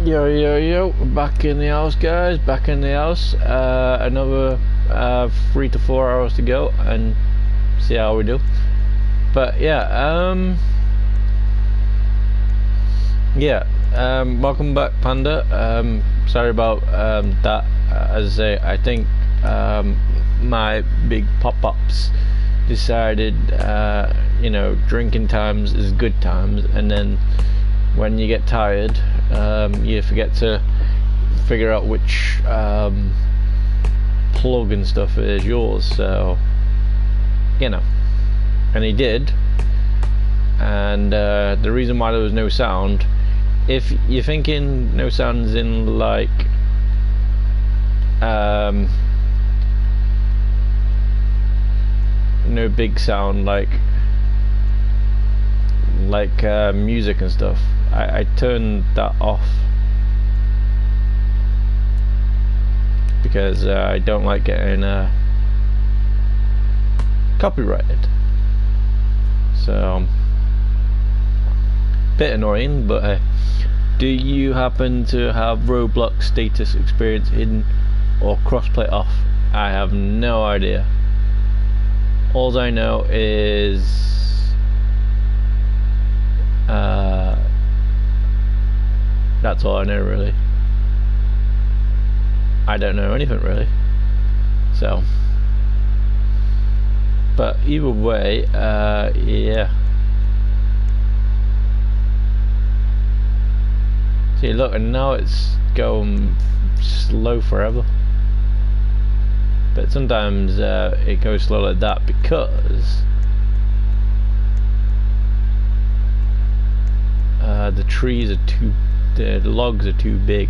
Yo, yo, yo, back in the house, guys, back in the house. Another 3 to 4 hours to go and see how we do. But welcome back, Panda. Sorry about that. As I say, I think my big pop-ups decided, drinking times is good times, and then when you get tired, you forget to figure out which plug and stuff is yours. So, and he did. And the reason why there was no sound, if you're thinking no sounds in like no big sound like music and stuff, I turned that off because I don't like getting copyrighted. So bit annoying, but do you happen to have Roblox status experience hidden or crossplay off? I have no idea. All I know is that's all I know, really. I don't know anything really. So, but either way, yeah. See, look, and now it's going slow forever. But sometimes it goes slow like that because the trees are the logs are too big.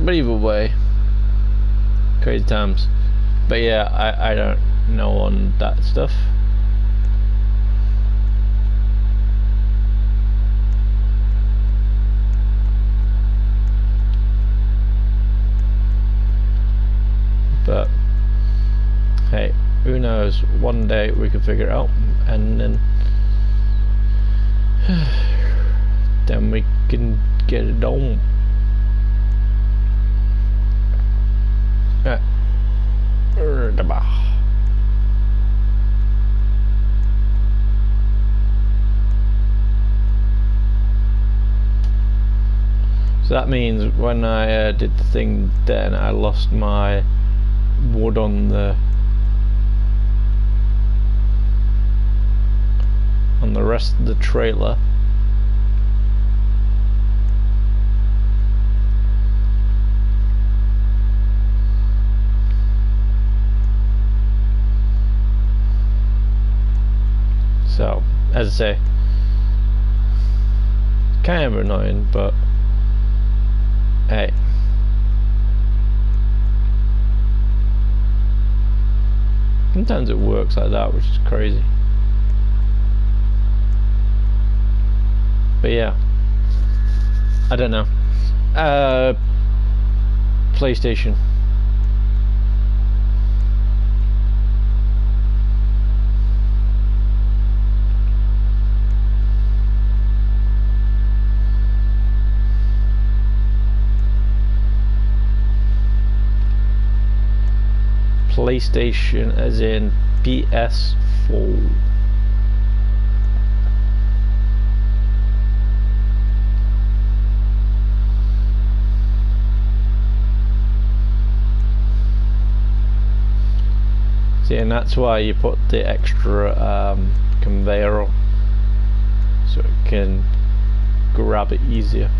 But either way, crazy times. But yeah, I don't know on that stuff. But hey, who knows? One day we can figure it out, and then we can get it on. So that means when I did the thing, then I lost my wood on the rest of the trailer. So, as I say, kind of annoying, but hey. Sometimes it works like that, which is crazy. But yeah, I don't know. PlayStation. PlayStation as in PS4. See, and that's why you put the extra conveyor on, so it can grab it easier.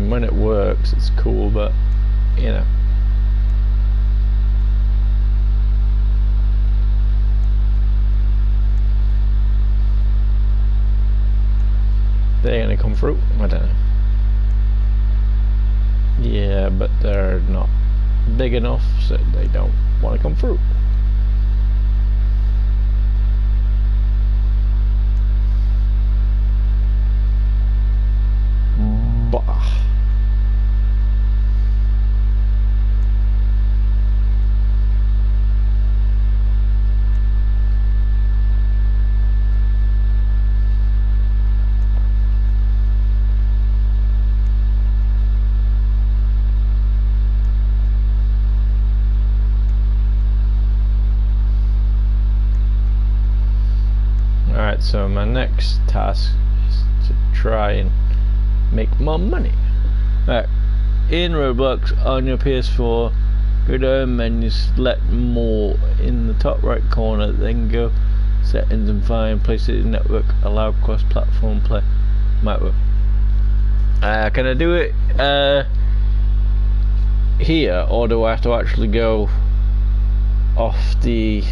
When it works, it's cool, but they're gonna come through. I don't know. Yeah, but they're not big enough so they don't want to come through. Bah. Alright, so my next task is to try and make more money. Alright, in Roblox on your PS4, go down menu, select more in the top right corner, then go settings and find PlayStation Network, allow cross-platform play. Might work. Can I do it here, or do I have to actually go off the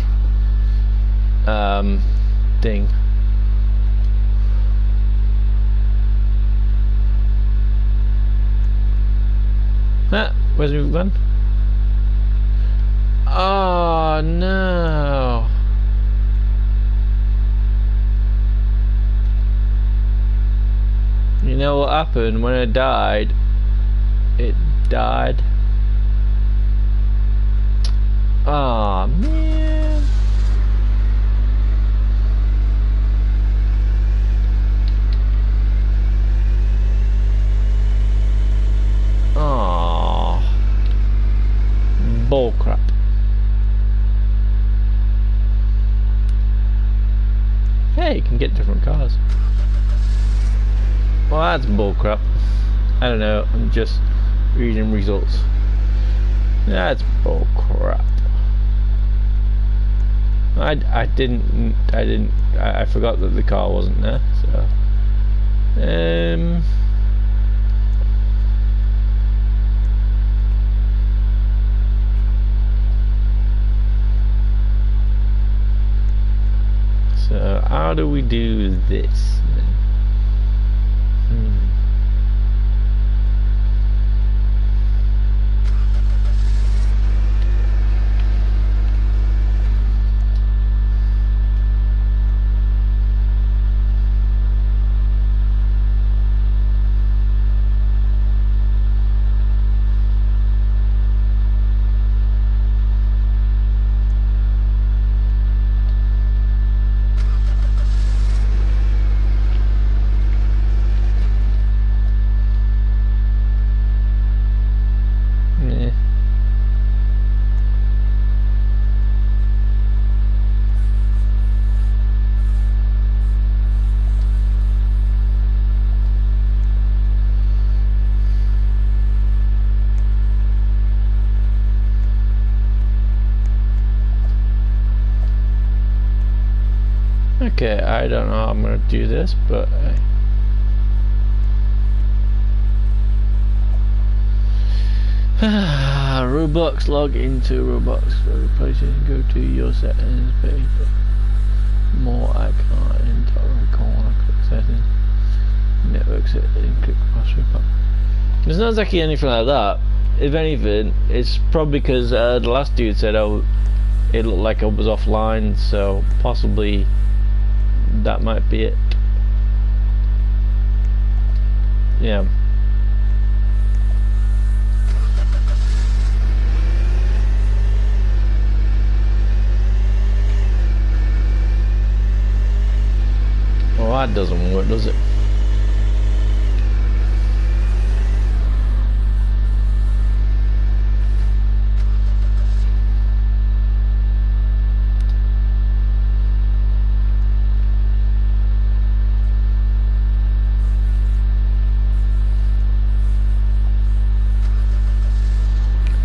thing? Where's my gun? Oh no. You know what happened when I died? It died. Ah, man. Ah, bullcrap. Hey, you can get different cars. Well, that's bullcrap. I don't know. I'm just reading results. That's bullcrap. I forgot that the car wasn't there. So, so how do we do this then? Okay, I don't know how I'm gonna do this, but Roblox, log into Roblox for PlayStation, go to your settings page, more icon in top right corner, click settings, network settings, click password pop. There's not exactly anything like that. If anything, it's probably because the last dude said it looked like I was offline, so possibly that might be it. Yeah. Well, that doesn't work, does it?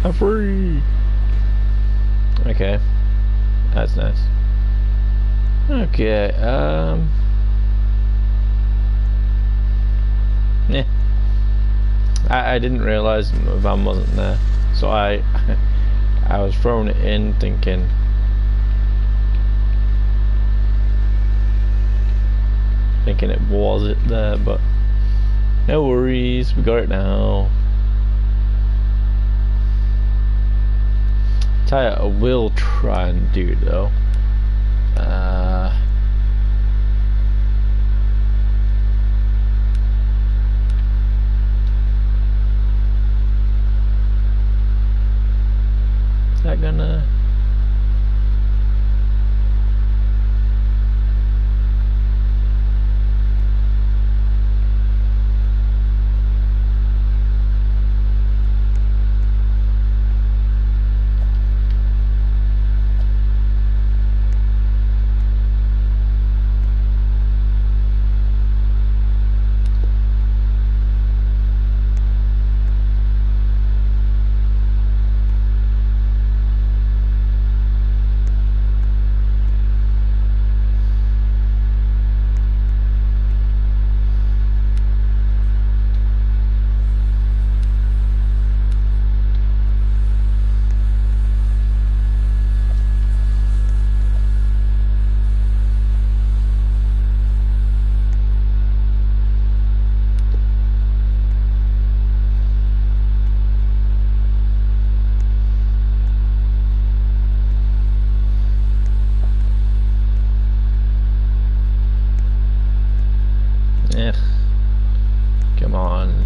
I'm free. Okay, that's nice. Okay, yeah. I didn't realize my van wasn't there, so I was throwing it in thinking it was it there, but no worries, we got it now. tell you, I will try and do though. Is that gonna? Yeah. Come on.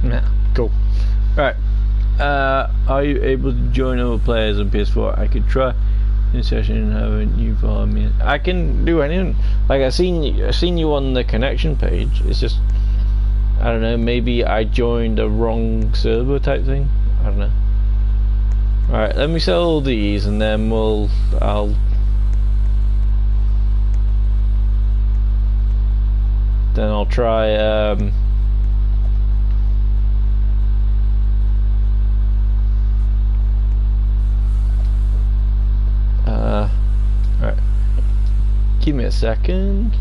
Yeah, cool. Right. Are you able to join other players on PS4? I could try in session and haven't you follow me? I can do anything. Like I seen you on the connection page. It's just I don't know. Maybe I joined a wrong server type thing. I don't know. All right. Let me sell all these and then I'll try. Alright. Give me a second.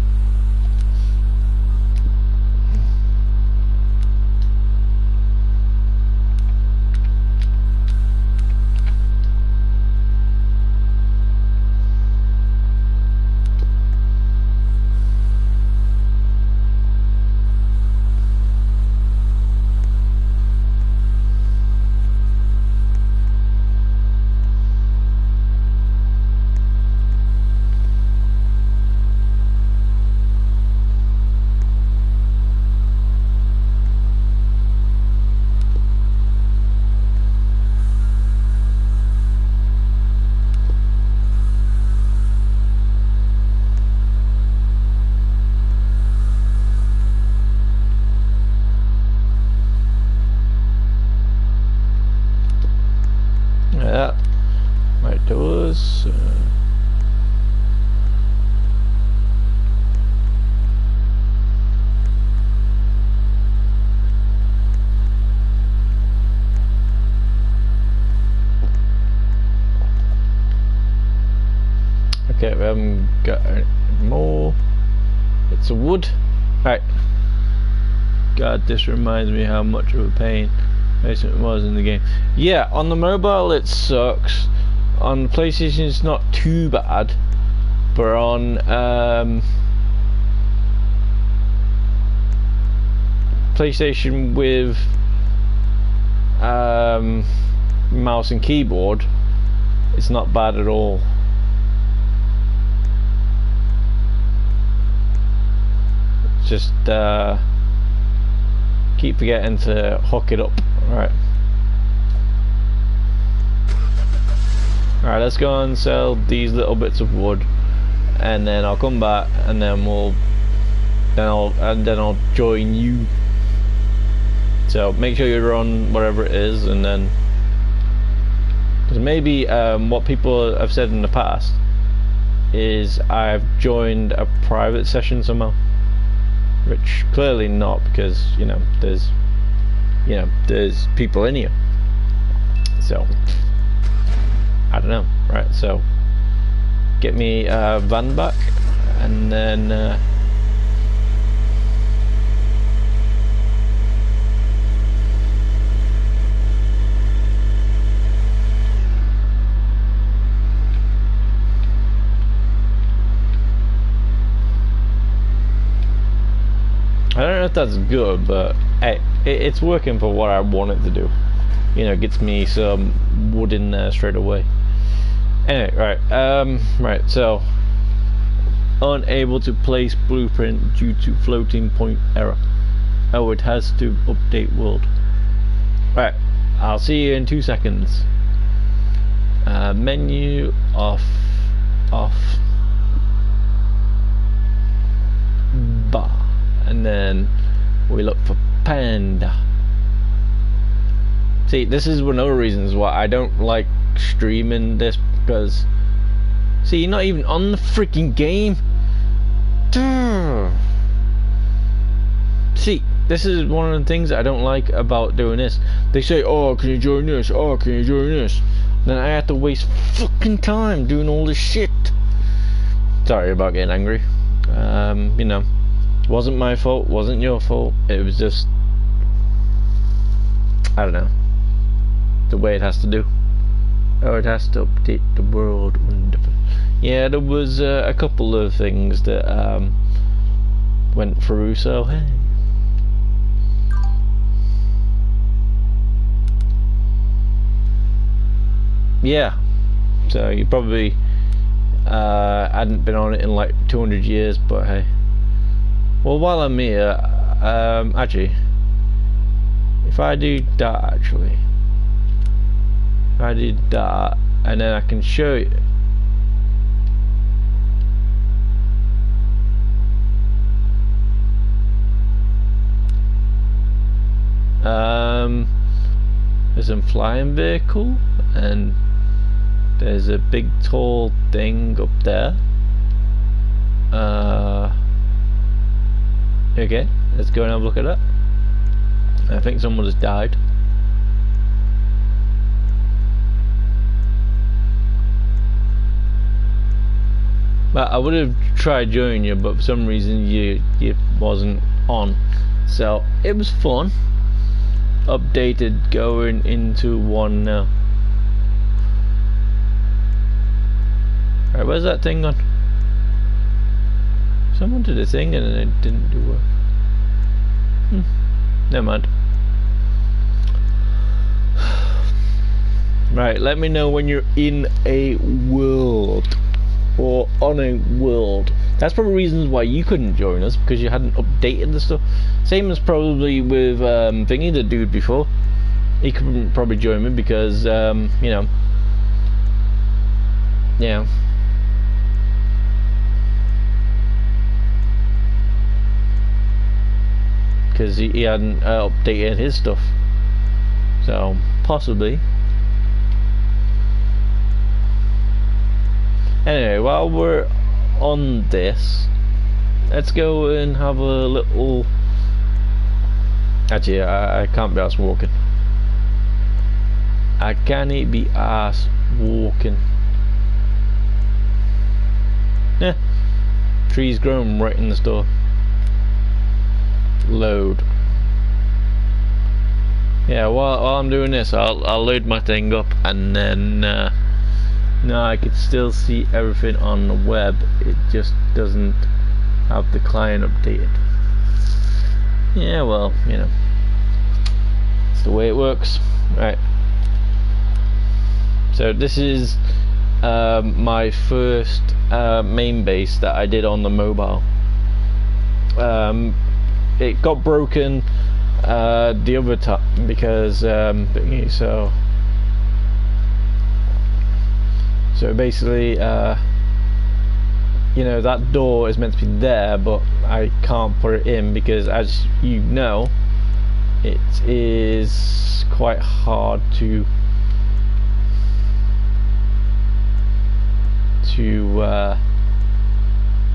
That might do us. Okay, we haven't got any more. It's a wood. Right. God, this reminds me how much of a pain it was in the game. Yeah, on the mobile it sucks. On the PlayStation it's not too bad, but on PlayStation with mouse and keyboard, it's not bad at all. Just keep forgetting to hook it up. Alright, let's go and sell these little bits of wood, and then I'll come back, and then I'll join you. So make sure you're on whatever it is, and then because maybe what people have said in the past is I've joined a private session somehow, which clearly not, because there's people in here. So I don't know, right? So get me van back, and then I don't know if that's good, but hey, it's working for what I want it to do. You know, it gets me some wood in there straight away. Anyway, right, so unable to place blueprint due to floating point error. Oh, it has to update world. Right, I'll see you in 2 seconds. Menu off, bar, and then we look for panda. See, this is one of the reasons why I don't like streaming this, because see, you're not even on the freaking game. Duh. See, this is one of the things I don't like about doing this. They say, oh, can you join this? Oh, can you join this? Then I have to waste fucking time doing all this shit. Sorry about getting angry. You know, wasn't my fault, wasn't your fault. It was just, I don't know, the way it has to do. Oh, it has to update the world. Wonderful. Yeah, there was a couple of things that went through, so hey. Yeah, so you probably hadn't been on it in like 200 years, but hey. Well, while I'm here, actually, if I do that, actually, if I do that, and then I can show you. There's a flying vehicle, and there's a big tall thing up there. Okay, let's go and have a look at that. I think someone has died. But I would have tried joining you, but for some reason you wasn't on. So it was fun. Updated, going into one now. Right, where's that thing gone? Someone did a thing and it didn't do work. Never mind. Right, let me know when you're in a world or on a world. That's probably reasons why you couldn't join us, because you hadn't updated the stuff. Same as probably with Thingy, the dude before. He couldn't probably join me because you know, yeah. Because he hadn't updated his stuff. So possibly. Anyway, while we're on this, let's go and have a little. Actually, I can't be arsed walking. I can't be arsed walking. Yeah, trees growing right in the store. Load. Yeah, while I'm doing this, I'll load my thing up, and then now I can still see everything on the web. It just doesn't have the client updated. Yeah, well, you know, it's the way it works. Right. So this is my first main base that I did on the mobile. It got broken the other time because so basically you know, that door is meant to be there, but I can't put it in because, as you know, it is quite hard to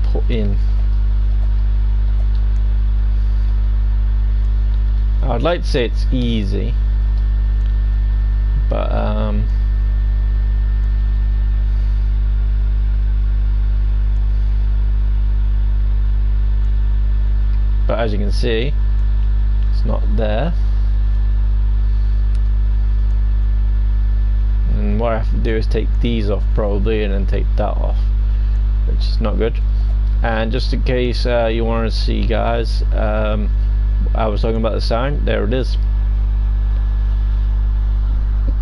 put in. I'd like to say it's easy, but as you can see, it's not there. And what I have to do is take these off probably, and then take that off, which is not good. And just in case you want to see, guys, I was talking about the sign. There it is.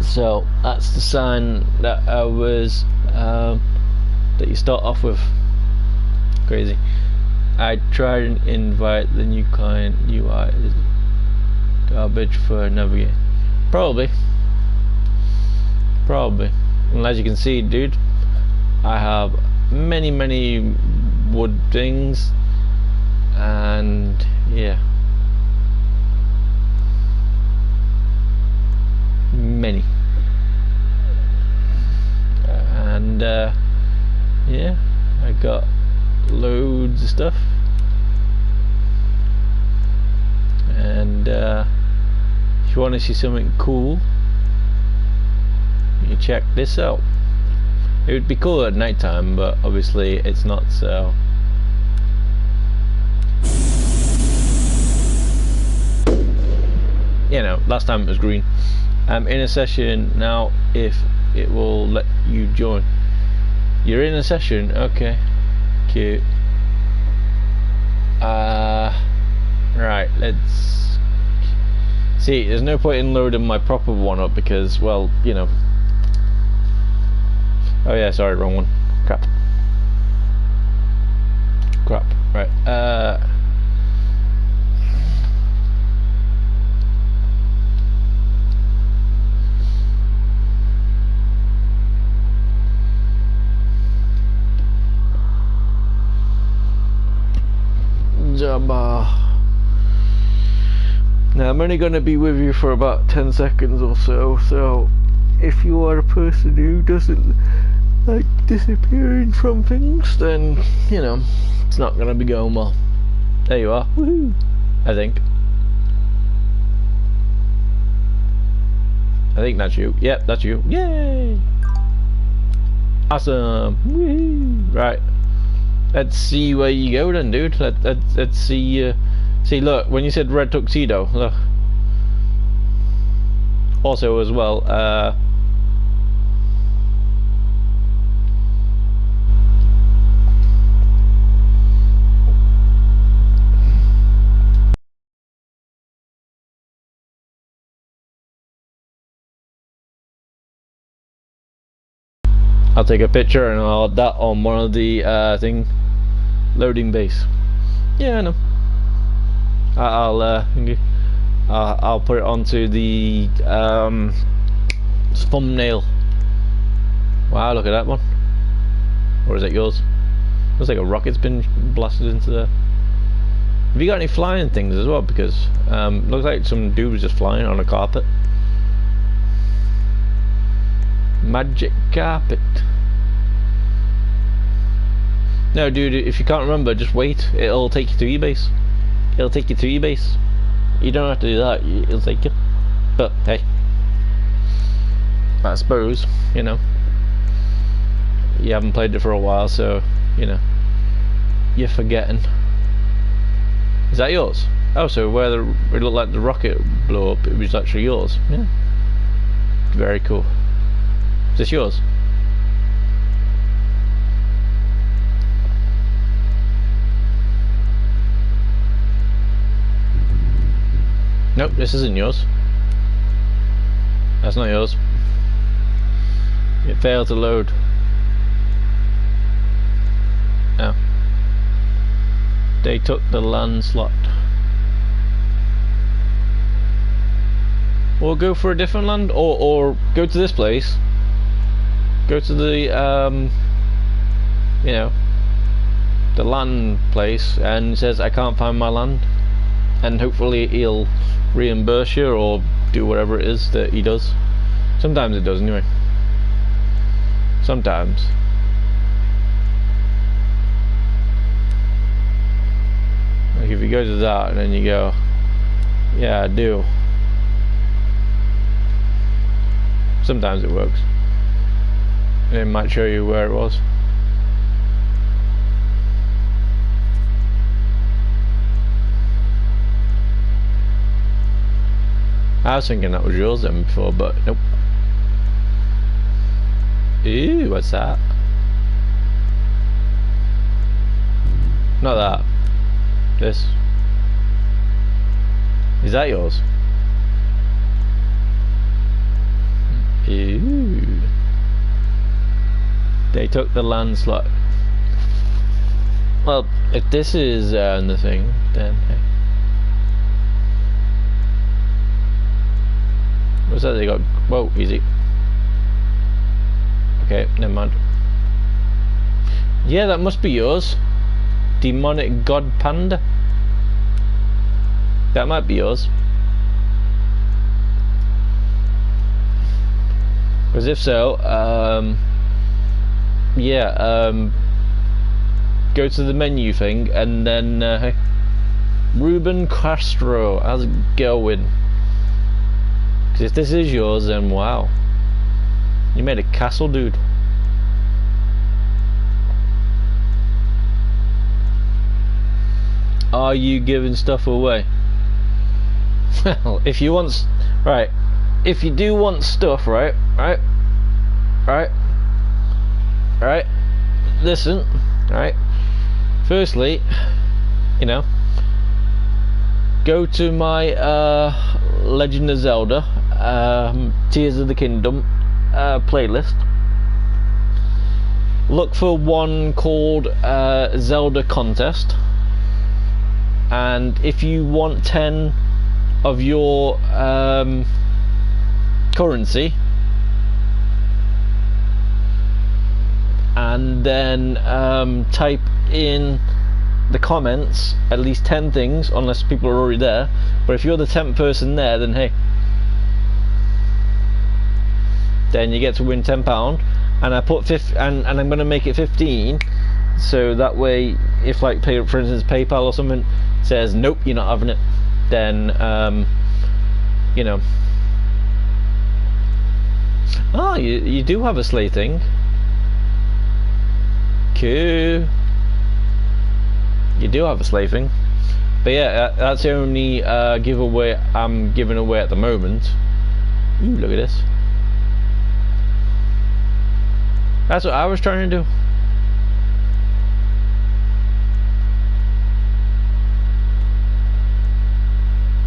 So that's the sign that I was that you start off with. Crazy. I tried and invite the new client. UI is garbage for navigate. Probably. And as you can see, dude, I have many wood things, and yeah, many, and yeah, I got loads of stuff, and if you want to see something cool, you check this out. It would be cool at night time, but obviously it's not, so you know, last time it was green. I'm in a session now, if it will let you join. You're in a session, okay, cute. Right, let's see. There's no point in loading my proper one up because, well, you know. Oh yeah, sorry, wrong one. Crap. Right. Now I'm only going to be with you for about 10 seconds or so, so if you are a person who doesn't like disappearing from things, then, you know, it's not going to be going well. There you are. Woohoo! I think that's you. Yep, that's you. Yay! Awesome! Woohoo! Right. Let's see where you go then, dude. Let's see. See, look, when you said red tuxedo, look. Also, as well, I'll take a picture and I'll add that on one of the thing. Loading base. Yeah, I know. I'll put it onto the thumbnail. Wow, look at that one. Or is that yours? Looks like a rocket's been blasted into there. Have you got any flying things as well? Because looks like some dude was just flying on a carpet. Magic carpet. No, dude, if you can't remember, just wait. It'll take you to eBase. It'll take you to eBase. You don't have to do that. It'll take you. But hey, I suppose, you know, you haven't played it for a while, so you know you're forgetting. Is that yours? Oh, so where it looked like the rocket blew up, it was actually yours. Yeah. Very cool. Is this yours? Nope, this isn't yours. That's not yours. It failed to load. Oh. They took the land slot. Or go for a different land, or go to this place. Go to the you know, the land place, and it says I can't find my land, and hopefully he'll reimburse you or do whatever it is that he does. Sometimes it does anyway. Sometimes. Like if you go to that and then you go, yeah, I do. Sometimes it works. And it might show you where it was. I was thinking that was yours then before, but nope. Ooh, what's that? Not that. This. Is that yours? Ooh. They took the landslide. Well, if this is the thing, then hey. What's that? They got. Whoa, easy. Okay, never mind. Yeah, that must be yours. Demonic God Panda. That might be yours. Because if so, yeah, go to the menu thing and then, hey, Ruben Castro, how's it going? Because if this is yours, then wow. You made a castle, dude. Are you giving stuff away? Well, if you want, right, if you do want stuff, right, listen, right, firstly, you know, go to my Legend of Zelda Tears of the Kingdom playlist. Look for one called Zelda Contest, and if you want 10 of your currency, and then type in the comments at least 10 things, unless people are already there. But if you're the 10th person there, then hey, then you get to win £10. And I put and I'm going to make it 15, so that way, if like for instance PayPal or something says nope, you're not having it, then you know. Oh, you do have a sleigh thing. Cool. You do have a sleigh thing. But yeah, that's the only giveaway I'm giving away at the moment. Ooh, look at this. That's what I was trying to do.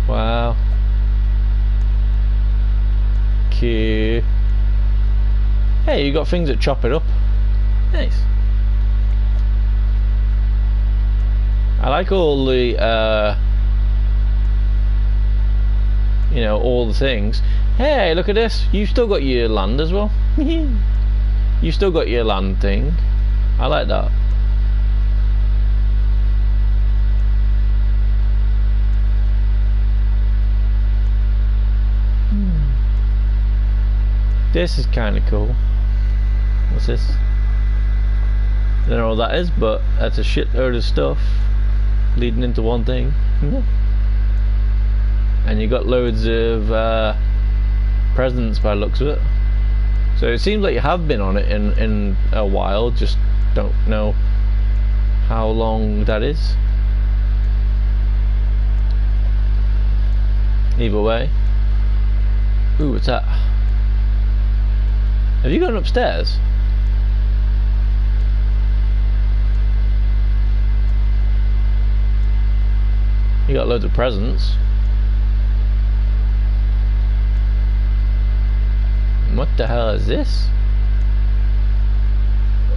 Wow. Okay. Hey, you got things that chop it up. Nice. I like all the you know, all the things. Hey, look at this. You've still got your land as well. You still got your land thing. I like that. This is kind of cool. What's this? I don't know what that is, but that's a shitload of stuff leading into one thing. And you got loads of presents by the looks of it. So it seems like you have been on it in a while, just don't know how long that is. Either way. Ooh, what's that? Have you gone upstairs? You got loads of presents. What the hell is this?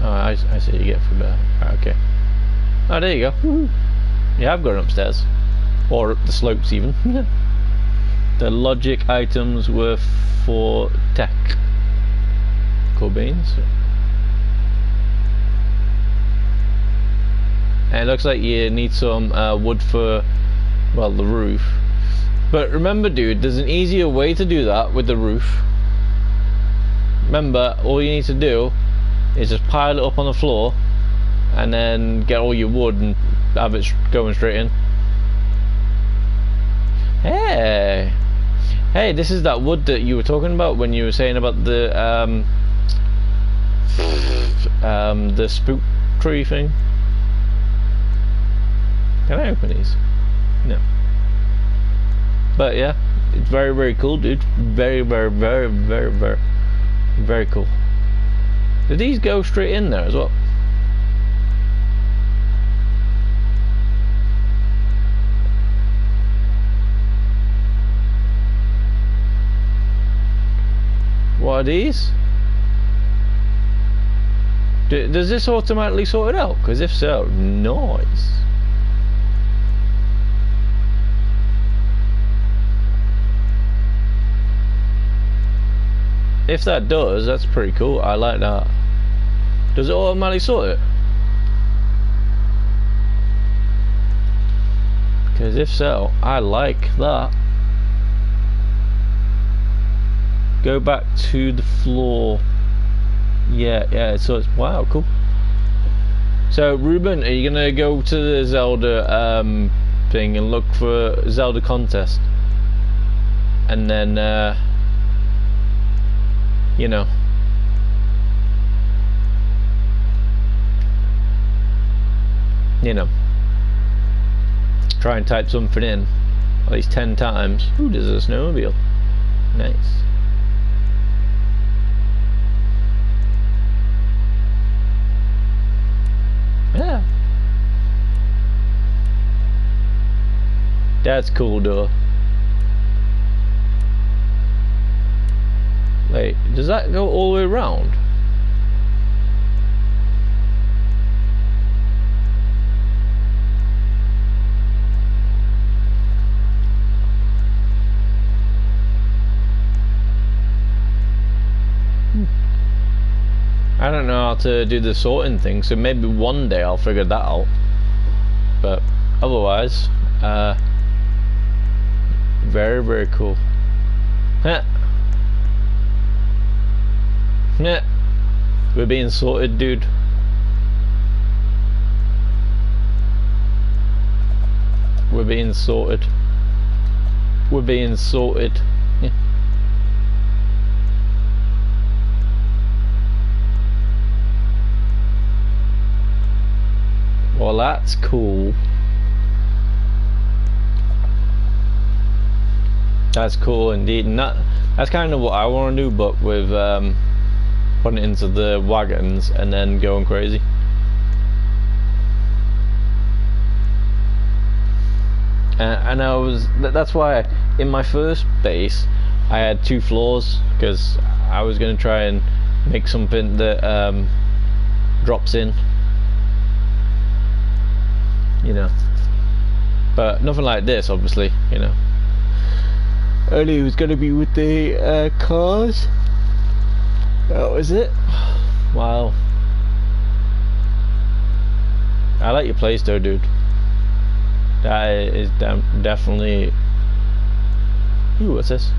Oh, I see. You get from there. Okay. Oh, there you go. Yeah, I've gone upstairs, or up the slopes even. The logic items were for tech. Cool beans. And it looks like you need some wood for, well, the roof. But remember, dude, there's an easier way to do that with the roof. Remember, all you need to do is just pile it up on the floor and then get all your wood and have it going straight in. Hey! Hey, this is that wood that you were talking about when you were saying about the spook tree thing. Can I open these? No. But yeah, It's very, very cool, dude. Very, very, very, very, very, very cool. Did these go straight in there as well? What are these? Does this automatically sort it out? Because if so, nice. If that does, that's pretty cool. I like that. Does it automatically sort it? Because if so, I like that. Go back to the floor. Yeah, so it's, wow, cool. So, Ruben, are you gonna go to the Zelda thing and look for Zelda contest? And then, you know. Try and type something in at least 10 times. Ooh, there's a snowmobile. Nice. Yeah. That's cool, though. Wait, does that go all the way around? I don't know how to do the sorting thing, so maybe one day I'll figure that out. But otherwise, very, very cool. Heh. Heh. We're being sorted, dude. We're being sorted. We're being sorted. Yeah. Well, that's cool. That's cool indeed, and that's kind of what I want to do, but with putting it into the wagons and then going crazy. And that's why in my first base I had 2 floors, because I was going to try and make something that drops in, you know, but nothing like this, obviously, you know. Earlier it was going to be with the cars. That was it. Wow. I like your place though, dude. That is definitely. Ooh, what's this?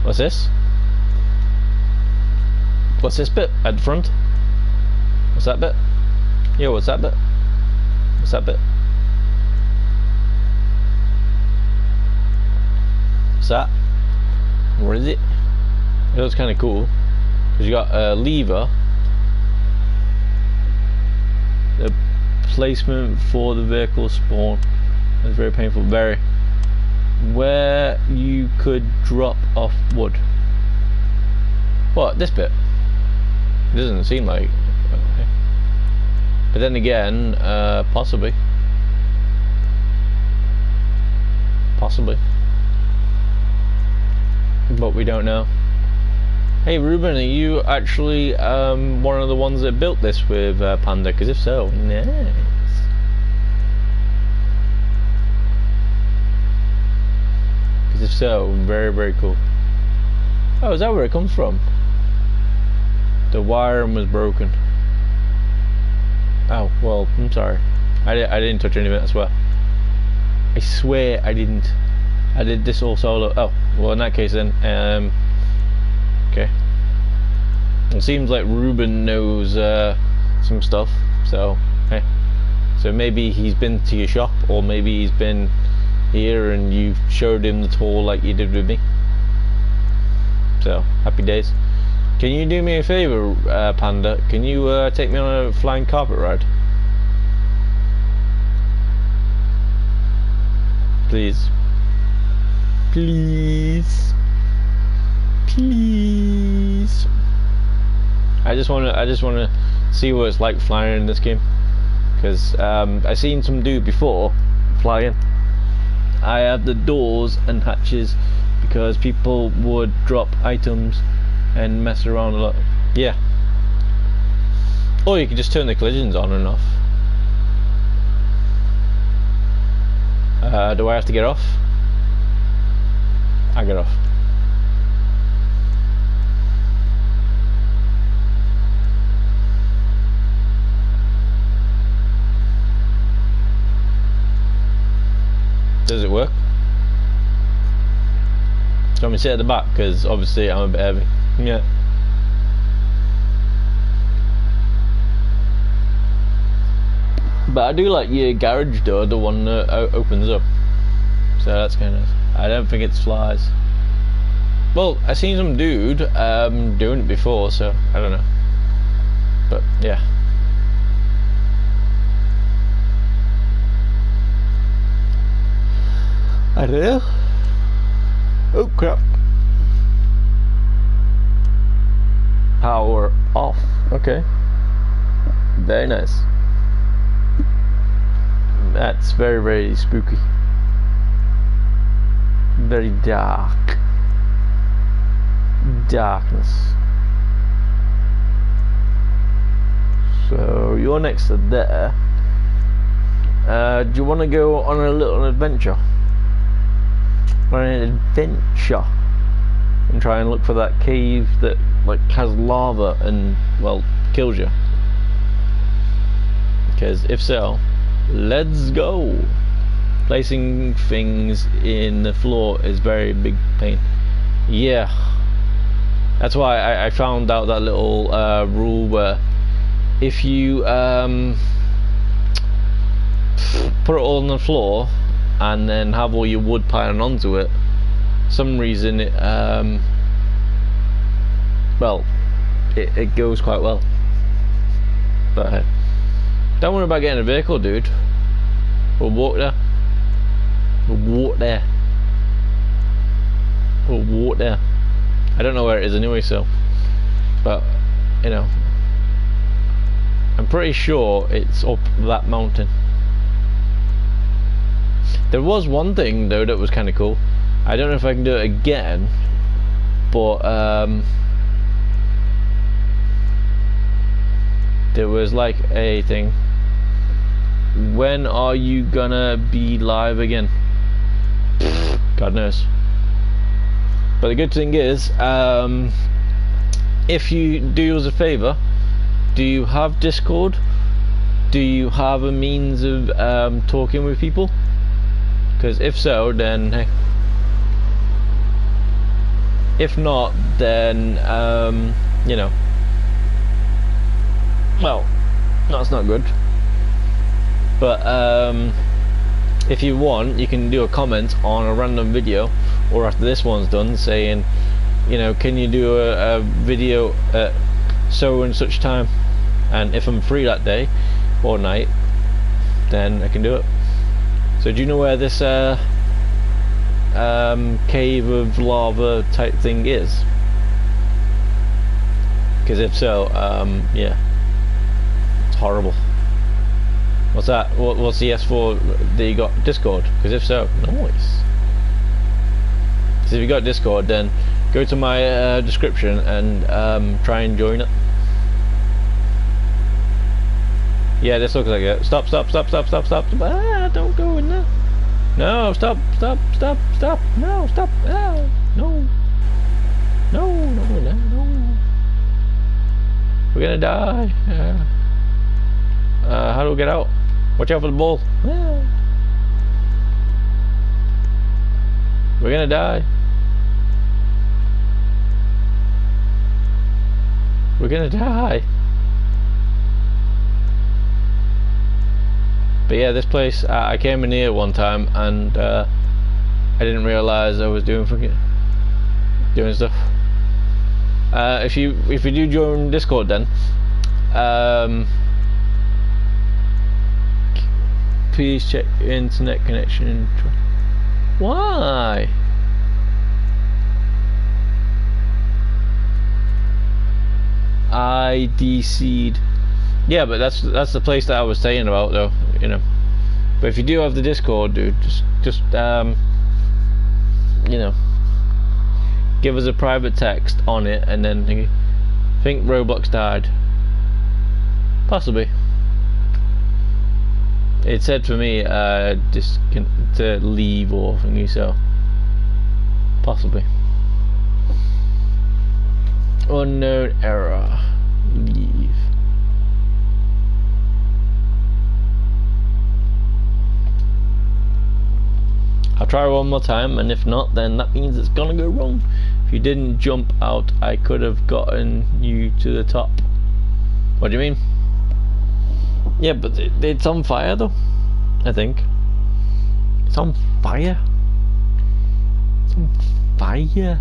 What's this? What's this bit at the front? What's that bit? Yo, what's that bit? What's that bit? What's that? What is it? It looks kind of cool. Because you got a lever. The placement for the vehicle spawn. That's very painful. Very. Where you could drop off wood. What? This bit? It doesn't seem like. Okay. But then again, possibly. Possibly. But we don't know. Hey Ruben, are you actually one of the ones that built this with Panda? Because if so, nice. Because if so, very, very cool. Oh, is that where it comes from? The wiring was broken. Oh, well, I'm sorry. I didn't touch any of it, I swear. I swear I didn't. I did this all solo. Oh, well, in that case then, okay. It seems like Ruben knows some stuff, so hey. So maybe he's been to your shop, or maybe he's been here and you showed him the tour like you did with me. So happy days. Can you do me a favor, Panda? Can you take me on a flying carpet ride? Please. Please. Please. I just wanna see what it's like flying in this game, because I seen some dude before flying. I have the doors and hatches because people would drop items and mess around a lot. Yeah. Or you could just turn the collisions on and off. Do I have to get off? I get off. Does it work? Do you want me to sit at the back? Because obviously I'm a bit heavy. Yeah. But I do like your garage door, the one that opens up. So that's kind of... I don't think it flies. Well, I seen some dude doing it before, so I don't know. But yeah. I don't know. Oh crap. Power off. Okay. Very nice. That's very, very spooky. Very dark. Darkness. So you're next to there. Do you want to go on a little adventure? On an adventure and try and look for that cave that like has lava and, well, kills you? Because if so, let's go. Placing things in the floor is very big pain. Yeah, that's why I found out that little rule where if you put it all on the floor and then have all your wood piling onto it, some reason it well, it goes quite well. But don't worry about getting a vehicle, dude. We'll walk there. We'll walk there. We'll walk there. I don't know where it is anyway, so, but you know, I'm pretty sure it's up that mountain. There was one thing though that was kind of cool. I don't know if I can do it again, but there was like a thing. When are you gonna be live again? God knows. But the good thing is, if you do us a favor, do you have Discord? Do you have a means of talking with people? Because if so, then hey. If not, then you know, well, that's not good. But if you want, you can do a comment on a random video, or after this one's done, saying, you know, can you do a video at so and such time, and if I'm free that day or night, then I can do it. So do you know where this cave of lava type thing is? Because if so, yeah, it's horrible. What's that? What's the S4 that you got? Discord? Because if so, nice. So if you got Discord, then go to my description and try and join it. Yeah, this looks like it. Stop, stop, stop, stop, stop, stop. Ah, don't go in there. No, stop, stop, stop, stop. No, stop. Ah, no. No, no, no, no. We're gonna die. How do we get out? Watch out for the bull. Ah. We're gonna die. We're gonna die. But yeah, this place, I came in here one time and I didn't realise I was doing stuff. If you do join Discord, then please check internet connection. Why? I DC'd. Yeah, but that's the place that I was saying about, though. You know. But if you do have the Discord, dude, just you know, give us a private text on it, and then think Roblox died. Possibly. It said for me just to leave or thingy, so possibly. Unknown error. Leave. I'll try one more time, and if not, then that means it's gonna go wrong. If you didn't jump out, I could have gotten you to the top. What do you mean? Yeah, but it's on fire though, I think. It's on fire. It's on fire.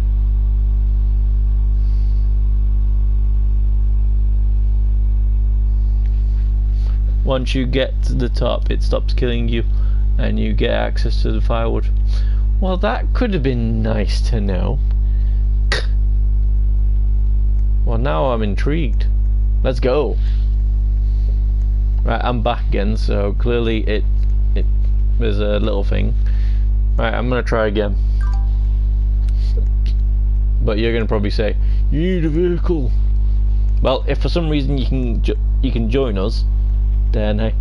Once you get to the top, it stops killing you and you get access to the firewood. Well, that could have been nice to know. Well, now I'm intrigued. Let's go. Right, I'm back again, so clearly it there's a little thing. Right, I'm gonna try again. But you're gonna probably say, you need a vehicle. Well, if for some reason you can join us, then hey,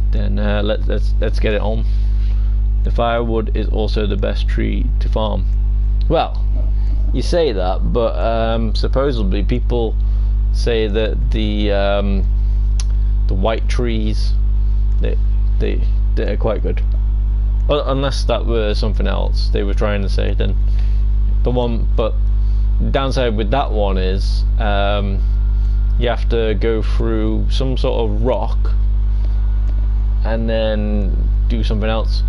then let's get it on. The firewood is also the best tree to farm. Well, you say that, but supposedly people say that the white trees they're quite good. Unless that were something else they were trying to say, then the one. But downside with that one is you have to go through some sort of rock and then do something else.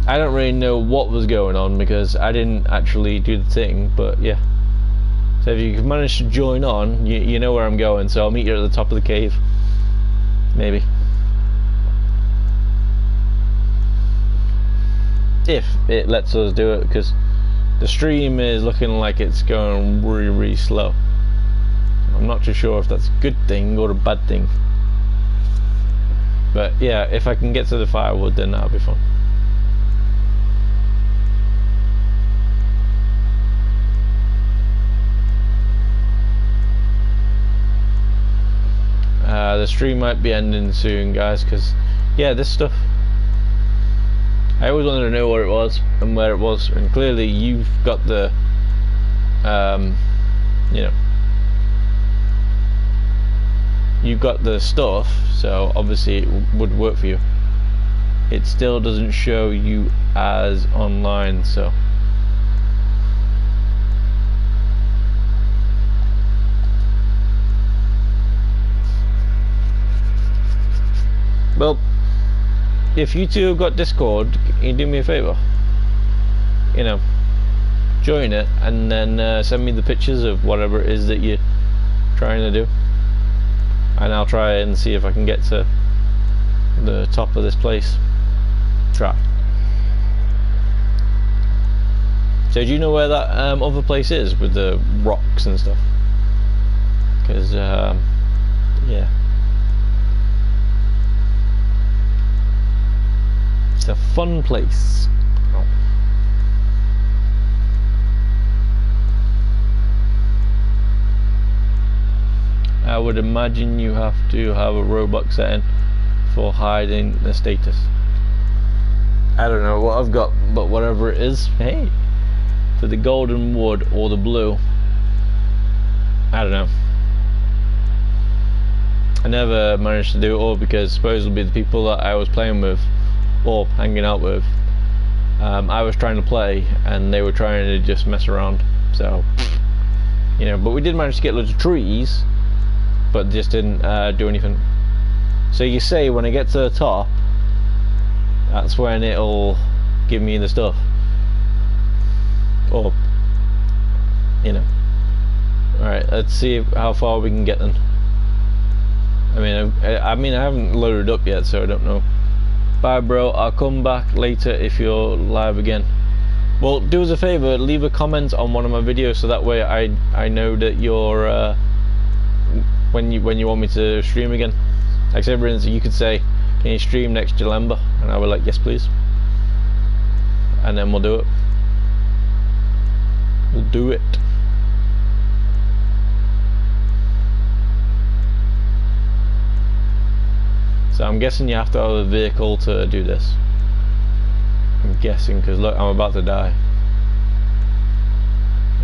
I don't really know what was going on because I didn't actually do the thing, but yeah. So if you can manage to join on, you know where I'm going, so I'll meet you at the top of the cave. Maybe. If it lets us do it, because the stream is looking like it's going really, really slow. I'm not too sure if that's a good thing or a bad thing. But yeah, if I can get to the firewood, then that'll be fun. The stream might be ending soon, guys, because yeah, this stuff, I always wanted to know what it was and where it was, and clearly you've got the you know, you've got the stuff, so obviously it would work for you. It still doesn't show you as online, so well, if you two have got Discord, can you do me a favour? You know, join it and then send me the pictures of whatever it is that you're trying to do, and I'll try and see if I can get to the top of this place. Try. So do you know where that other place is with the rocks and stuff? Because yeah, it's a fun place. Oh. I would imagine you have to have a Roblox setting for hiding the status. I don't know what I've got, but whatever it is, hey, for the golden wood or the blue, I don't know. I never managed to do it all because supposedly the people that I was playing with or hanging out with, I was trying to play and they were trying to just mess around, so you know. But we did manage to get loads of trees, but just didn't do anything. So you say when I get to the top, that's when it'll give me the stuff, or you know. Alright, let's see how far we can get then. I mean I haven't loaded up yet, so I don't know Bye, bro. I'll come back later if you're live again. Well, do us a favor, leave a comment on one of my videos so that way I know that you're when you want me to stream again. Like, say for instance, you could say, can you stream next Jalemba? And I will like, yes please. And then we'll do it. We'll do it. So I'm guessing you have to have a vehicle to do this. I'm guessing, because look, I'm about to die.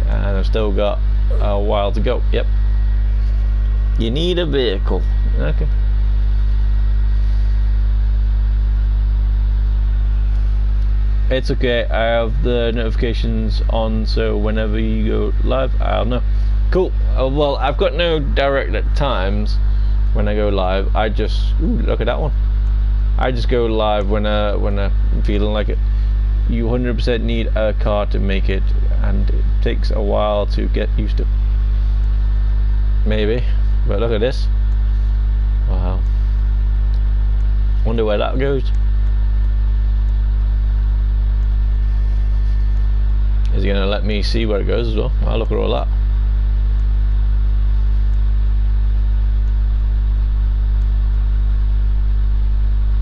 And I've still got a while to go. Yep. You need a vehicle. Okay. It's okay, I have the notifications on, so whenever you go live, I'll know. Cool. Well, I've got no direct times when I go live. I just, ooh, look at that one. I just go live when I'm feeling like it. You 100% need a car to make it, and it takes a while to get used to. Maybe, but look at this. Wow. Wonder where that goes. Is he gonna let me see where it goes as well? Oh, look at all that.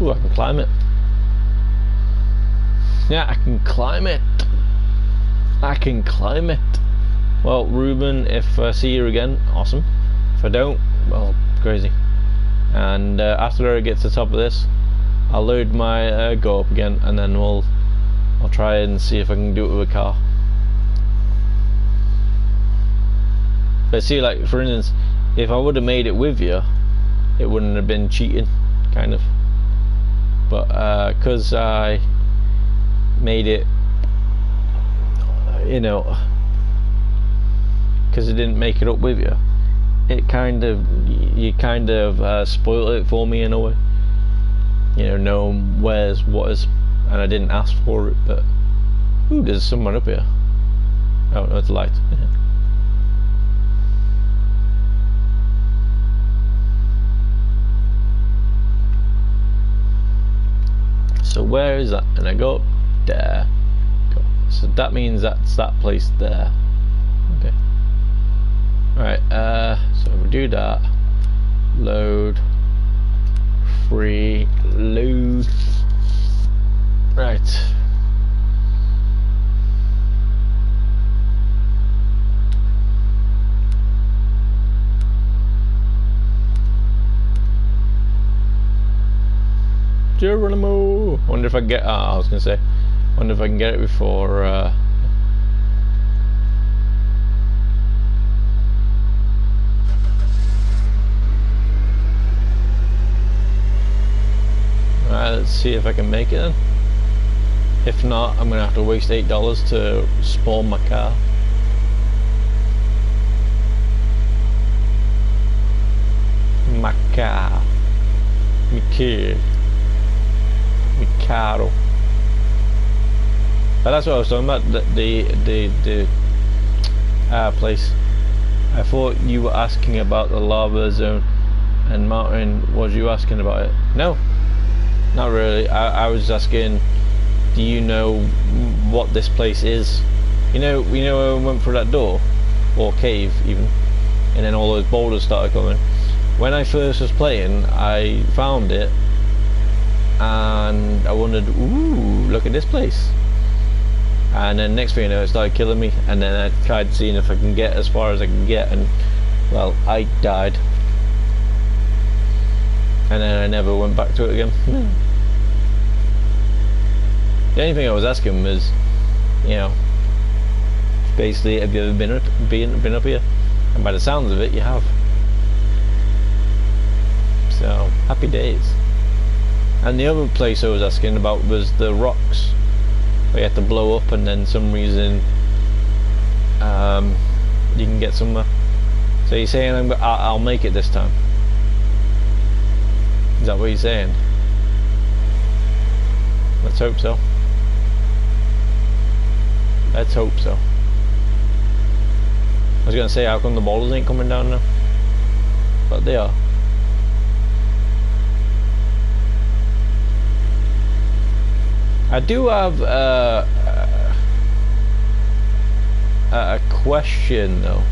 Ooh, I can climb it. Yeah, I can climb it. I can climb it. Well, Ruben, if I see you again, awesome. If I don't, well, crazy. And after I get to the top of this, I'll load my go up again, and then I'll try and see if I can do it with a car. But see, like for instance, if I would have made it with you, it wouldn't have been cheating, kind of. But because I made it, you know, because I didn't make it up with you, you kind of spoiled it for me in a way. You know, knowing where's what is, and I didn't ask for it. But ooh, there's someone up here. Oh no, it's light. So where is that? And I go up there. Go. So that means that's that place there. Okay. Right. So we do that. Load. Free. Load. Right. Geronimo. Wonder if I can get. I was gonna say. Wonder if I can get it before. Alright, let's see if I can make it then. If not, I'm gonna have to waste $8 to spawn my car. My car. My kid. Caro. But that's what I was talking about. The place. I thought you were asking about the lava zone, and Martin, was you asking about it? No, not really. I was asking, do you know what this place is? You know when we went through that door, or cave even, and then all those boulders started coming. When I first was playing, I found it. And I wondered, ooh, look at this place. And then next thing you know, it started killing me. And then I tried seeing if I can get as far as I can get, and well, I died. And then I never went back to it again. The only thing I was asking was, you know, basically, have you ever been up here? And by the sounds of it, you have. So happy days. And the other place I was asking about was the rocks, where you have to blow up, and then some reason you can get somewhere. So you're saying I'll make it this time? Is that what you're saying? Let's hope so. Let's hope so. I was gonna say, how come the boulders ain't coming down now? But they are. I do have a question though.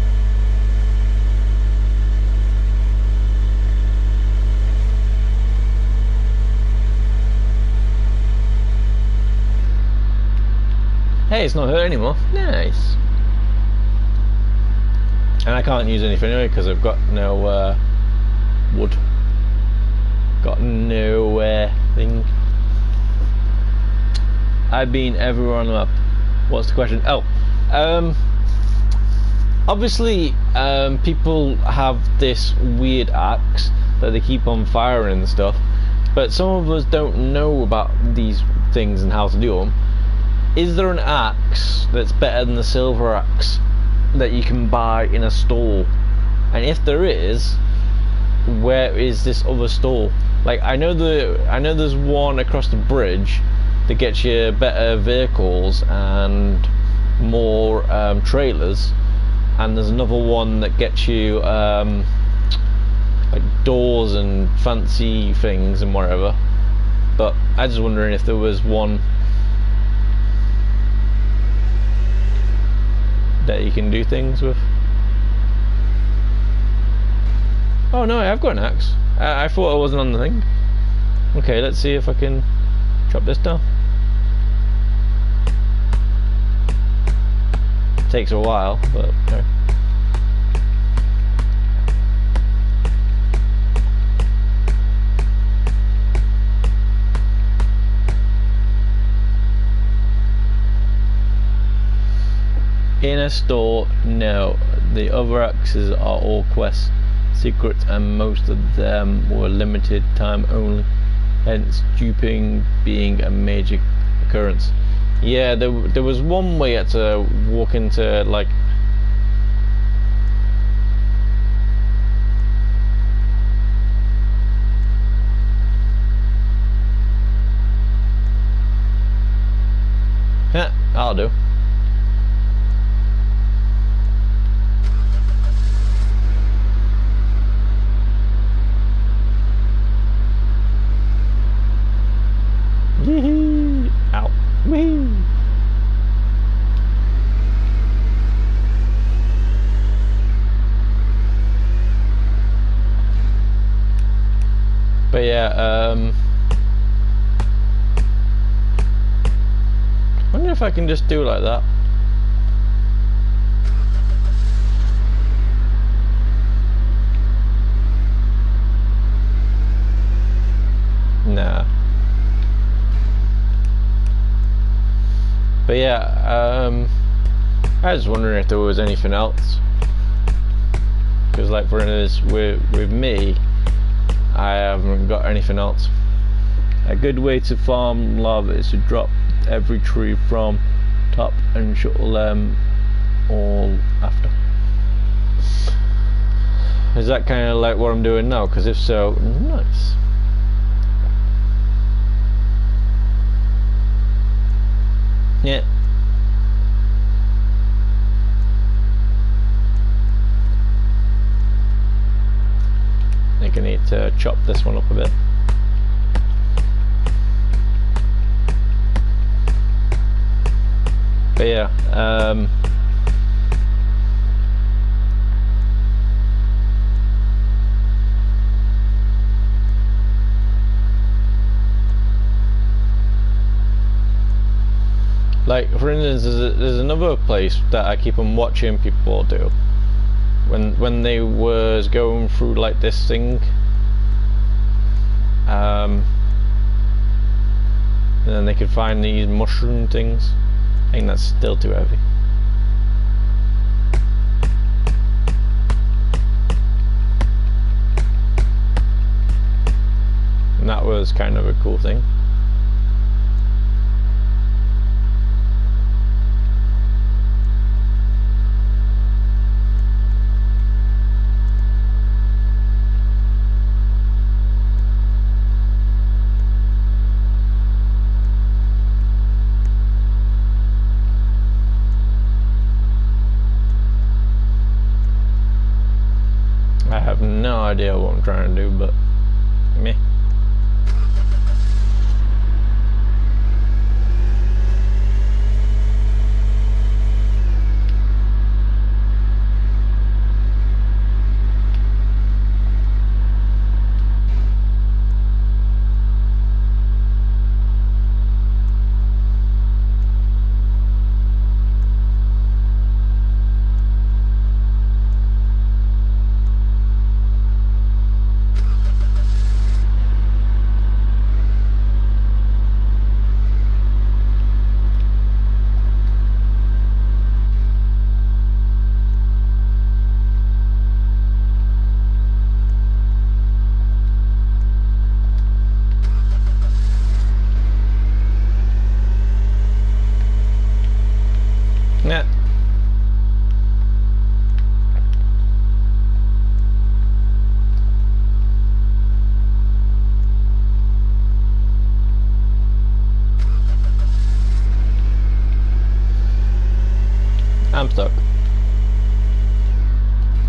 Hey, it's not hurt anymore. Nice. And I can't use anything anyway because I've got no wood. Got no thing. I've been everywhere on the map. What's the question? Oh, obviously, people have this weird axe that they keep on firing and stuff, but some of us don't know about these things and how to do them. Is there an axe that's better than the silver axe that you can buy in a store? And if there is, where is this other store? Like I know there's one across the bridge that gets you better vehicles and more trailers, and there's another one that gets you like doors and fancy things and whatever. But I was wondering if there was one that you can do things with. Oh no, I've got an axe. I thought I wasn't on the thing. Okay, let's see if I can chop this down. Takes a while, but okay. In a store, no. The other axes are all quest secrets and most of them were limited time only, hence duping being a major occurrence. Yeah, there was one way you had to walk into like yeah, I'll do. Ow. Wee. But yeah, I wonder if I can just do like that. Nah. But yeah, I was wondering if there was anything else. Because like for instance, with me, I haven't got anything else. A good way to farm lava is to drop every tree from top and shuttle them all after. Is that kind of like what I'm doing now? Because if so, nice. Yeah. I think I need to chop this one up a bit. But yeah, like for instance, there's another place that I keep on watching people do. When they was going through like this thing, and then they could find these mushroom things. I think that's still too heavy. And that was kind of a cool thing. I have no idea what I'm trying to do, but meh.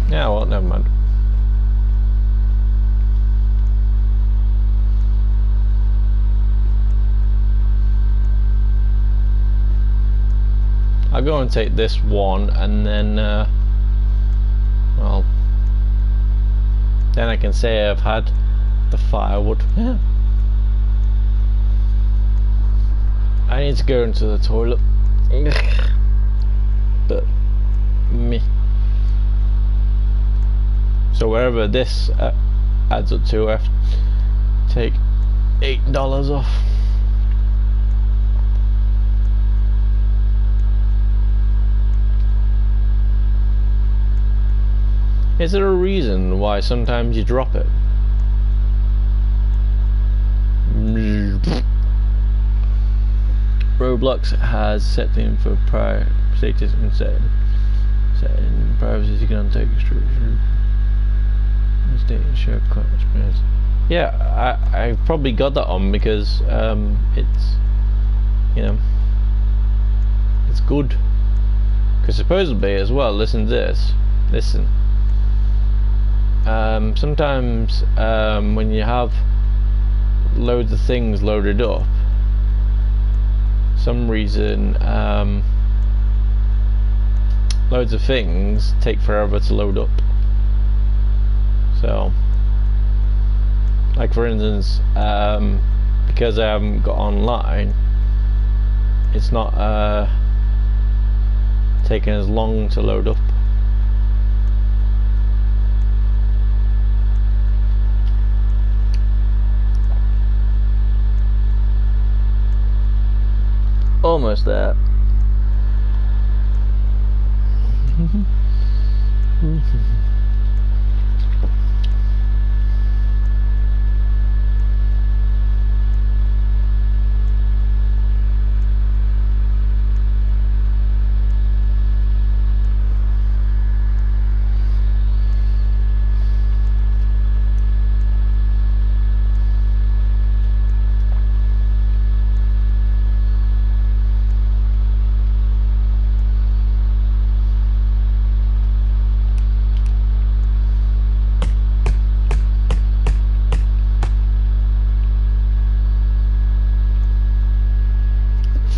Yeah, well, never mind. I'll go and take this one, and then, well, then I can say I've had the firewood. Yeah. I need to go into the toilet. But me. So wherever this adds up to, I have to take $8 off. Is there a reason why sometimes you drop it? Roblox has set them for prior status and setting privacy. You can take restriction. State shortcut experience. Yeah, I probably got that on because it's, you know, it's good. Because supposedly as well, listen to this. Listen. Sometimes when you have loads of things loaded up, some reason loads of things take forever to load up. So, like for instance, because I haven't got online, it's not taking as long to load up. Almost there.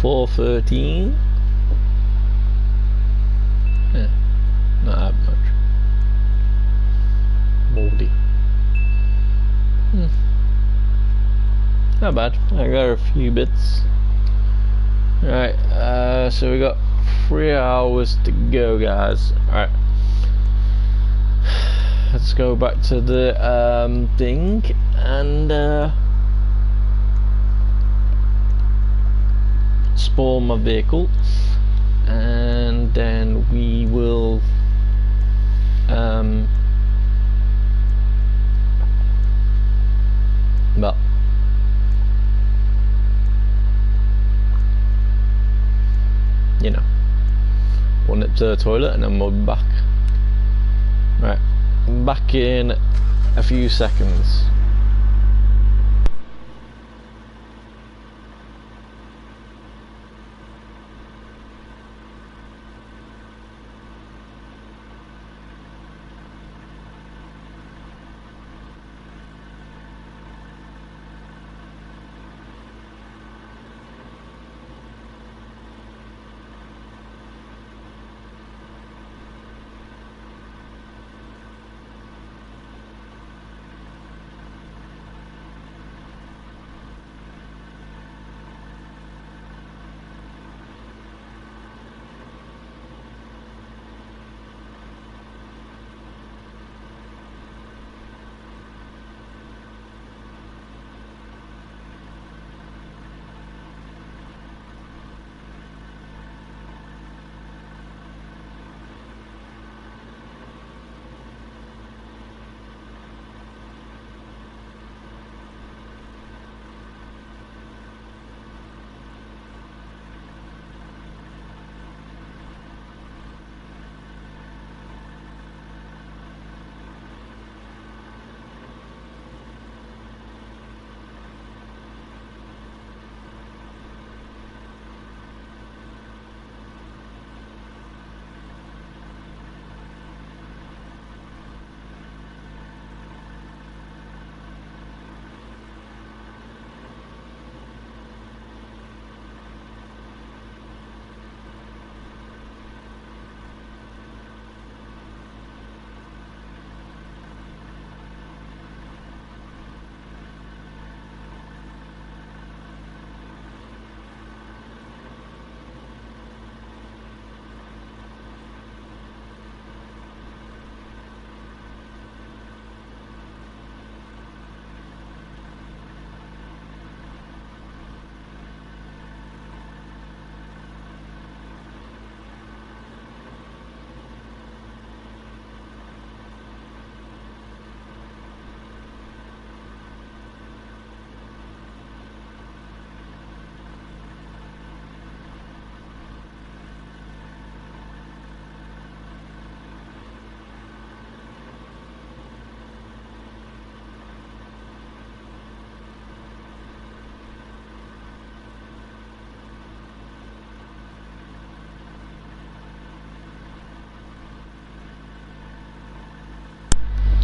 $4.13. Yeah, not that much. Moldy. Not bad. I got a few bits. Right, so we got 3 hours to go, guys. Alright. Let's go back to the thing and spawn my vehicle, and then we will well, you know, we'll nip to the toilet and then we'll be back. Right, back in a few seconds.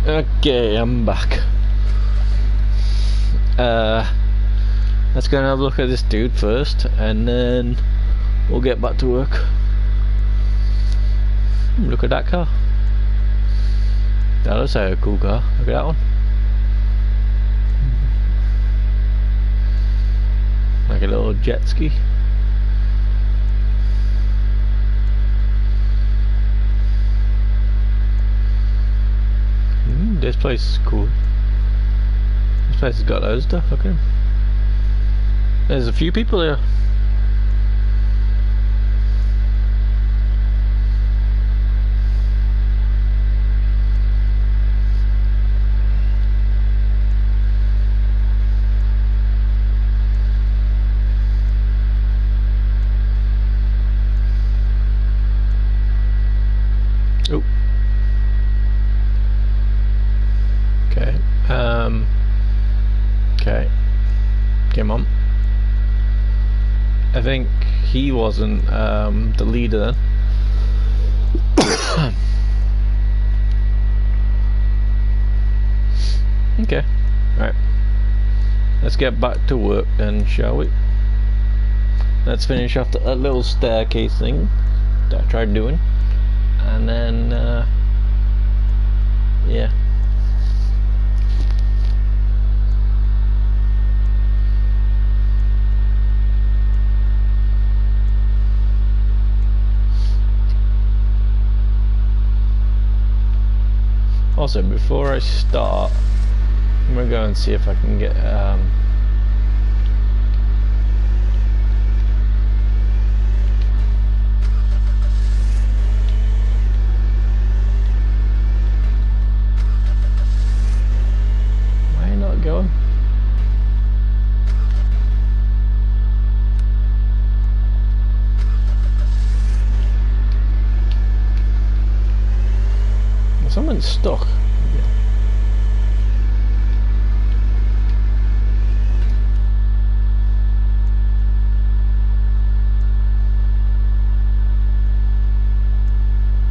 Okay, I'm back. Let's go and have a look at this dude first, and then we'll get back to work. Look at that car. That looks like a cool car. Look at that one. Like a little jet ski. This place is cool. This place has got loads of stuff. Look at him. There's a few people here. Oh. Okay. Okay. Come on. I think he wasn't the leader then. Okay. Right. Let's get back to work then, shall we? Let's finish off that little staircase thing that I tried doing. And then, yeah. Also, before I start, I'm gonna go and see if I can get why are you not going? Someone's stuck.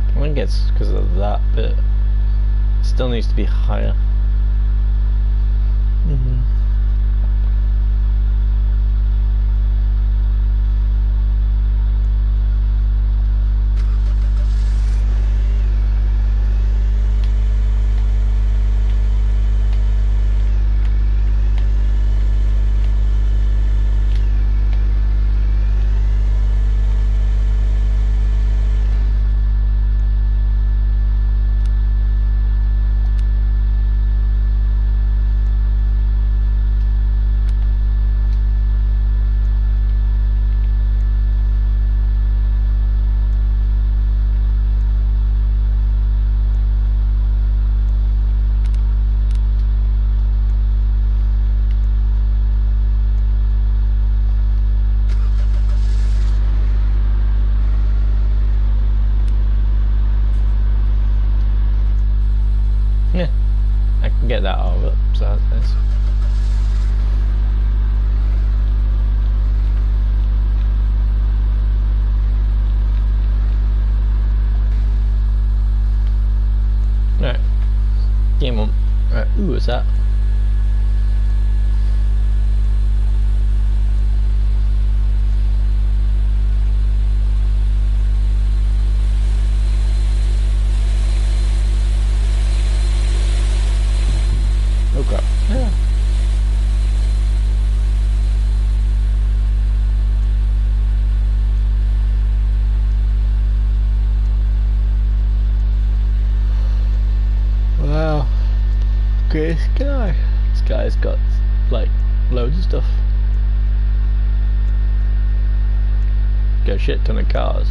I think it's because of that bit. It still needs to be higher. Yeah, I can get that out of it, so that's nice. Right, game on. Right, ooh, what's that? Okay. Yeah. Wow. Great guy. This guy's got like loads of stuff. Got a shit ton of cars.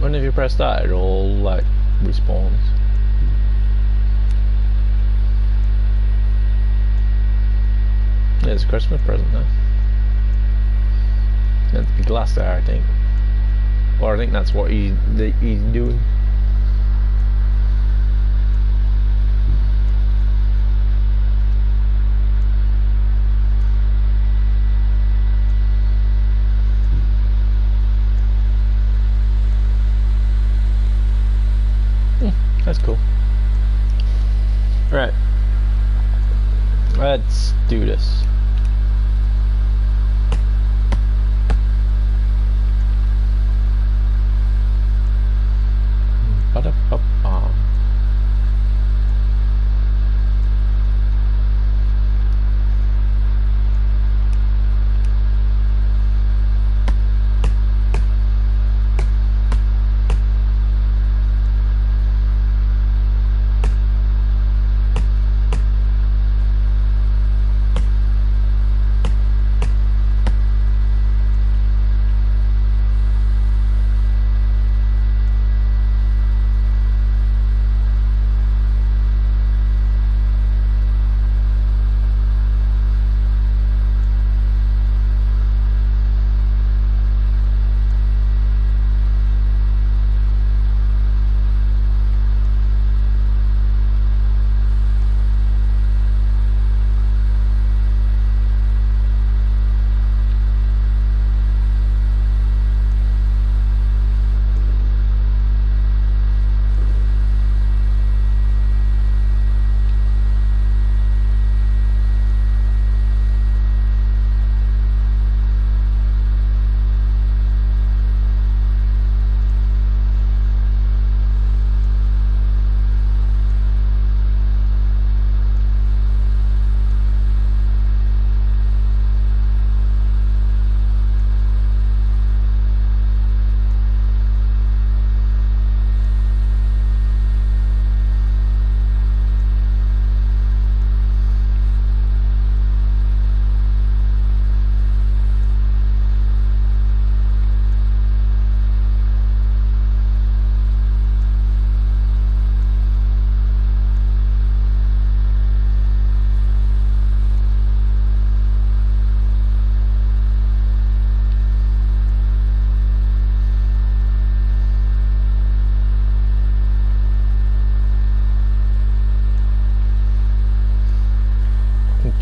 When if you press that, it all like respawns. Yeah, it's a Christmas present now. There's the glass there, I think. Or I think that's what he's doing. That's cool. Right. Let's do this. Ba-da-ba-ba.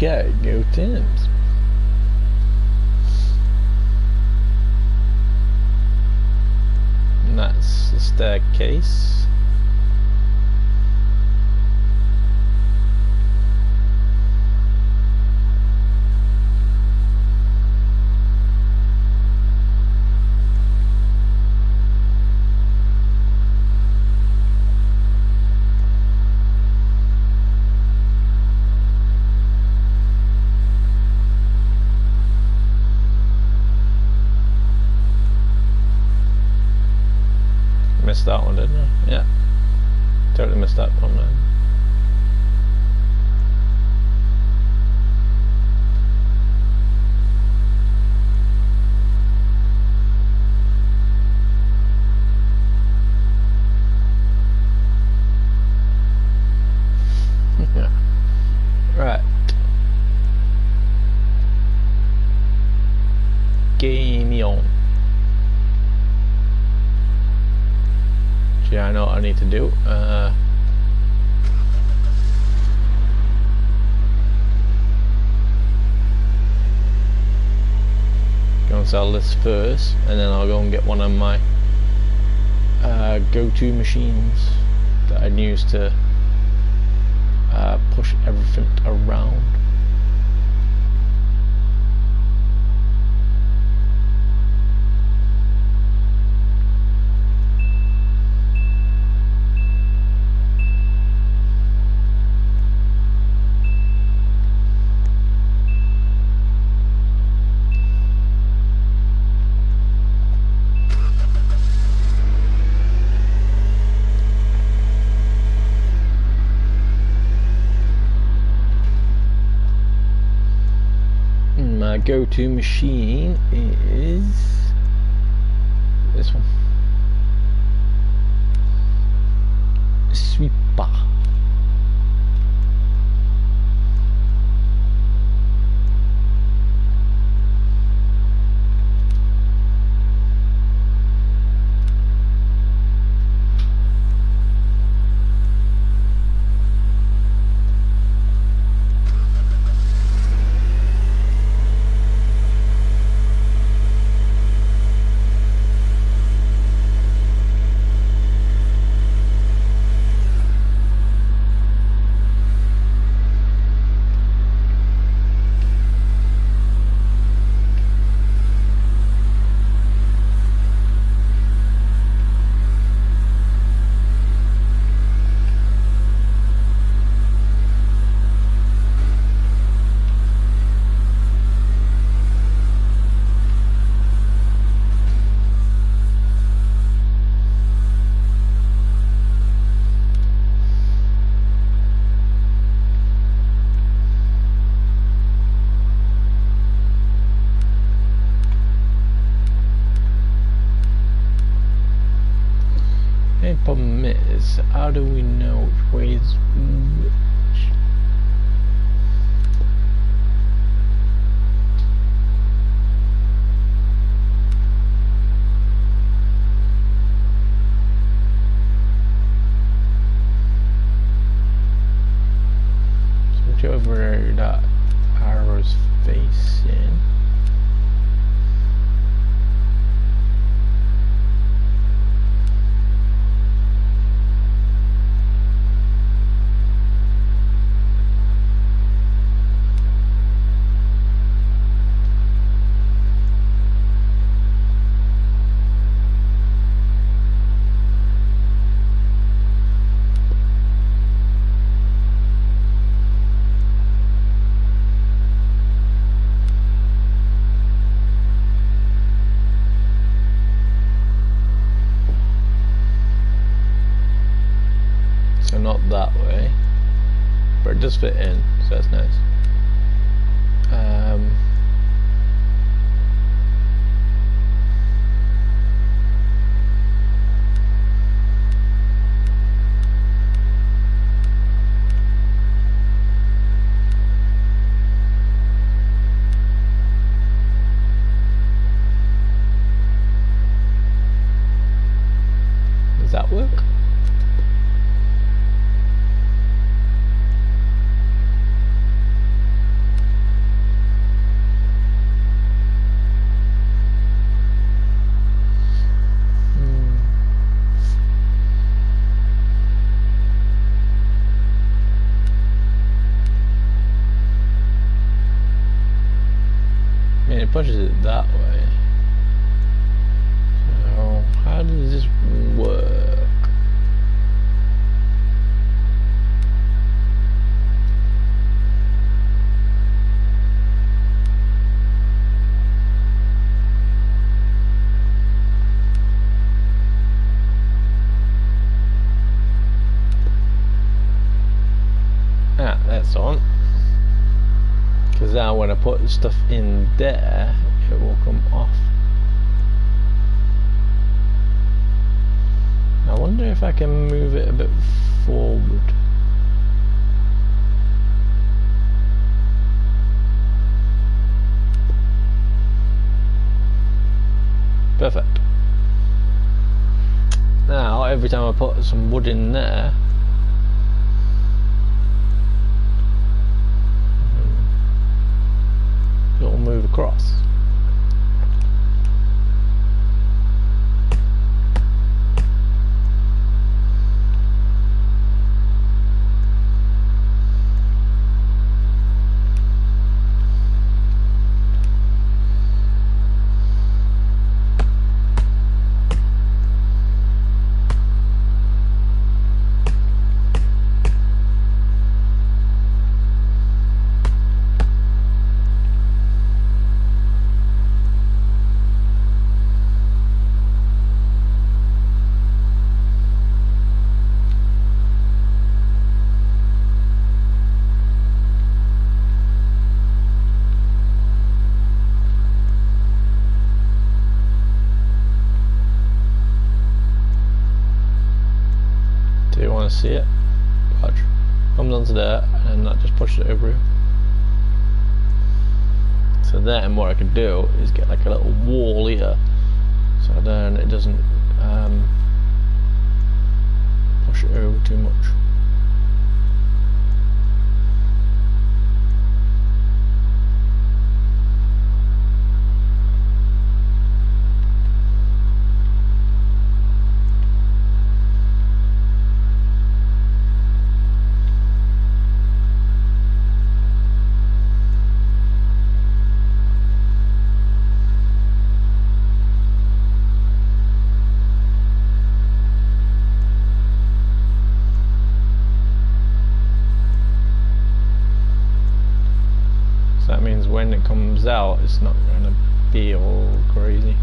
Okay, go Tims. And that's the staircase. Missed that one, didn't I? Yeah. Totally missed that one then. Right. Game on. Yeah, I know what I need to do. Go and sell this first, and then I'll go and get one of my go-to machines that I'd use to push everything around. My go-to machine is this one. Sweeper. problem is, how do we know which way is which? Whichever that arrow's facing. So not that way, but it does fit in, so that's nice. Does that work? I mean, it pushes it that way. So, how does this work? Ah, that's on. Because now when I put stuff in there, it will come off. I wonder if I can move it a bit forward. Perfect. Now, every time I put some wood in there, it'll move across. Do you want to see it? Watch. Comes onto there, and that just pushes it over. So then what I could do is get like a little wall here, so then it doesn't push it over too much. That means when it comes out, it's not going to be all crazy.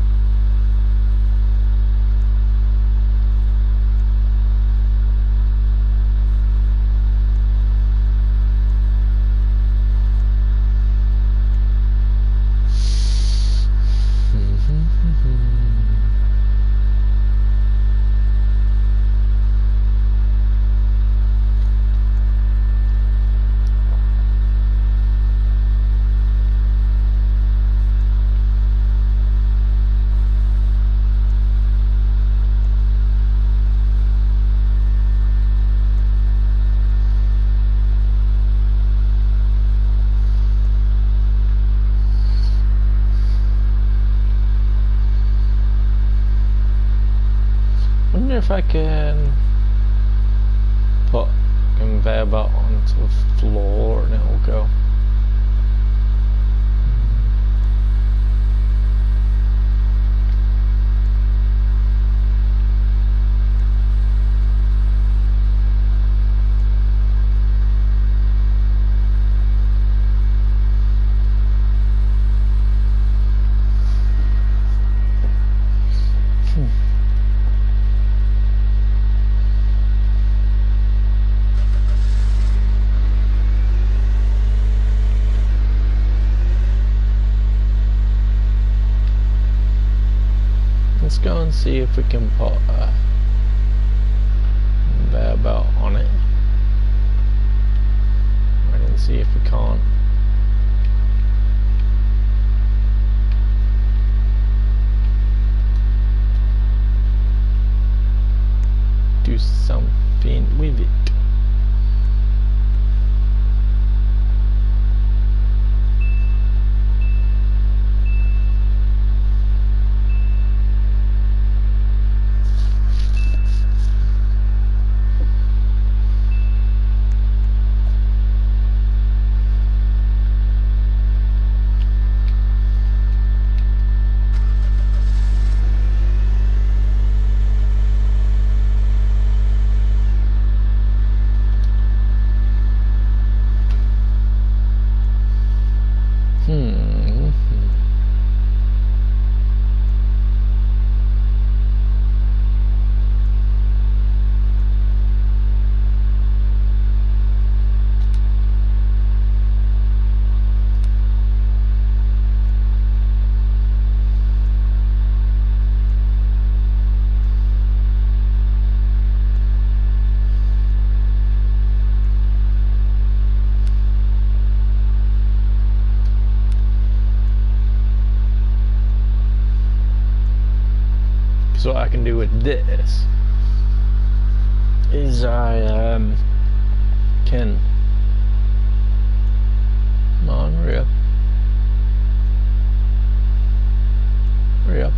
if I can put conveyor belt onto the floor and it'll go. Let's go and see if we can put a conveyor belt on it. And see if we can't. Do something with it. So what I can do with this is I can, come on, hurry up, hurry up.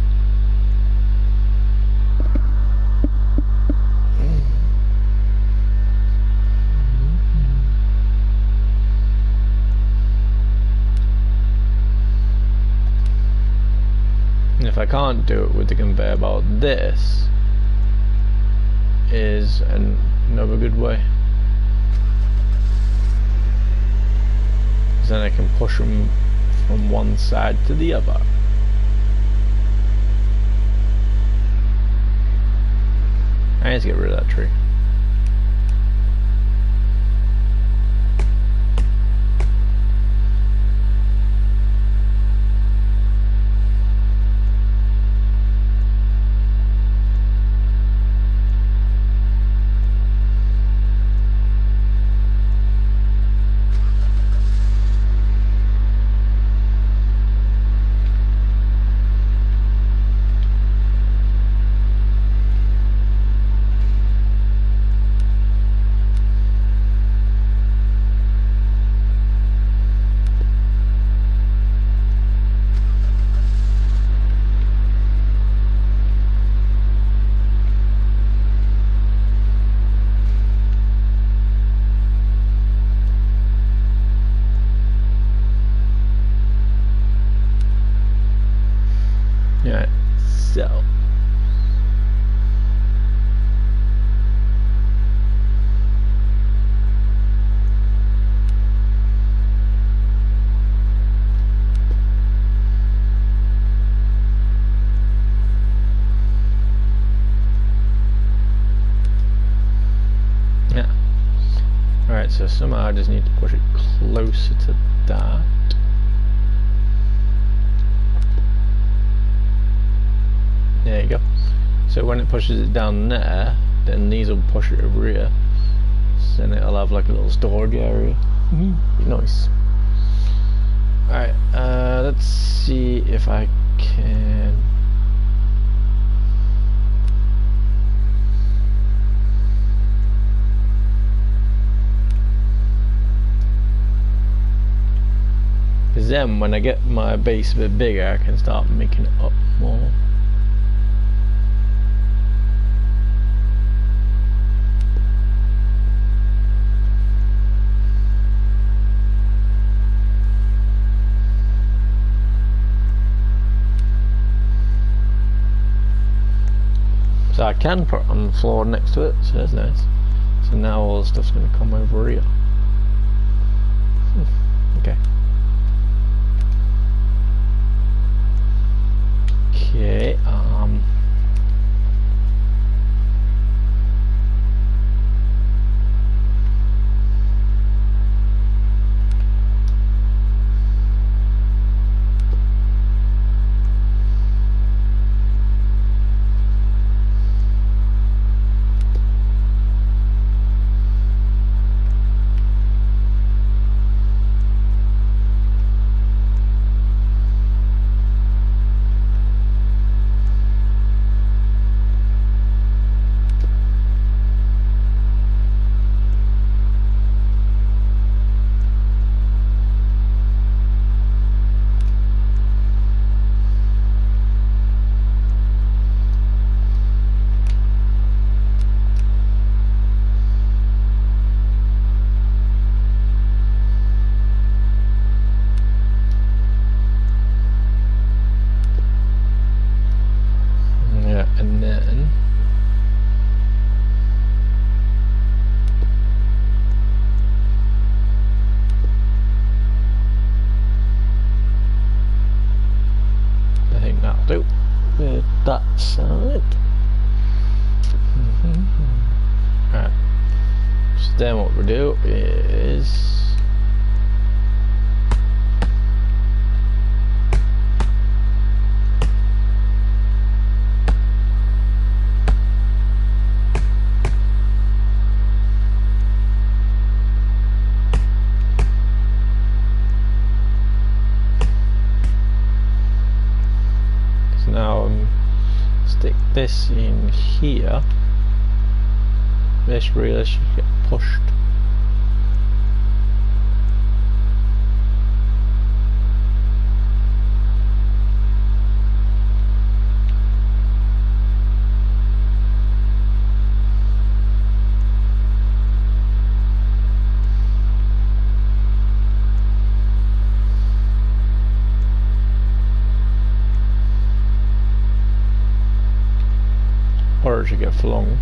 And if I can't do it with the conveyor belt, this is another good way. Because then I can push them from one side to the other. I need to get rid of that tree. Yeah, so yeah. Alright, so somehow I just need to push it closer to that. There you go. So when it pushes it down there, then these will push it over here. So then it'll have like a little storage area. Nice. Alright, let's see if I can. Because then when I get my base a bit bigger, I can start making it up more. So I can put it on the floor next to it, so that's nice. So now all the stuff's going to come over here. Okay. Okay, yeah, and then I think that'll do with that side. Right. So then what we do is now stick this in here. This really should get pushed. Or it should get flung.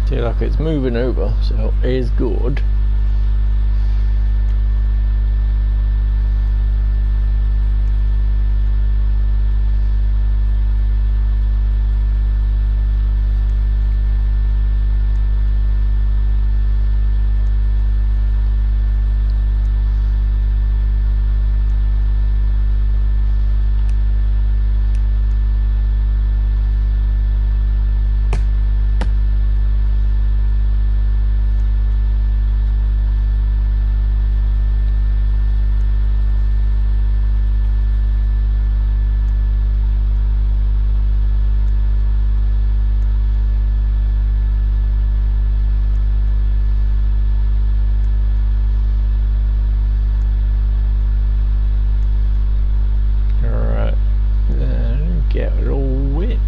See, like it's moving over, so it is good. Get it all in.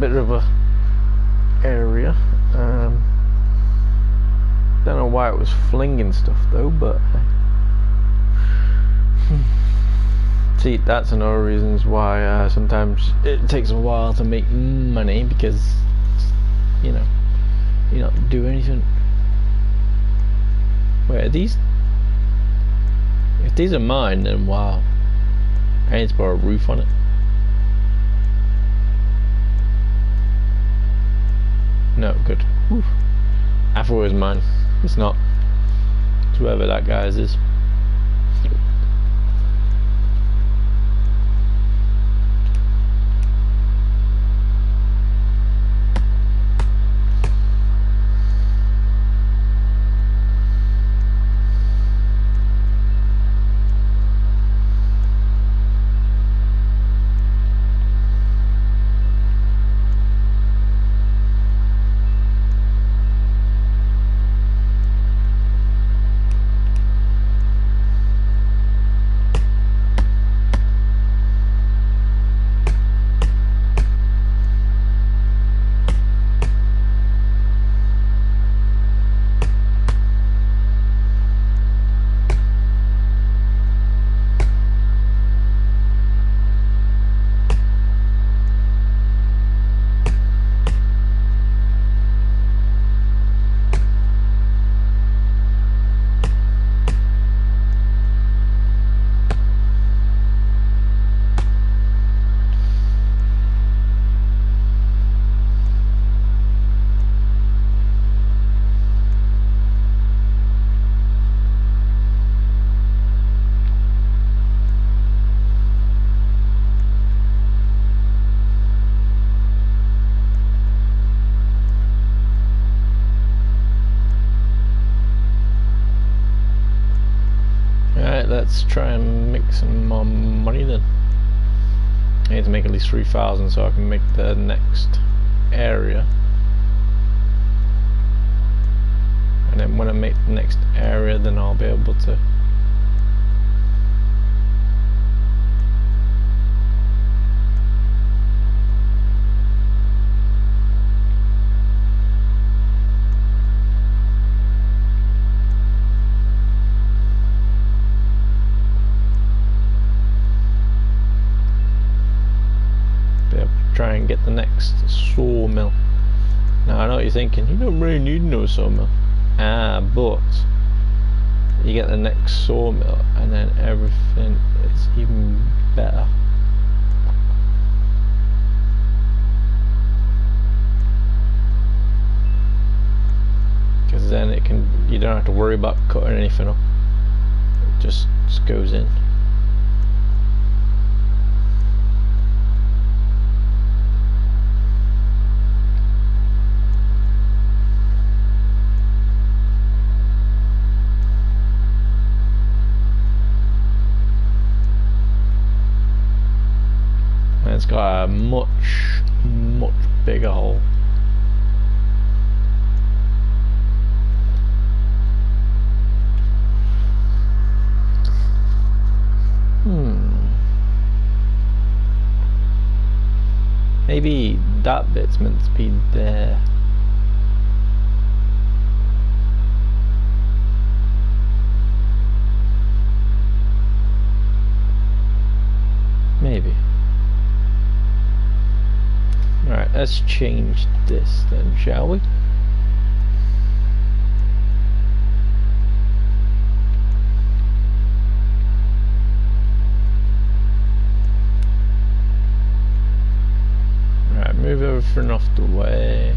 bit of a area. Don't know why it was flinging stuff though, but see, that's another reasons why sometimes it takes a while to make money, because you know you don't do anything. Wait, are these? If these are mine, then wow, I need to put a roof on it. No, good. Whew. I thought it was mine. It's not. It's whoever that guy's is. Let's try and make some more money then. I need to make at least 3,000 so I can make the next area. And then when I make the next area, then I'll be able to try and get the next sawmill. Now I know what you're thinking, you don't really need no sawmill. But you get the next sawmill and then everything is even better. Because then you don't have to worry about cutting anything up. It just goes in. It's got a much bigger hole. Maybe that bit's meant to be there. Maybe. Alright, let's change this then, shall we? Alright, move everything off the way.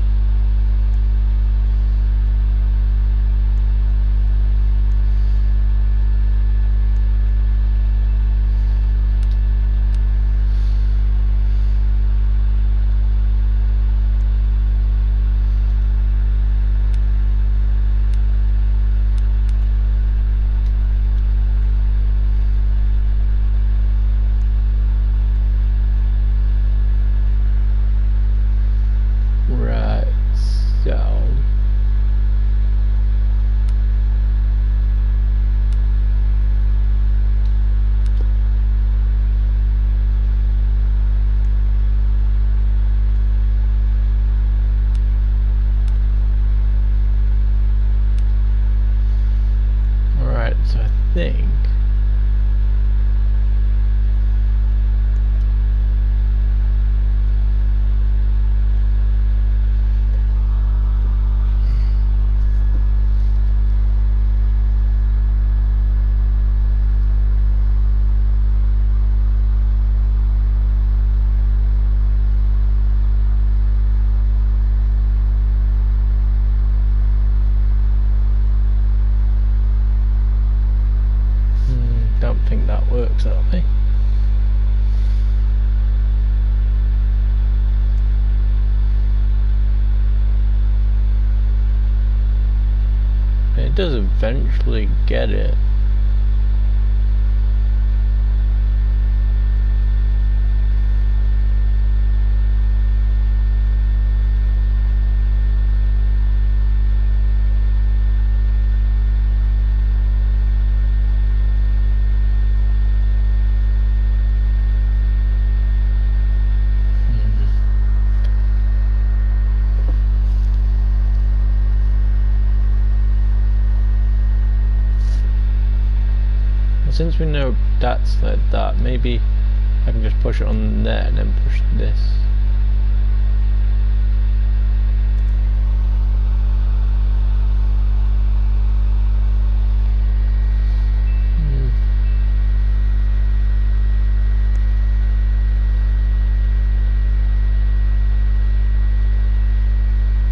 think. Don't think that works that way. It does eventually get it. Since we know that's like that, maybe I can just push it on there and then push this.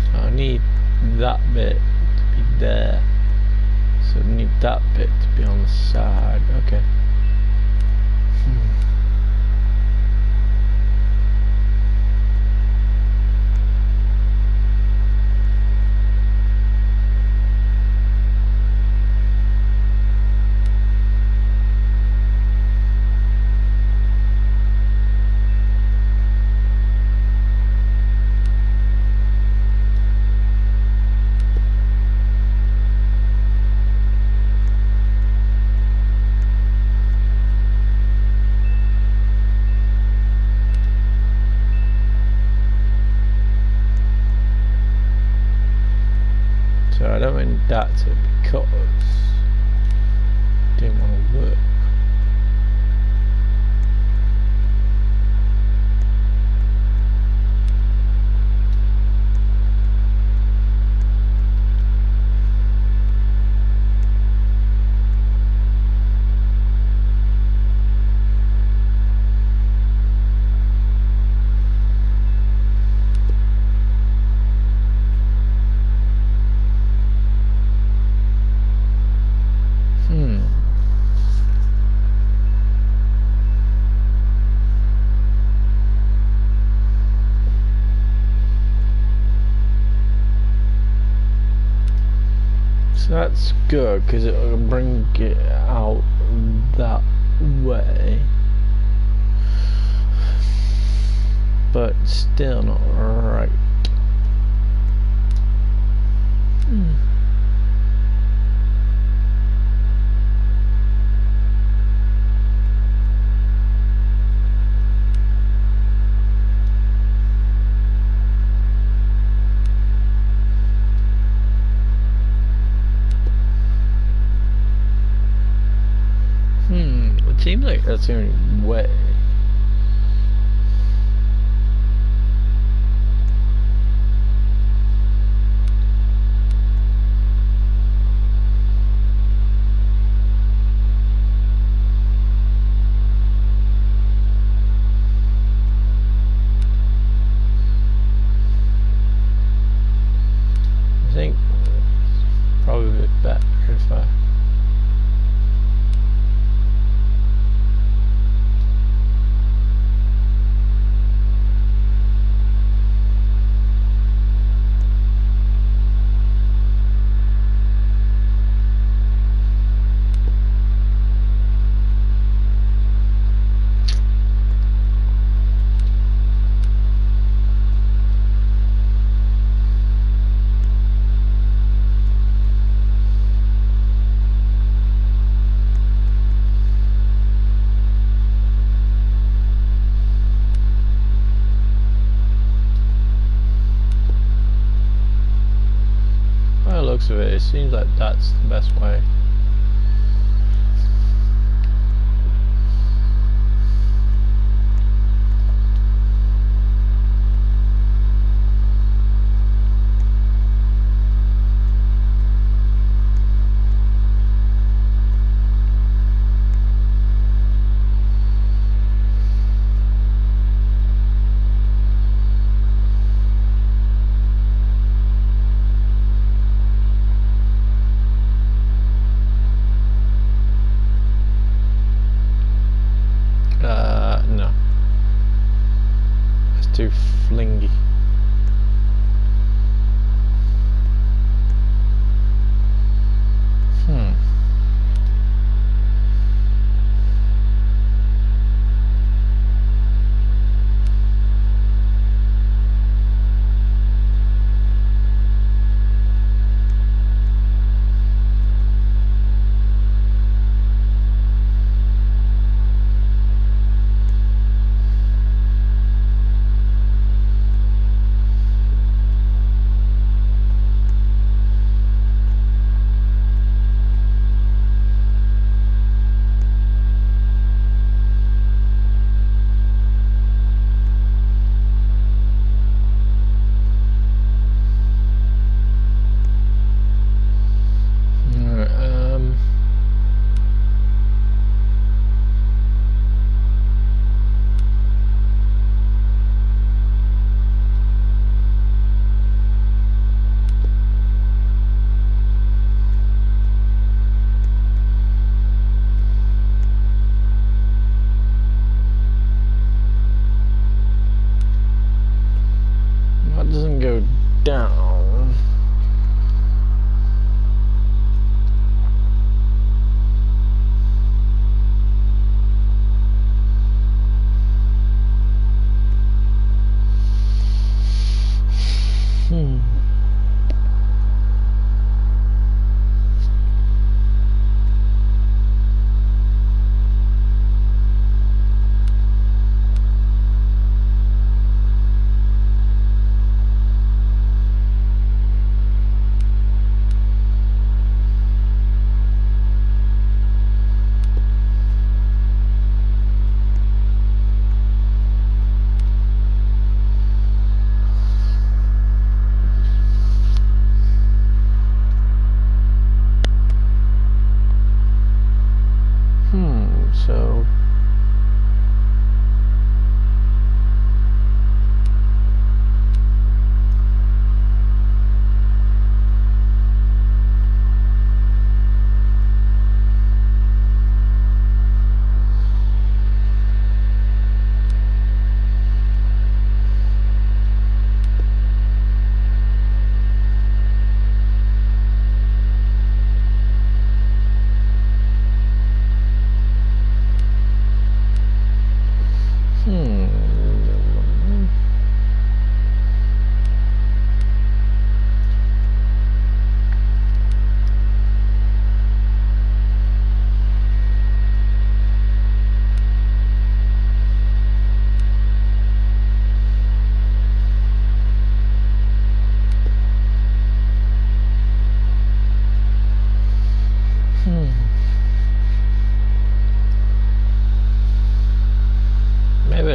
So I need that bit to be there. So I need that bit to be on the side. Okay. So I don't want that to because it didn't want to work. So that's good because it'll bring it out that way, but still not right. It seems like that's the only way. I think it's probably a bit better if I by the looks of it, it seems like that's the best way.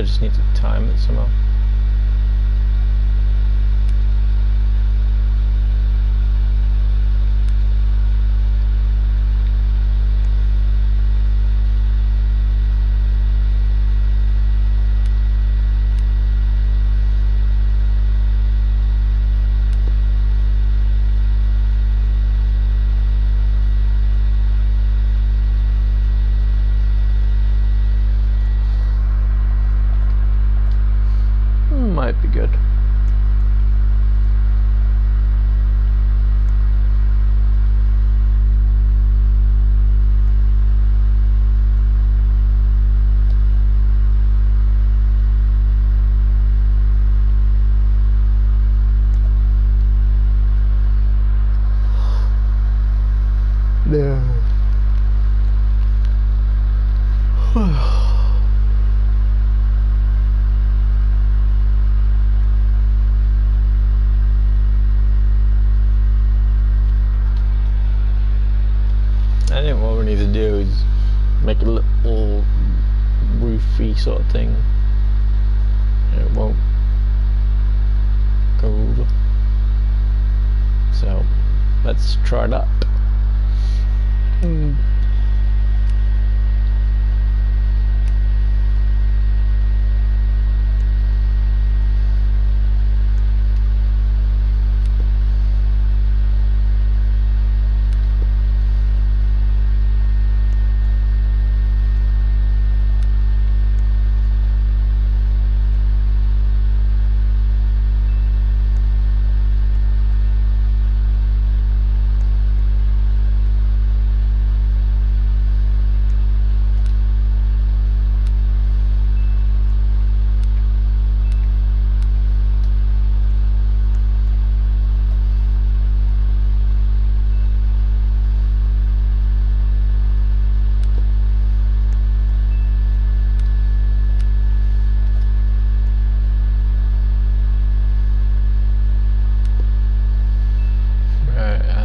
just need to time it somehow. Might be good. No. I think what we need to do is make a little roofy sort of thing. It won't go over. So let's try that.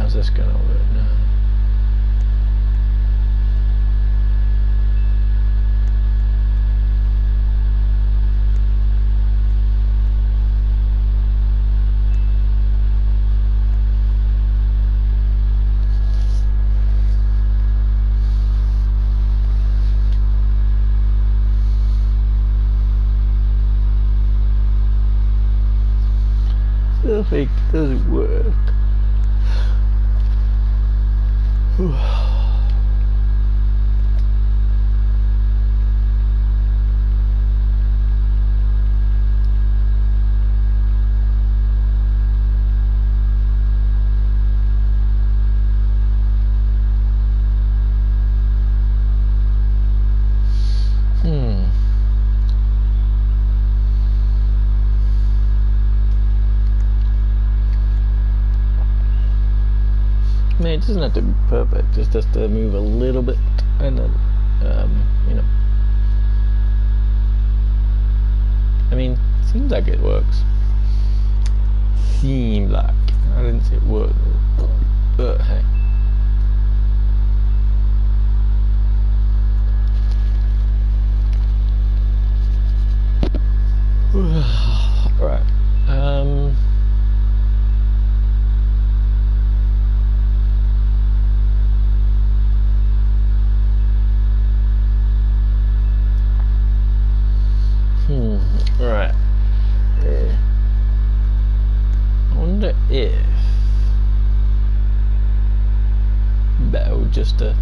How's this gonna work now? Still think it doesn't work. I mean, it doesn't have to be perfect, just has to move a little bit, and then, you know. I mean, seems like it works. Seems like. I didn't say it worked, but hey. Right. Right. I wonder if better just a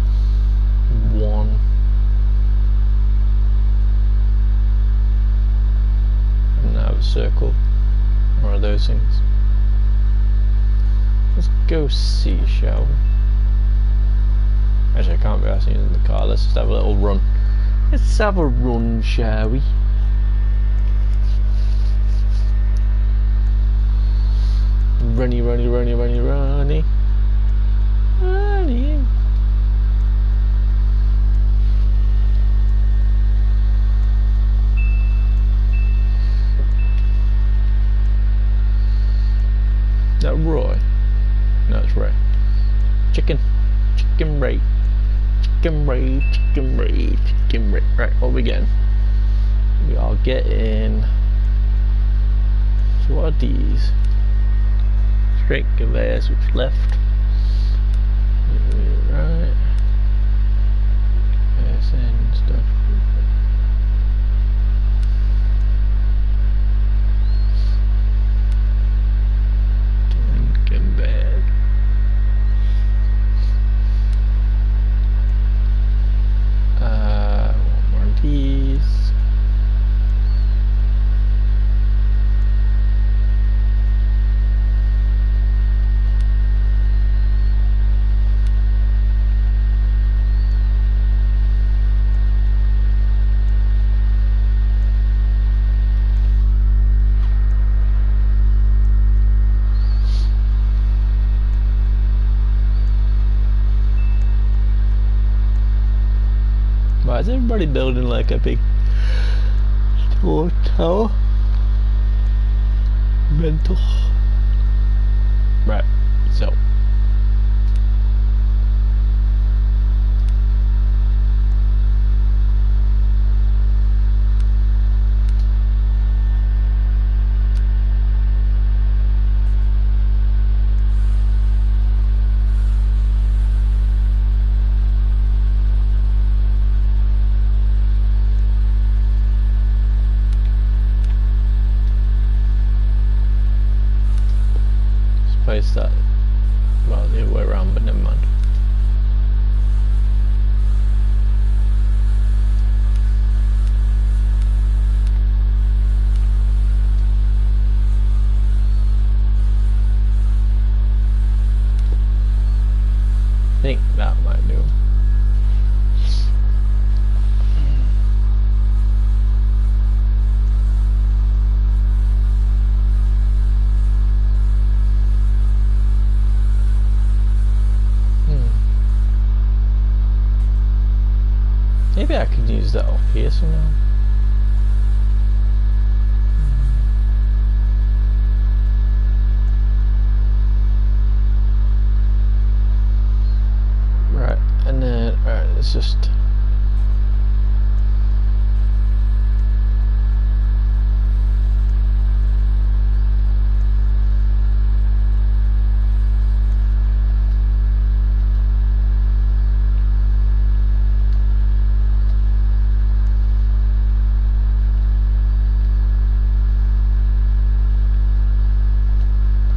one. And now a circle. One of those things. Let's go see, shall we? Actually, I can't be asking in the car. Let's just have a little run. Let's have a run, shall we? Runny, runny, runny, runny, runny. Runny. Is that Roy? No, it's Ray. Chicken. Chicken Ray. Chicken Ray. Chicken Ray. Chicken Ray. Right, what are we getting? we are getting. So what are these? Straight conveyors which left. Right. And stuff. Conveyor. One more of these. Why is everybody building like a big tall tower? Mental. Right, so. Place that, well, the other way around, but never mind. I think that might do. Maybe I could use that up here somehow. Right, and then, alright, it's just...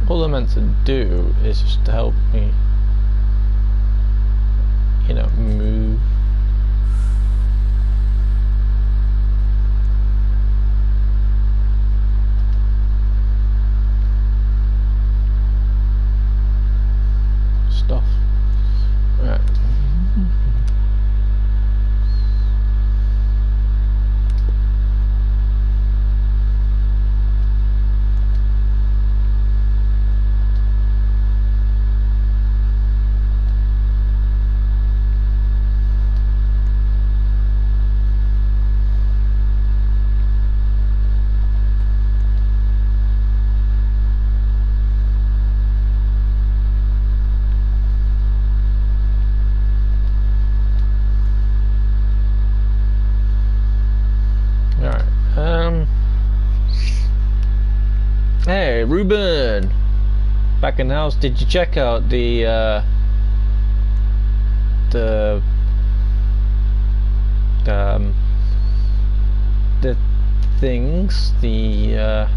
all they're meant to do is just to help me, you know, move. Stuff. Right. Hey, Ruben! Back in the house. Did you check out the things, the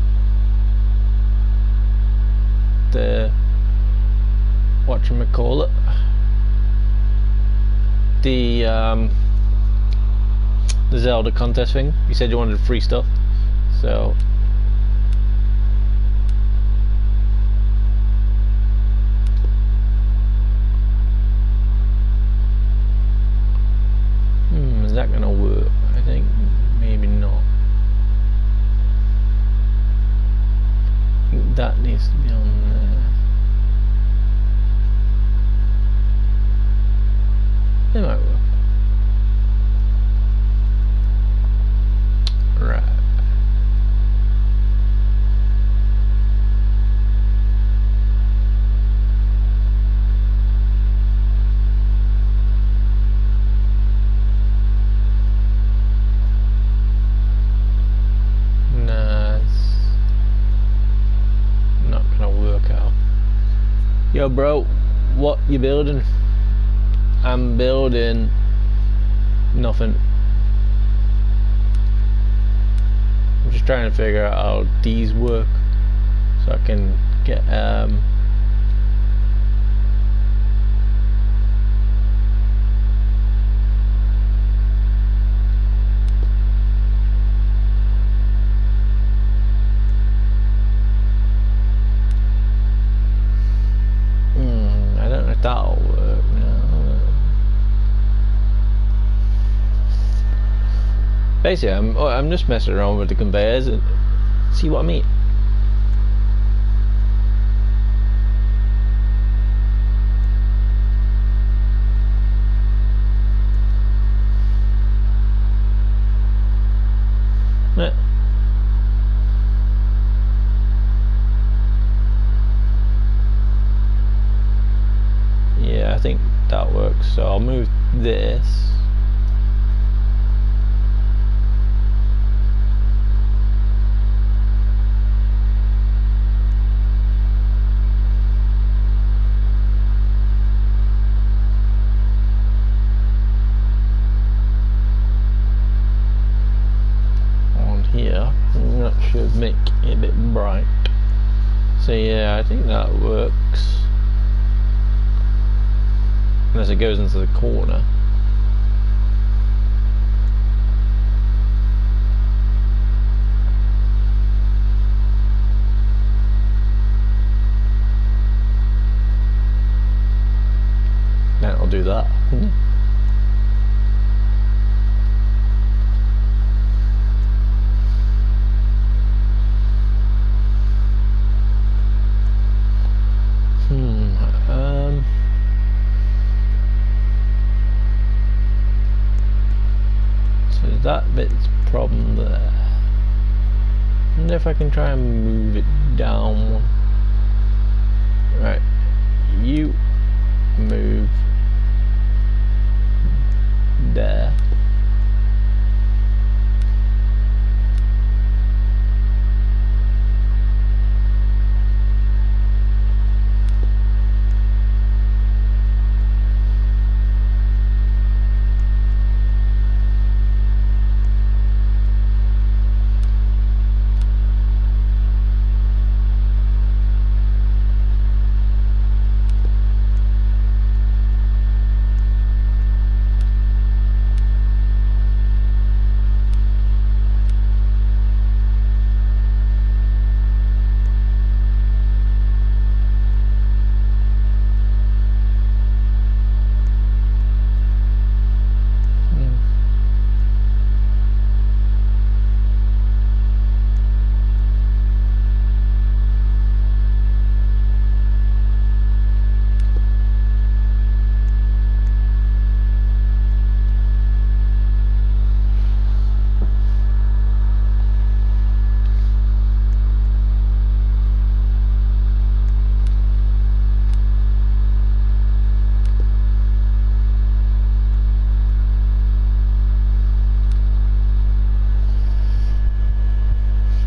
whatchamacallit, the Zelda contest thing? You said you wanted free stuff, so is that gonna work? I think maybe not. I think that needs to be on there. It might work. Right. Yo, bro, what you building? I'm building nothing. I'm just trying to figure out how these work so I can get I don't know if that'll work now. Basically, I'm just messing around with the conveyors and see what I mean. Yeah, I think that works. So I'll move this. On here, and that should make it a bit bright. So yeah, I think that works. Unless it goes into the corner. Then I'll do that. So that bit's problem there. I wonder if I can try and move it down one. Right, you move there.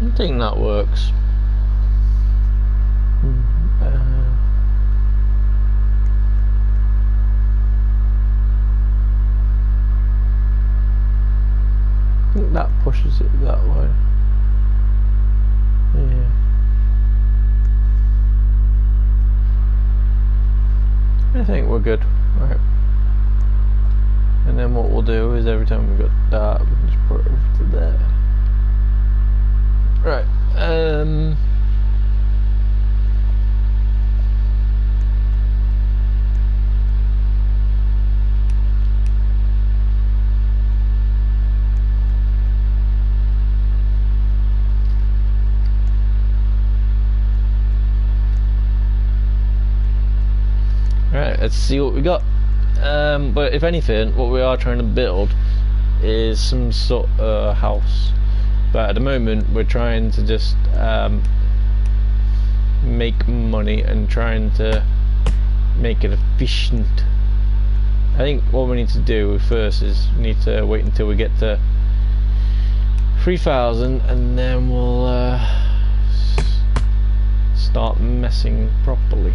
I think that works. I think that pushes it that way. Yeah. I think we're good. Right. And then what we'll do is every time we've got that, we can just put it over to there. Right. Right, let's see what we got. But if anything, what we are trying to build is some sort of house. But at the moment, we're trying to just make money and trying to make it efficient. I think what we need to do first is we need to wait until we get to 3,000 and then we'll start messing properly.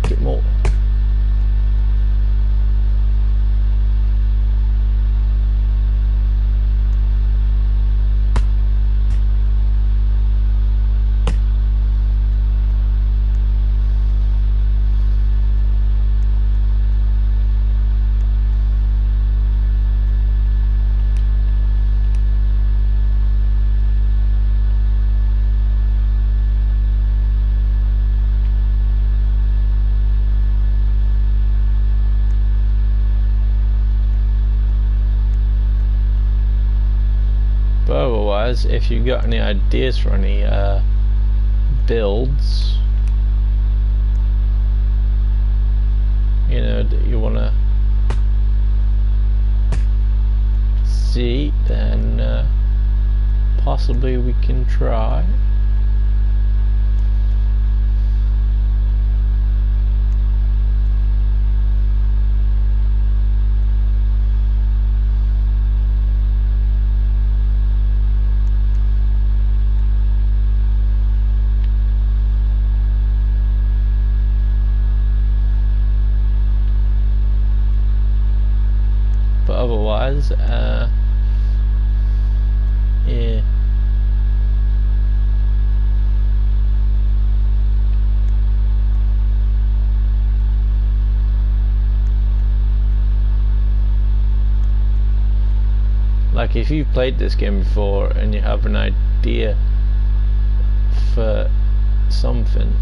like it more. But otherwise, if you've got any ideas for any builds, you know, that you want to see, then possibly we can try. But otherwise, yeah. Like, if you've played this game before and you have an idea for something,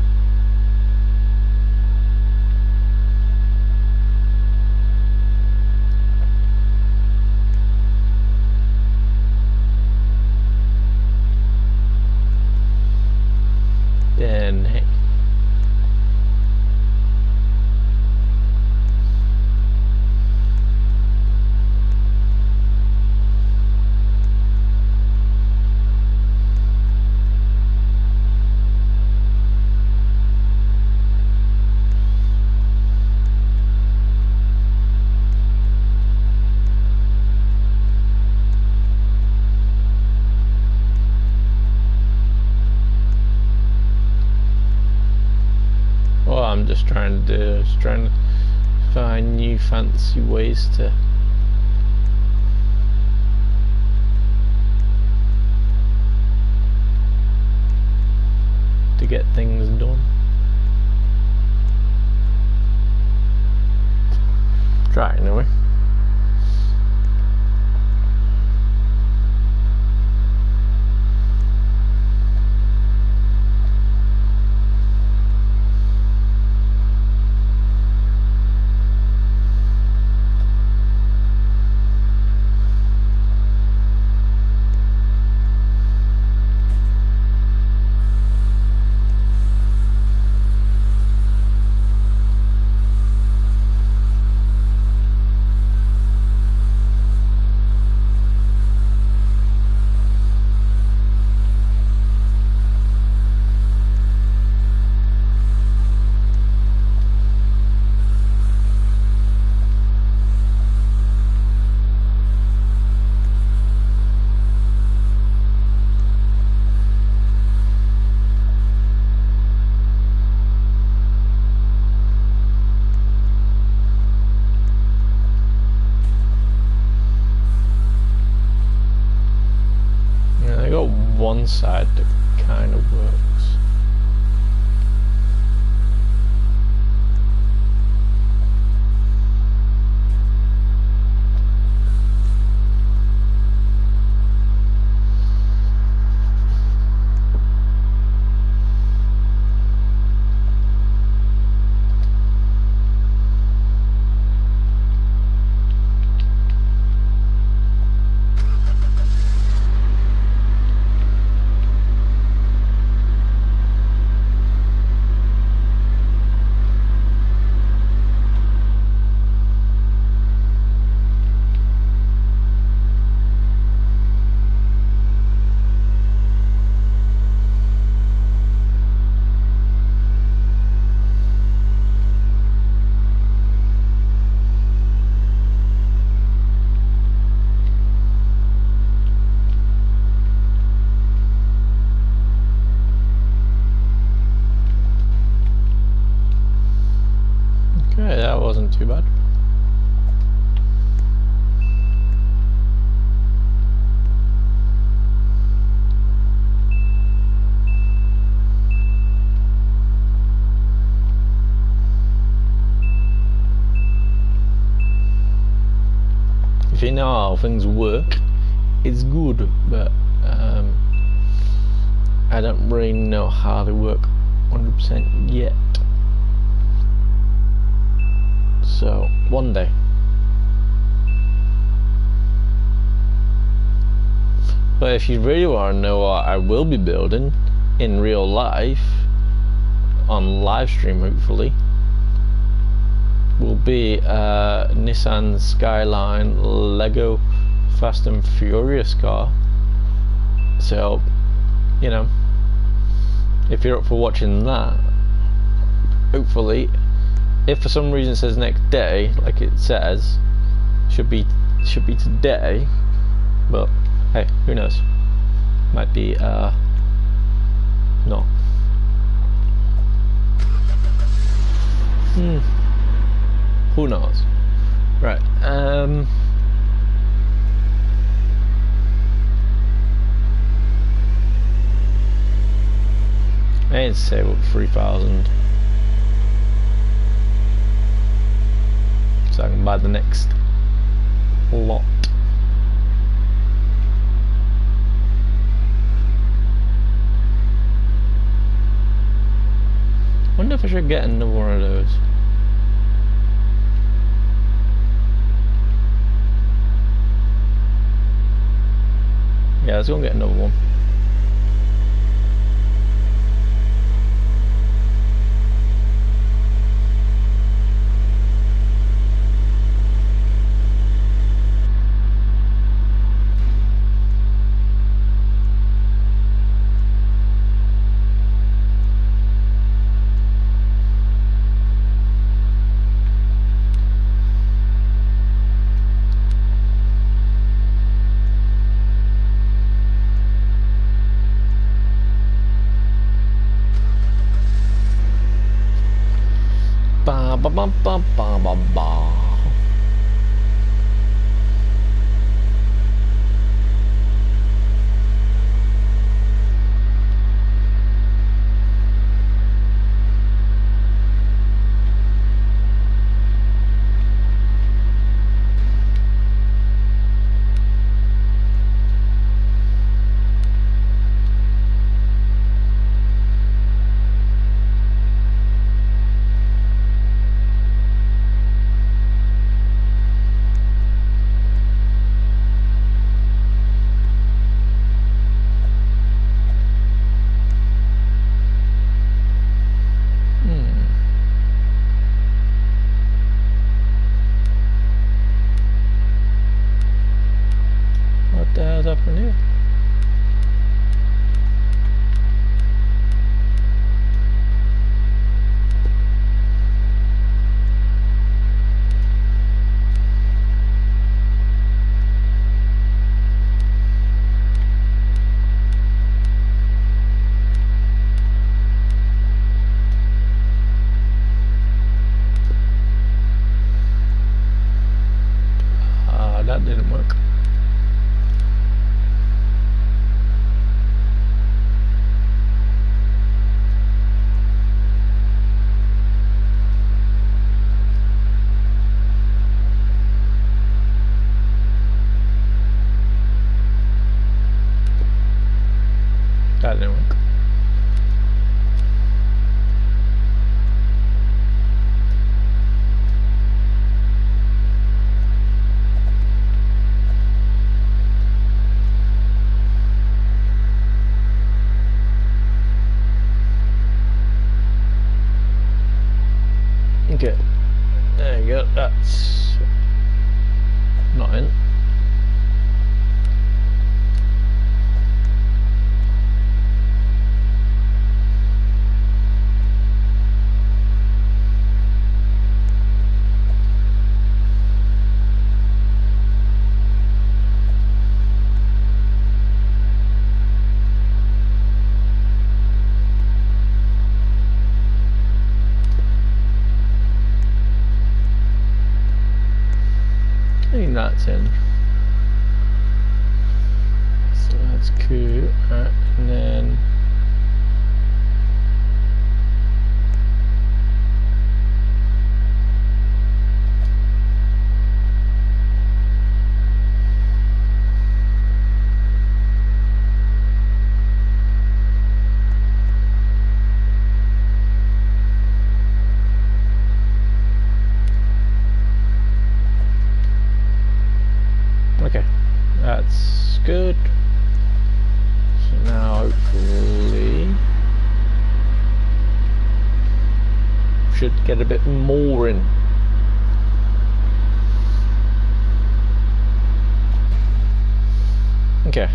then hey. All I'm just trying to do is trying to find new fancy ways to get things done. Try anyway. I got one side that kind of works. too bad. If you know how things work, it's good, but I don't really know how they work 100% yet. So, one day. But if you really want to know what I will be building in real life, on live stream hopefully, will be a Nissan Skyline Lego Fast and Furious car. So, you know, if you're up for watching that, hopefully, if for some reason it says next day, like it says, should be today, but hey, who knows? Might be not. Who knows? Right. I need to save up 3,000 so I can buy the next lot. Wonder if I should get another one of those. Yeah, let's go and get another one. Ba ba ba ba ba ba ba. What the hell's happening here? That didn't work. That didn't work. Okay, there you go, that's not in. that's in. So that's cool. Alright, and then okay, that's good. So now hopefully should get a bit more in. Okay.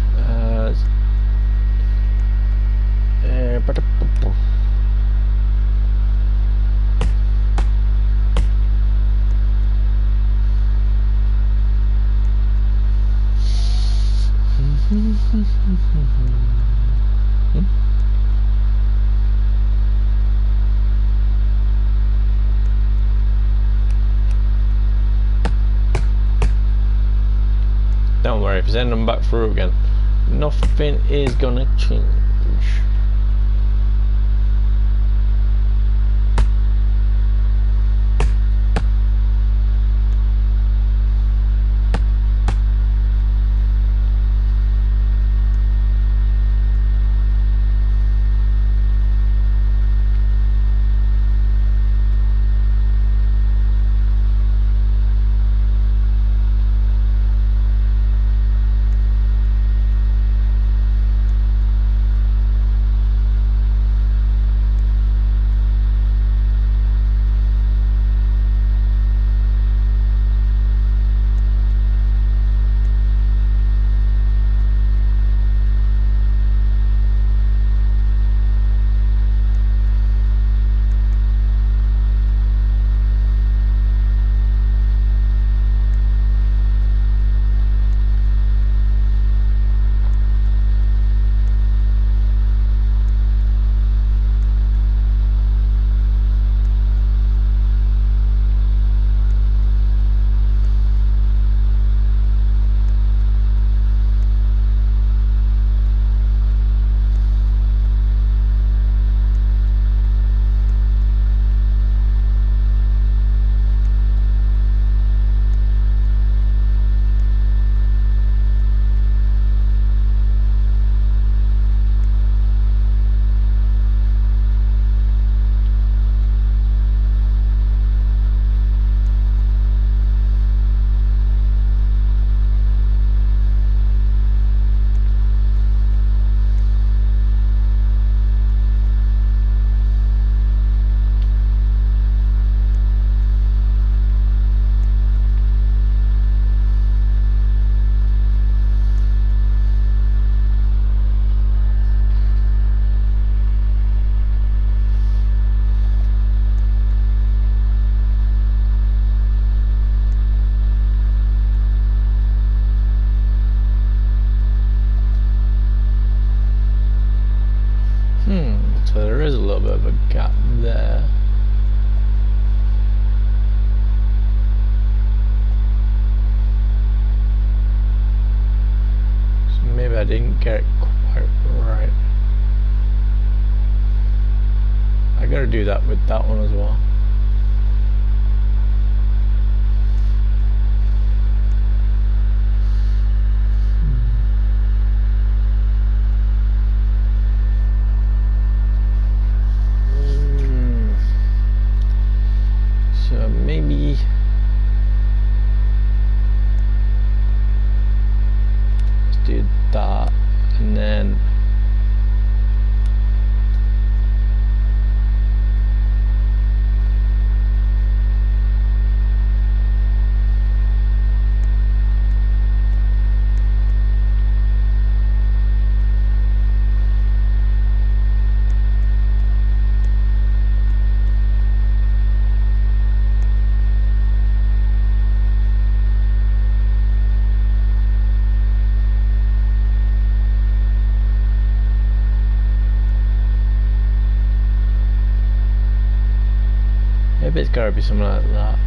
Don't worry, if I send them back through again, nothing is gonna change. So there is a little bit of a gap there. So maybe I didn't get it quite right. I gotta do that with that one as well. So maybe let's do that, and then maybe it's gotta be something like that.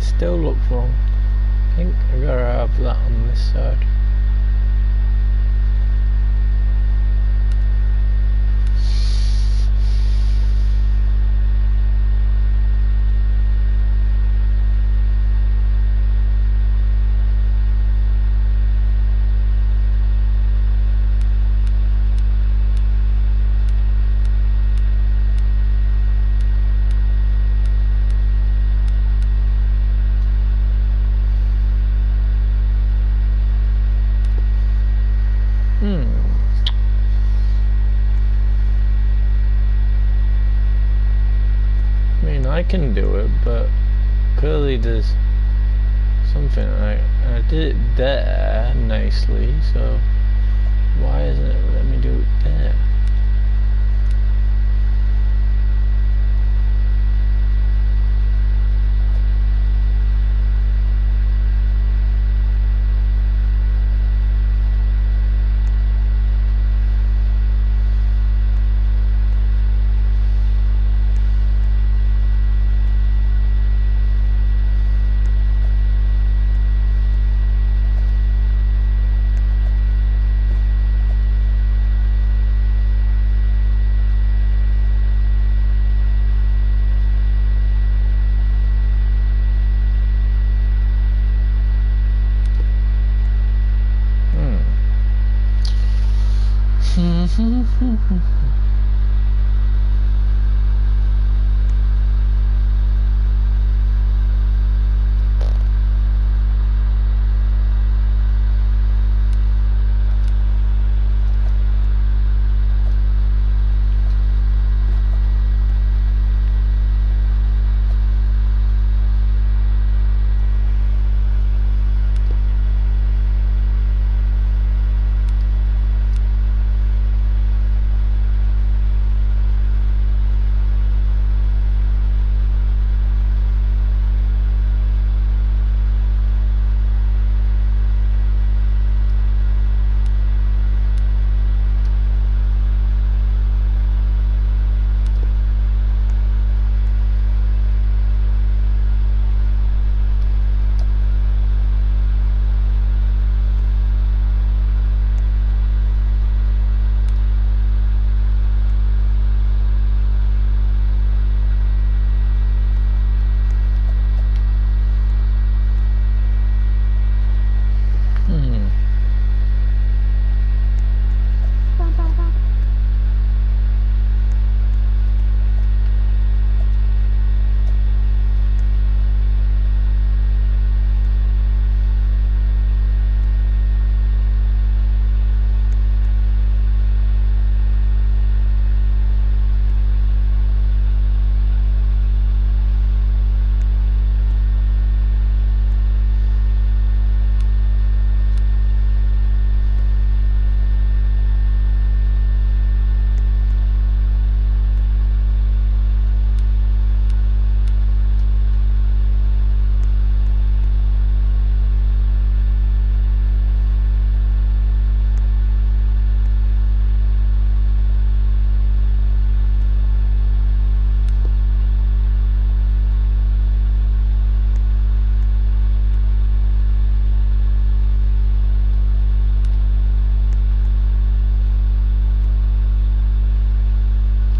it still looks wrong. I think I gotta have that on this side. I can do it, but clearly there's something. I did it there nicely, so why isn't it letting me do it there?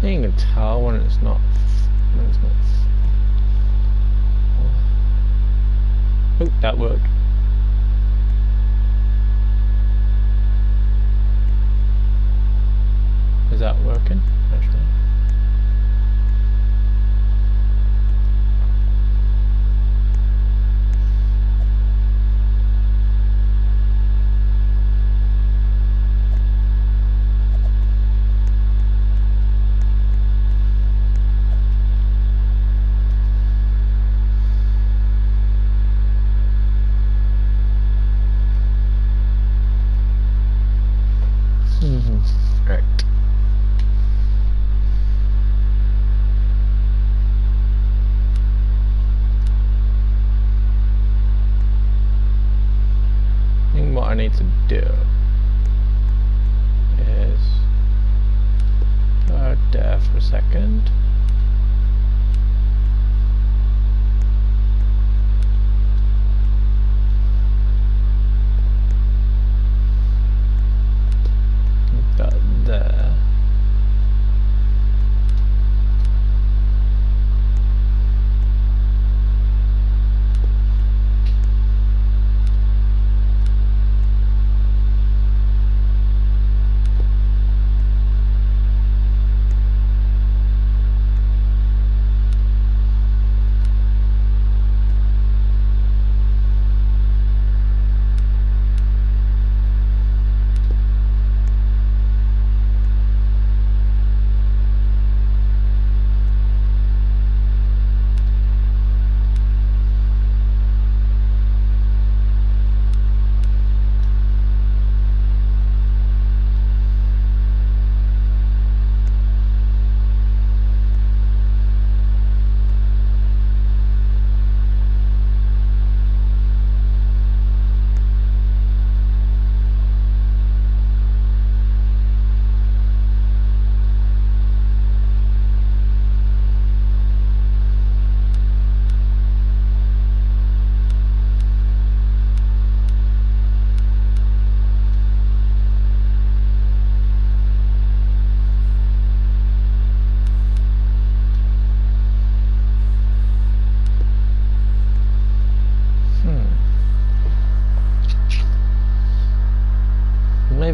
You can tell when it's not. Oh, that worked. Is that working? Actually. Right. I think what I need to do is go there for a second.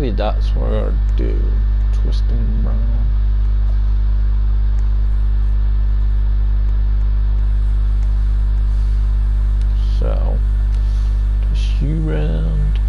maybe that's what I'll do. Twist them round. So, twist you round.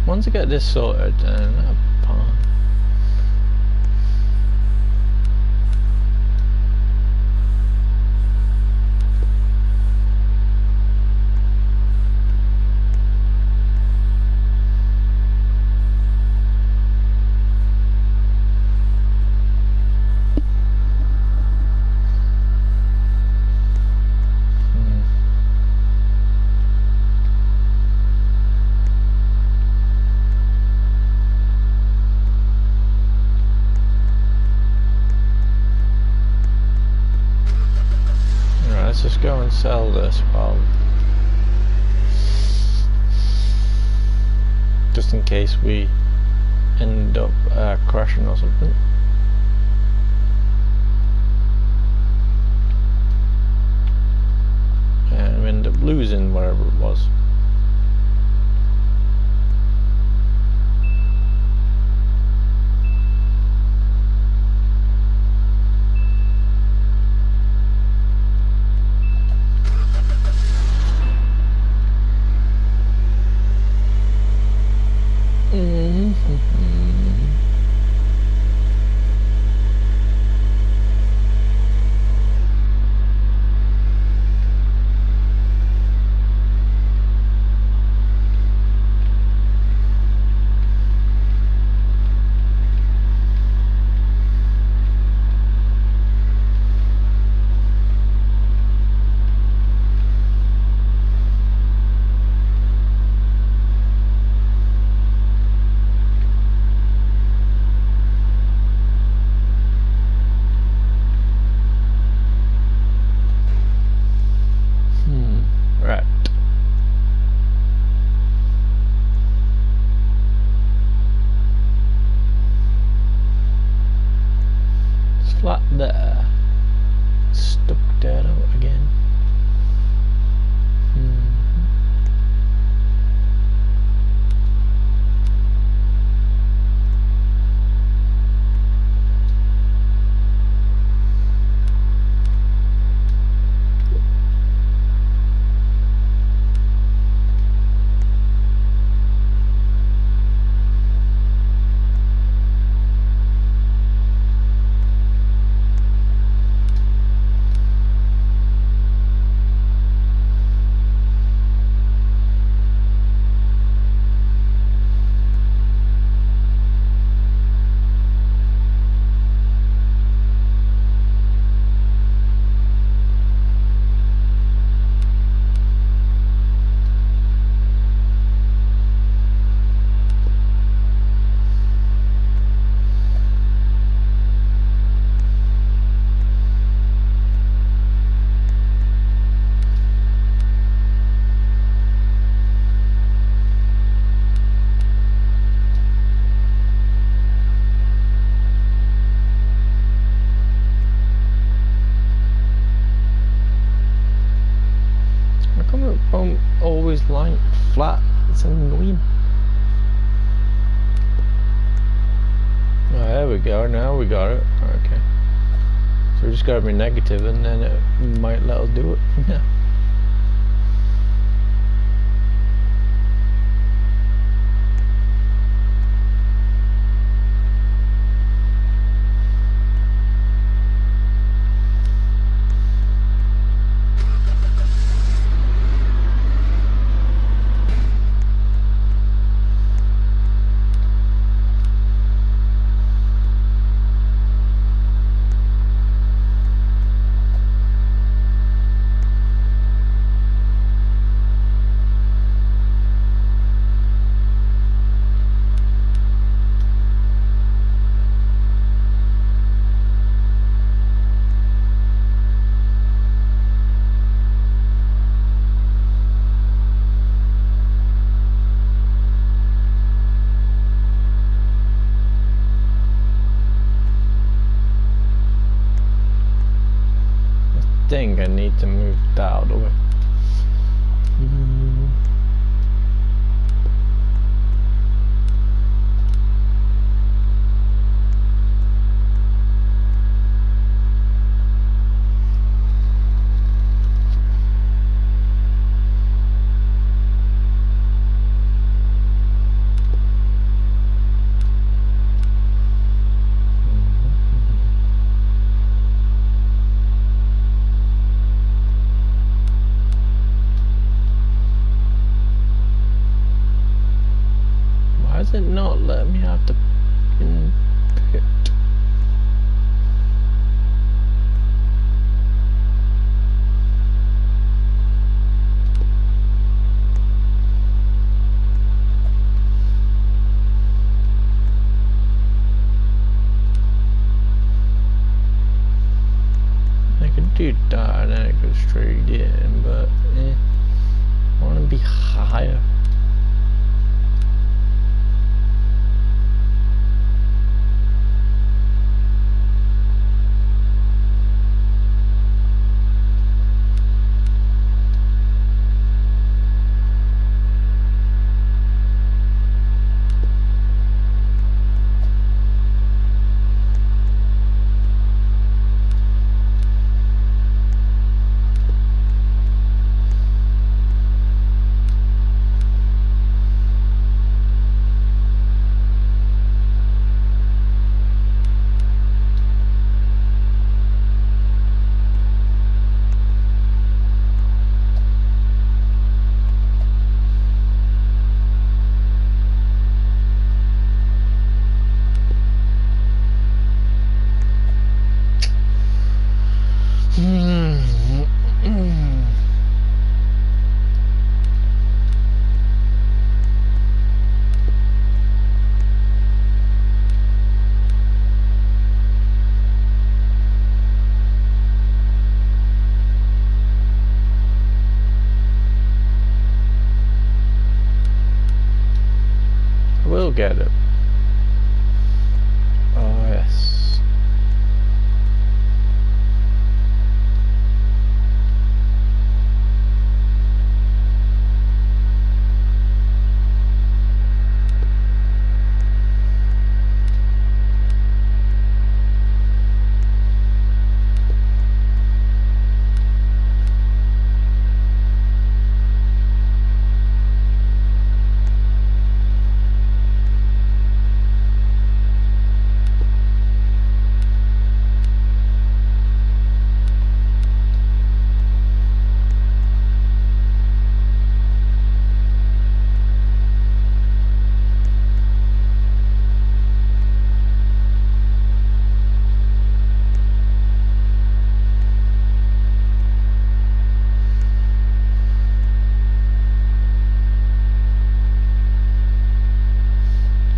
Once I get this sorted, then upon let's just go and sell this while, just in case we end up crashing or something. And we end up losing whatever it was. Right. It's flat there. Stuck that out again. I'm always lying flat. It's annoying. Oh, there we go. Now we got it. Okay. So we just gotta be negative, and then it might let us do it. Yeah. think I need to move that out of the way. Why is it not letting me have the pit? I could do that and then it goes straight in, but I want to be higher. We'll get it. Oh yes.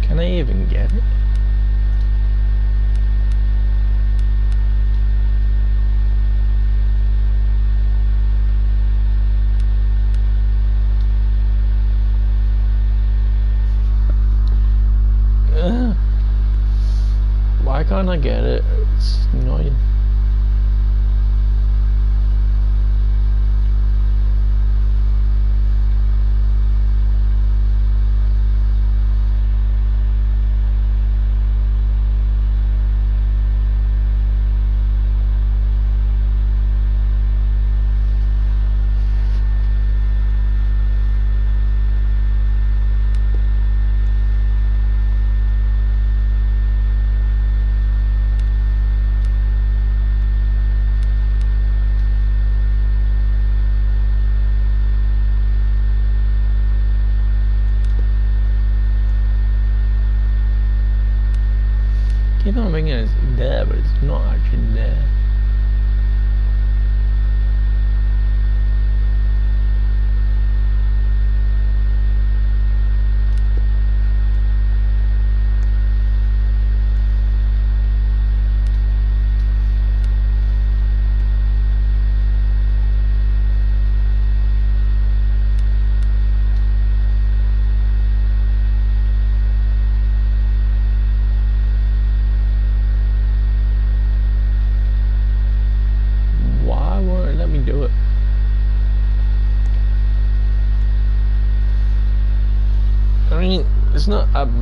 Can I even get it? Why can't I get it? It's annoying. Keep on thinking it's there, but it's not actually there.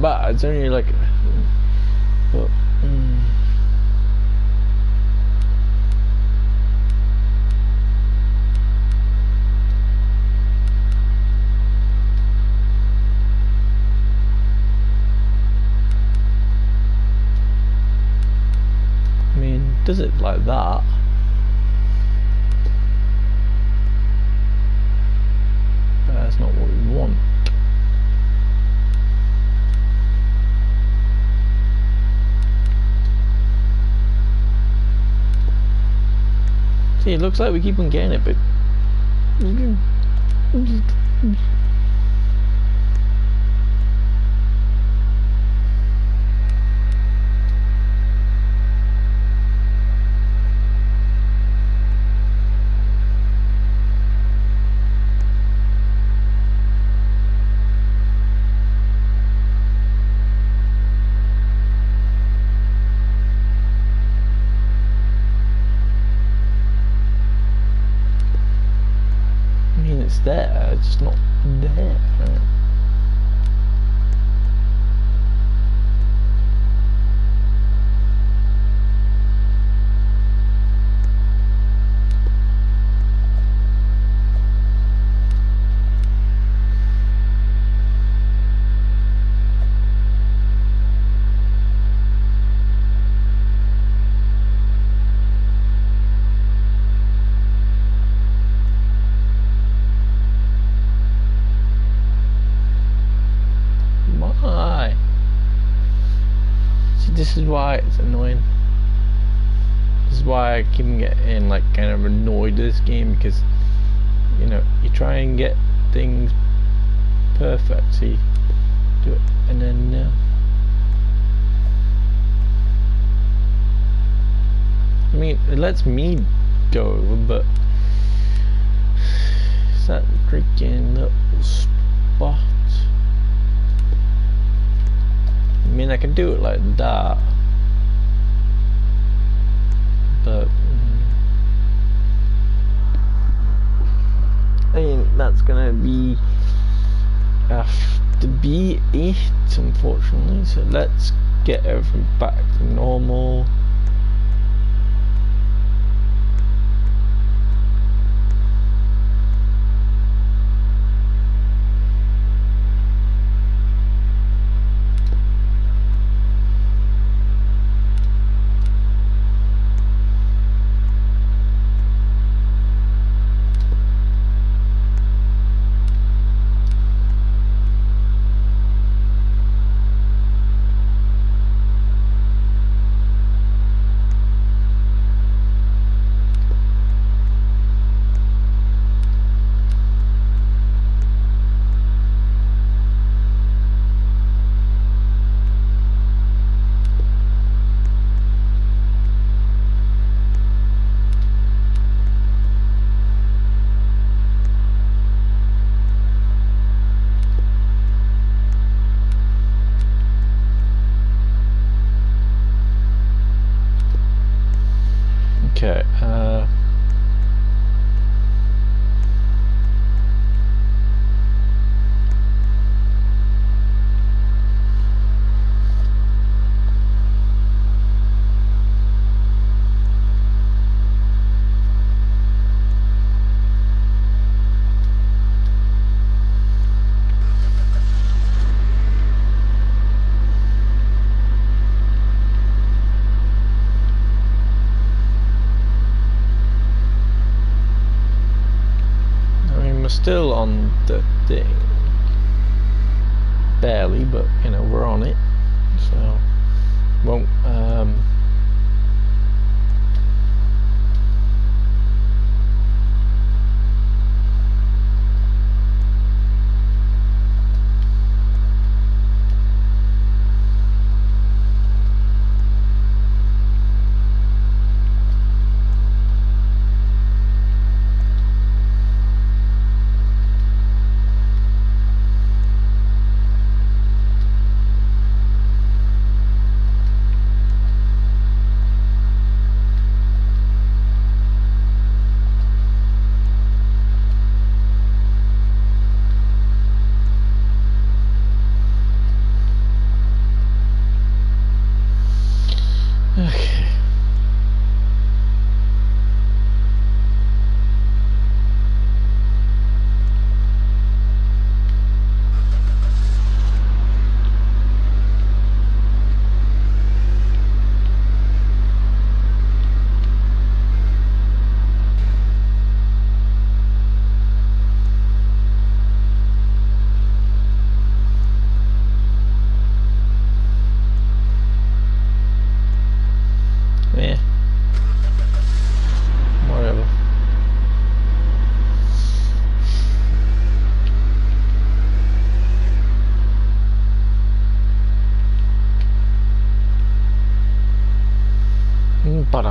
bad. It's only like, but. I mean, does it like that? That's not what we want. See, it looks like we keep on getting it, but it's there, it's just not there. This is why it's annoying. This is why I keep getting like kind of annoyed with this game, because you know, you try and get things perfect, so you do it, and then I mean, it lets me go, but it's that freaking little spot. I mean, I can do it like that, but I mean, that's gonna be have to be it, unfortunately. So let's get everything back to normal. Okay, still on the thing, barely, but you know, we're on it, so won't But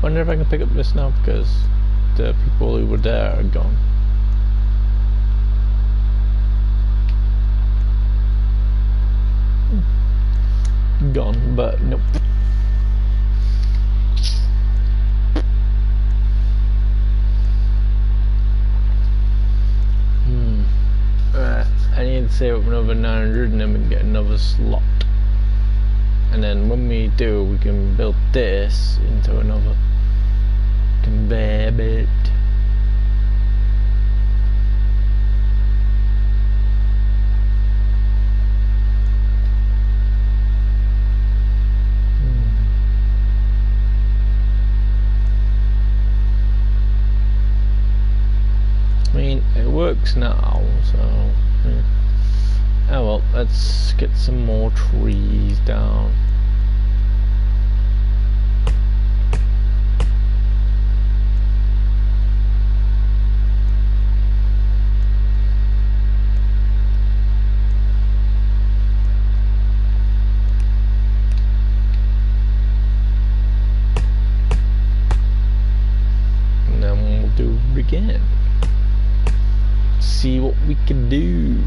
wonder if I can pick up this now because the people who were there are gone. Gone, but nope. I need to save up another 900 and then we can get another slot. And then when we do, we can build this into another conveyor belt. I mean, it works now, so yeah. Oh well, let's get some more trees down. And then we'll do it again. See what we can do.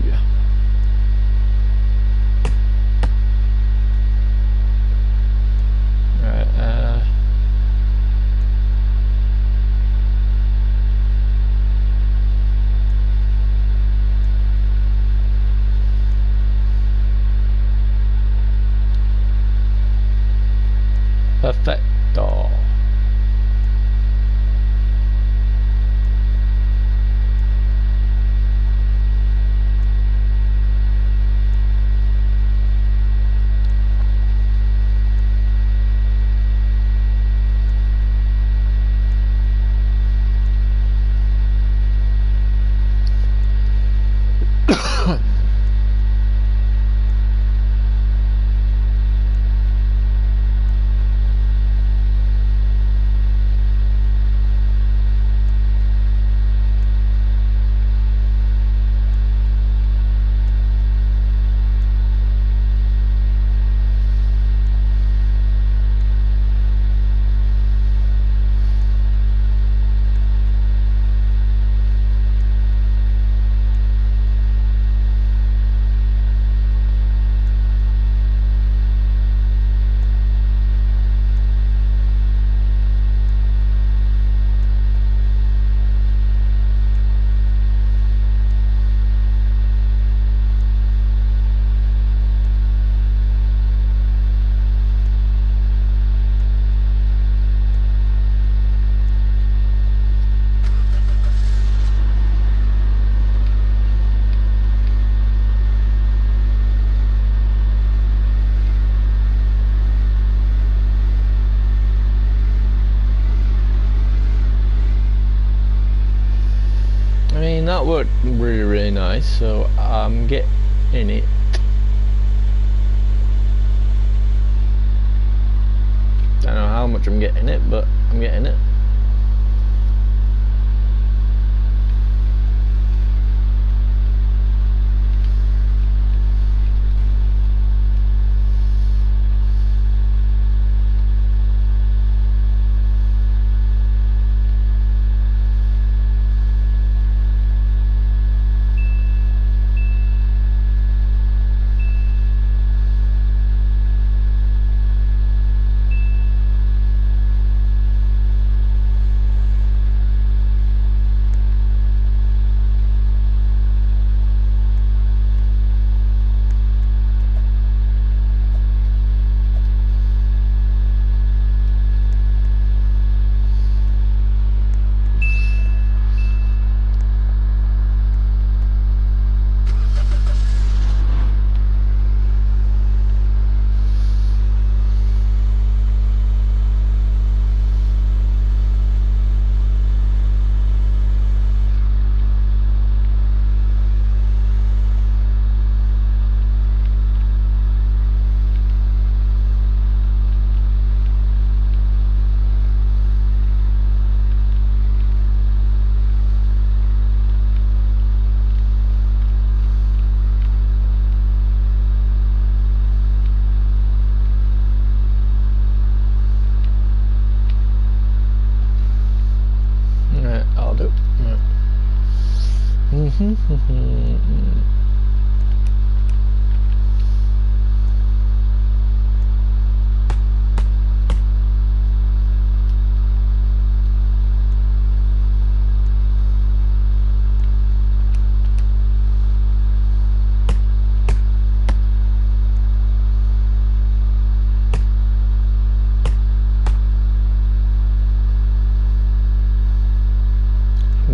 Perfecto. That worked really nice, so I'm getting it. I don't know how much I'm getting it, but I'm getting it.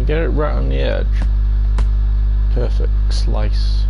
Get it right on the edge. Perfect slice.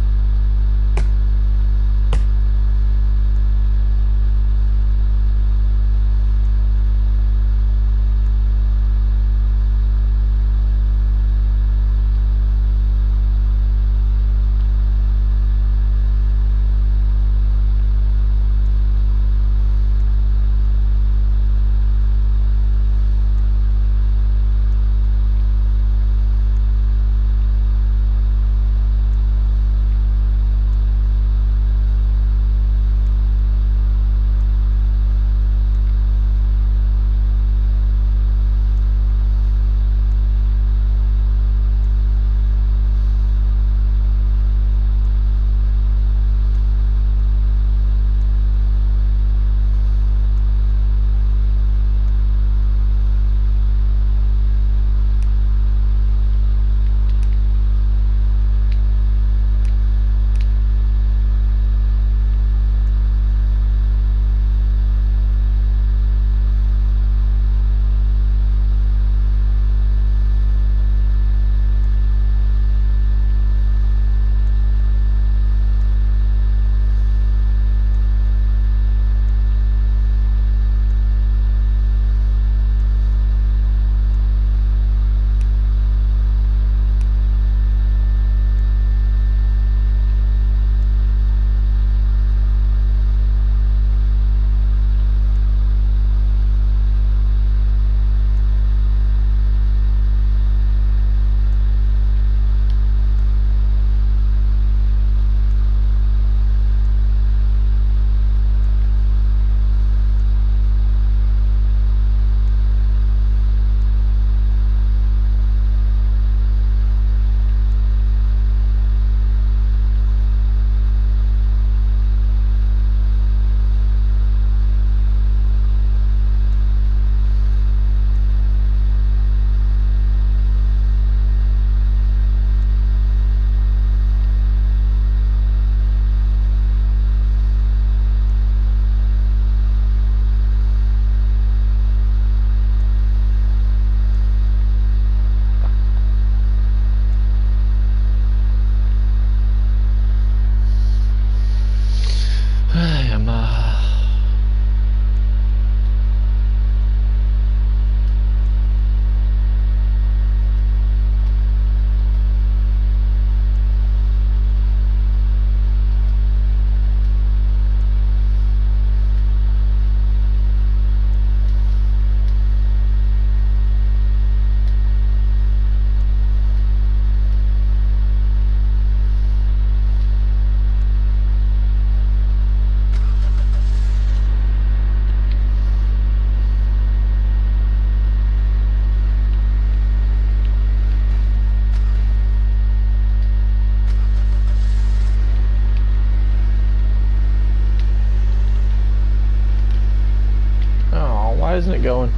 Why isn't it going?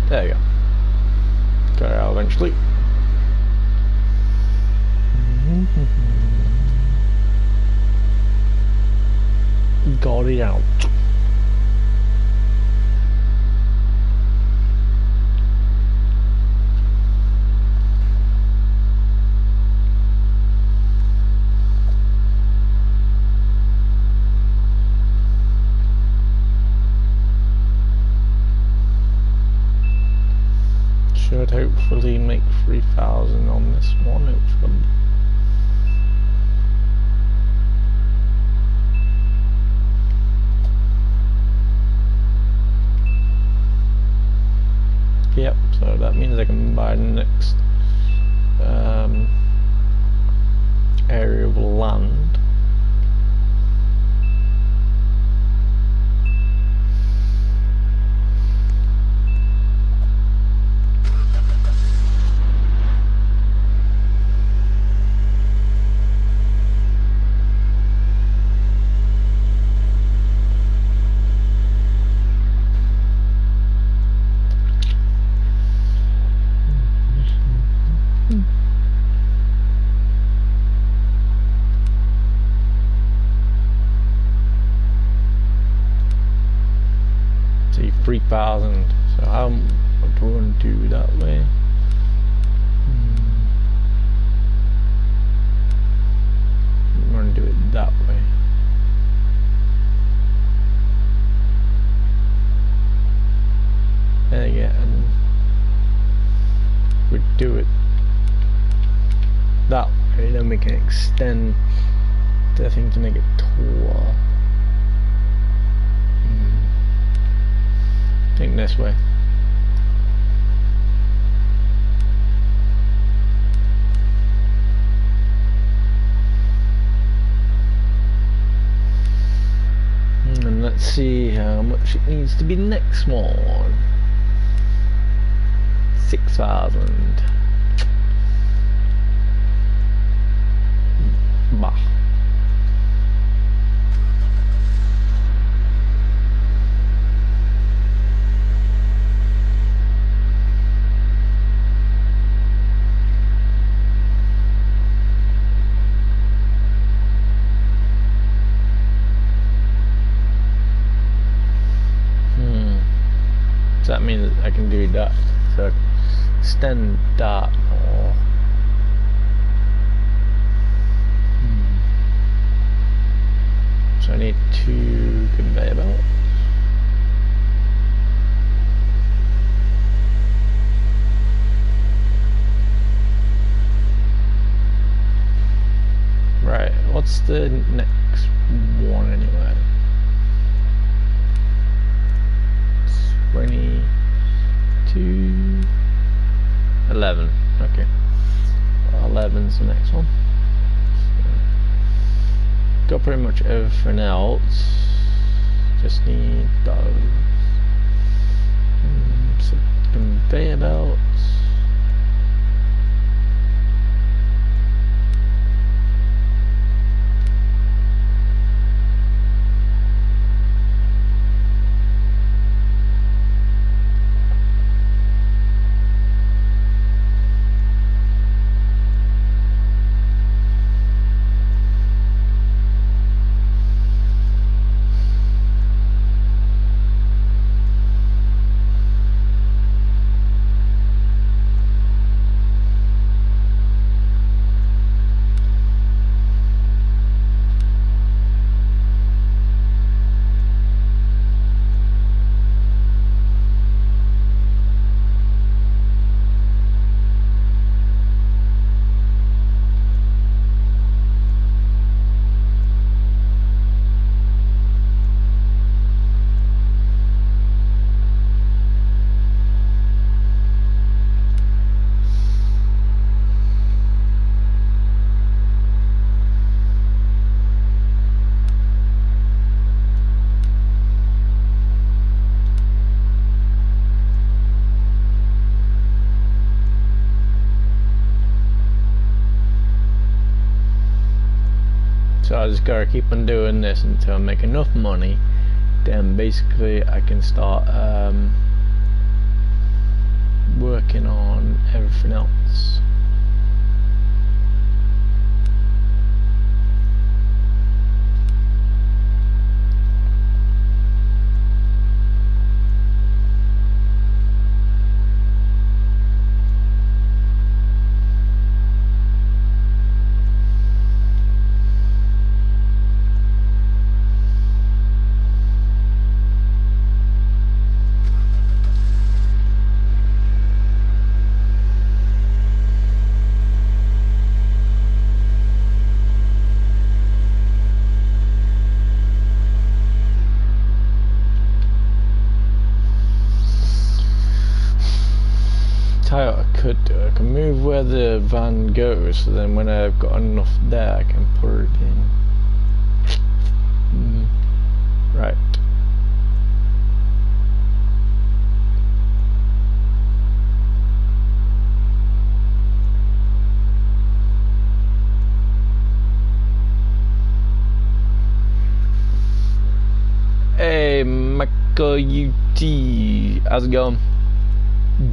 There you go. Got it out eventually. Got it out. Should hopefully make 3,000 on this one, hopefully. Yep, so that means I can buy the next area of land. 3,000. So how what do we want to do that way? We want to do it that way. There you go, and we do it that way, then we can extend the thing to make it taller. I think this way. And let's see how much it needs to be the next one. 6,000. Bah. Does that mean that I can do that? So extend that, or so I need 2 conveyor belts. Right, what's the next one anyway? 22, 11. Okay, 11's the next one. So, got pretty much everything else. Just need those. So conveyor belts. So I just gotta keep on doing this until I make enough money. Then basically I can start working on everything else. What I could do, I can move where the van goes, so then when I've got enough there I can put it in. Right. Hey Michael UT, how's it going?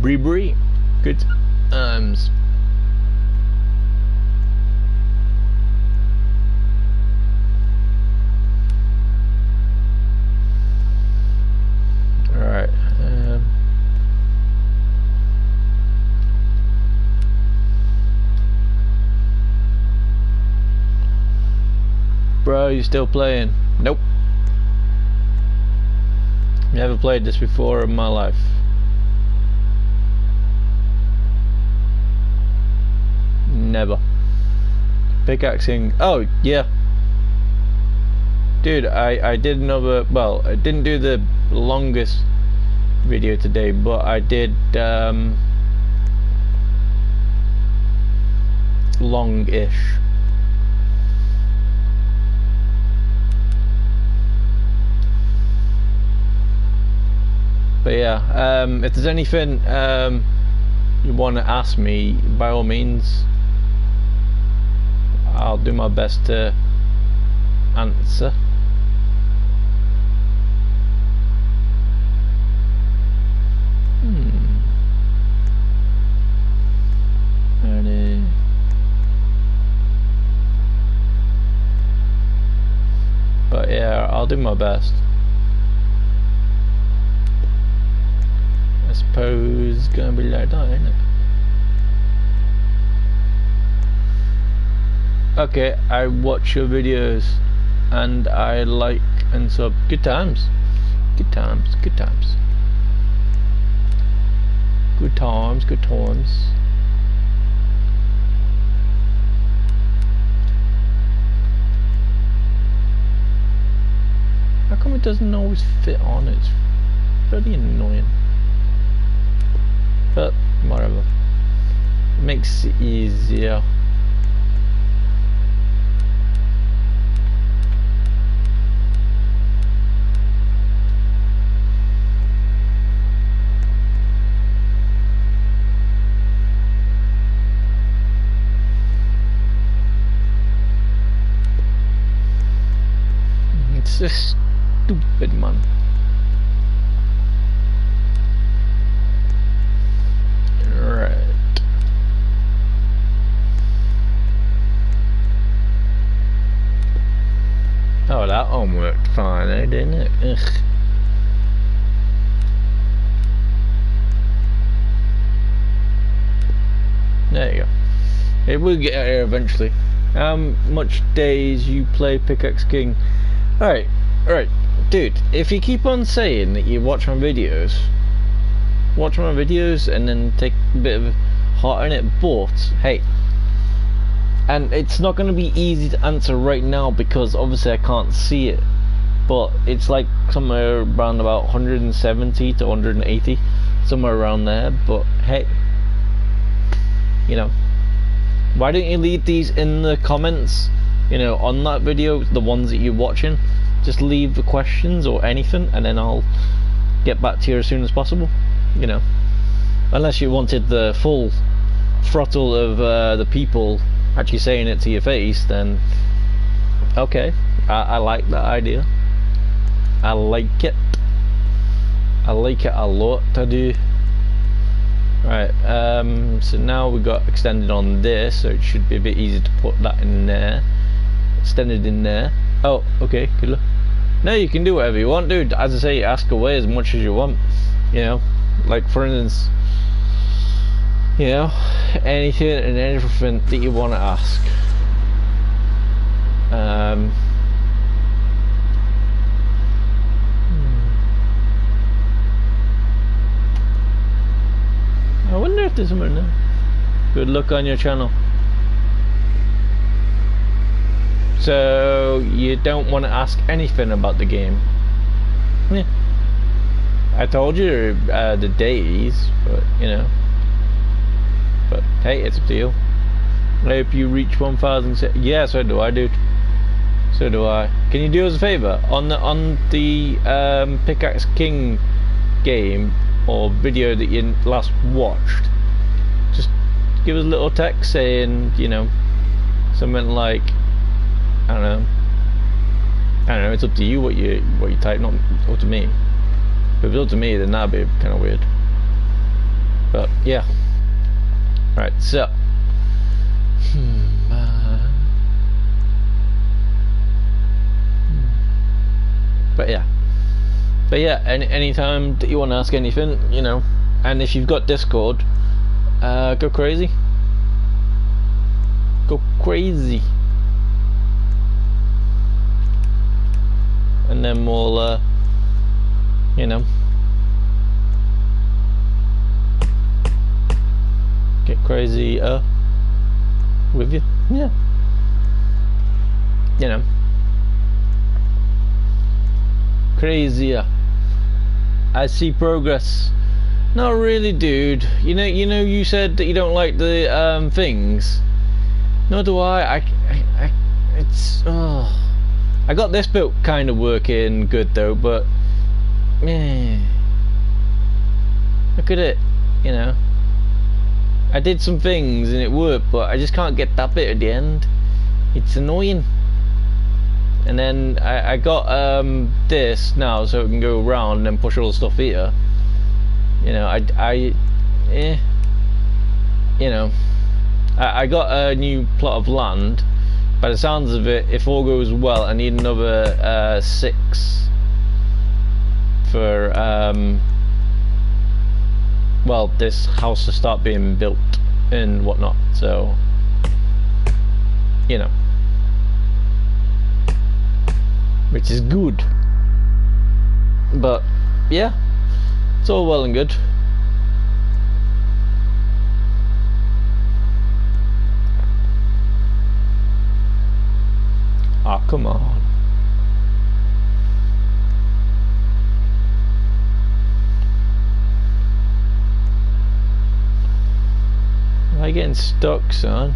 Bree. Good arms. Alright. bro, you still playing? Nope. Never played this before in my life. Never. Pickaxing. Oh, yeah. Dude, I did another, well, I didn't do the longest video today, but I did long-ish. But yeah, if there's anything you want to ask me, by all means, I'll do my best to answer. Ready. But yeah, I'll do my best. I suppose it's gonna be like that, ain't it? Okay, I watch your videos and I like and sub. Good times. Good times, good times. Good times, good times. How come it doesn't always fit on? It's really annoying. But whatever. It makes it easier. It's just stupid, man. Right. Oh, that one worked fine, didn't it? Ugh. There you go. It will get out here eventually. How much days you play Pickaxe King? Alright, dude, if you keep on saying that you watch my videos and then take a bit of heart in it, but hey, and it's not going to be easy to answer right now because obviously I can't see it, but it's like somewhere around about 170 to 180, somewhere around there. But hey, you know, why don't you leave these in the comments, you know, on that video, the ones that you're watching. Just leave the questions or anything and then I'll get back to you as soon as possible, you know, unless you wanted the full throttle of the people actually saying it to your face, then okay, I like that idea. I like it a lot. I do. Right, so now we got extended on this, so it should be a bit easier to put that in there, extended in there. Oh, okay, good luck. No, you can do whatever you want, dude. As I say, ask away as much as you want. You know, like for instance, you know, anything and everything that you want to ask. I wonder if there's something there. Good luck on your channel. So you don't want to ask anything about the game? Yeah. I told you the days, but you know. But hey, it's up to you. I hope you reach 1,000. Yeah, so do I, dude. So do I. Can you do us a favor on the Pickaxe King game or video that you last watched? Just give us a little text saying, you know, something like, I don't know, it's up to you what you type, not up to me. If it's up to me, then that'd be kind of weird. But yeah. Right, so but yeah, anytime that you want to ask anything, you know, and if you've got Discord, go crazy. then we'll, you know, get crazy with you. Yeah. You know, crazier. I see progress. Not really, dude. You know, you said that you don't like the things. Nor do I. It's I got this bit kind of working good though, but man, look at it. You know, I did some things and it worked, but I just can't get that bit at the end. It's annoying. And then I got this now, so it can go around and then push all the stuff here. You know, you know, I got a new plot of land. By the sounds of it, if all goes well, I need another 6 for well, this house to start being built and whatnot. So, you know, which is good. But yeah, it's all well and good. Oh, come on. Am I getting stuck, son?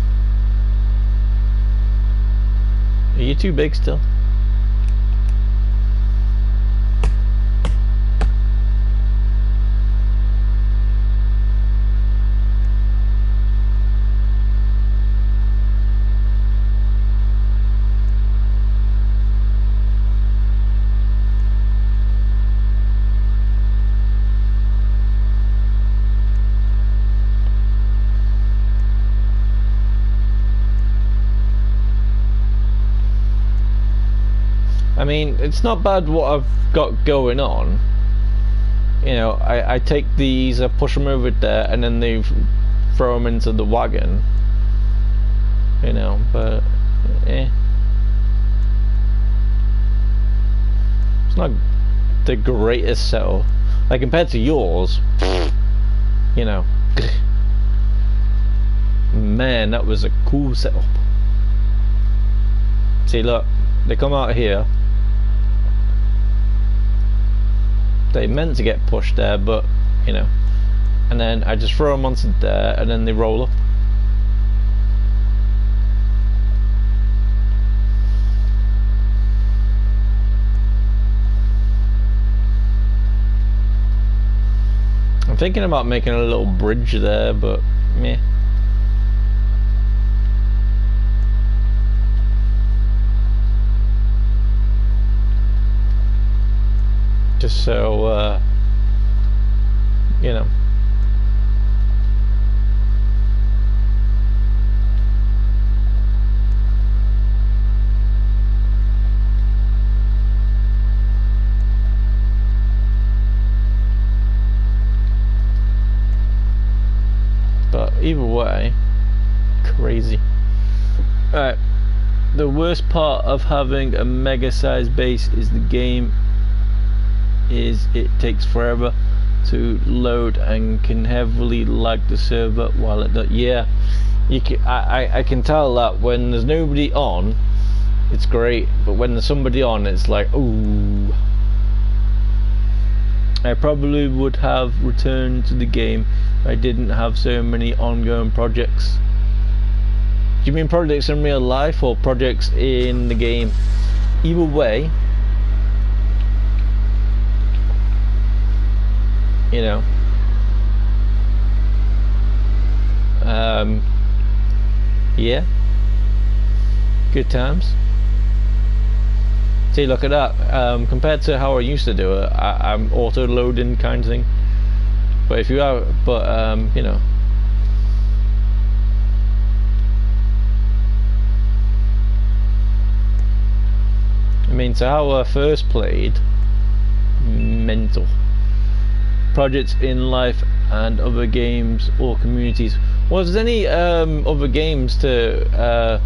Are you too big still? I mean, it's not bad what I've got going on. You know, I take these, I push them over there, and then they throw them into the wagon. You know, but it's not the greatest setup. Like compared to yours, you know. Man, that was a cool setup. See, look, they come out here. They meant to get pushed there, but you know, and then I just throw them onto there, and then they roll up. I'm thinking about making a little bridge there, but meh. Just so you know. But either way, crazy. Alright, the worst part of having a mega sized base is the game is it takes forever to load and can heavily lag the server while it does. Yeah, you can, I can tell that when there's nobody on it's great, but when there's somebody on it's like, ooh. I probably would have returned to the game if I didn't have so many ongoing projects. Do you mean projects in real life or projects in the game? Either way, you know, yeah, good times. See, look at that. Compared to how I used to do it, I'm auto loading kind of thing. But if you are, you know, I mean, so how I first played, mental. Projects in life and other games or communities. Was there any other games to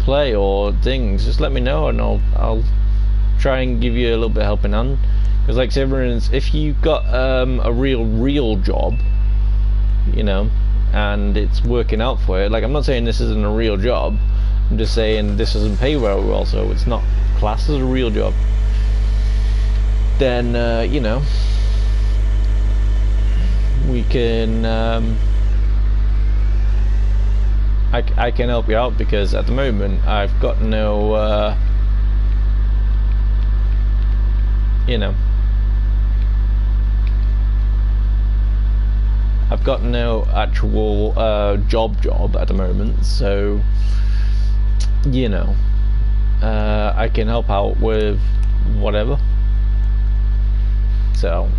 play or things? Just let me know and I'll try and give you a little bit of helping hand. Because like say for instance, if you've got a real job, you know, and it's working out for you, like I'm not saying this isn't a real job, I'm just saying this doesn't pay very well, so it's not classed as a real job, then you know, we can I can help you out, because at the moment I've got no you know, I've got no actual job at the moment, so you know, I can help out with whatever. So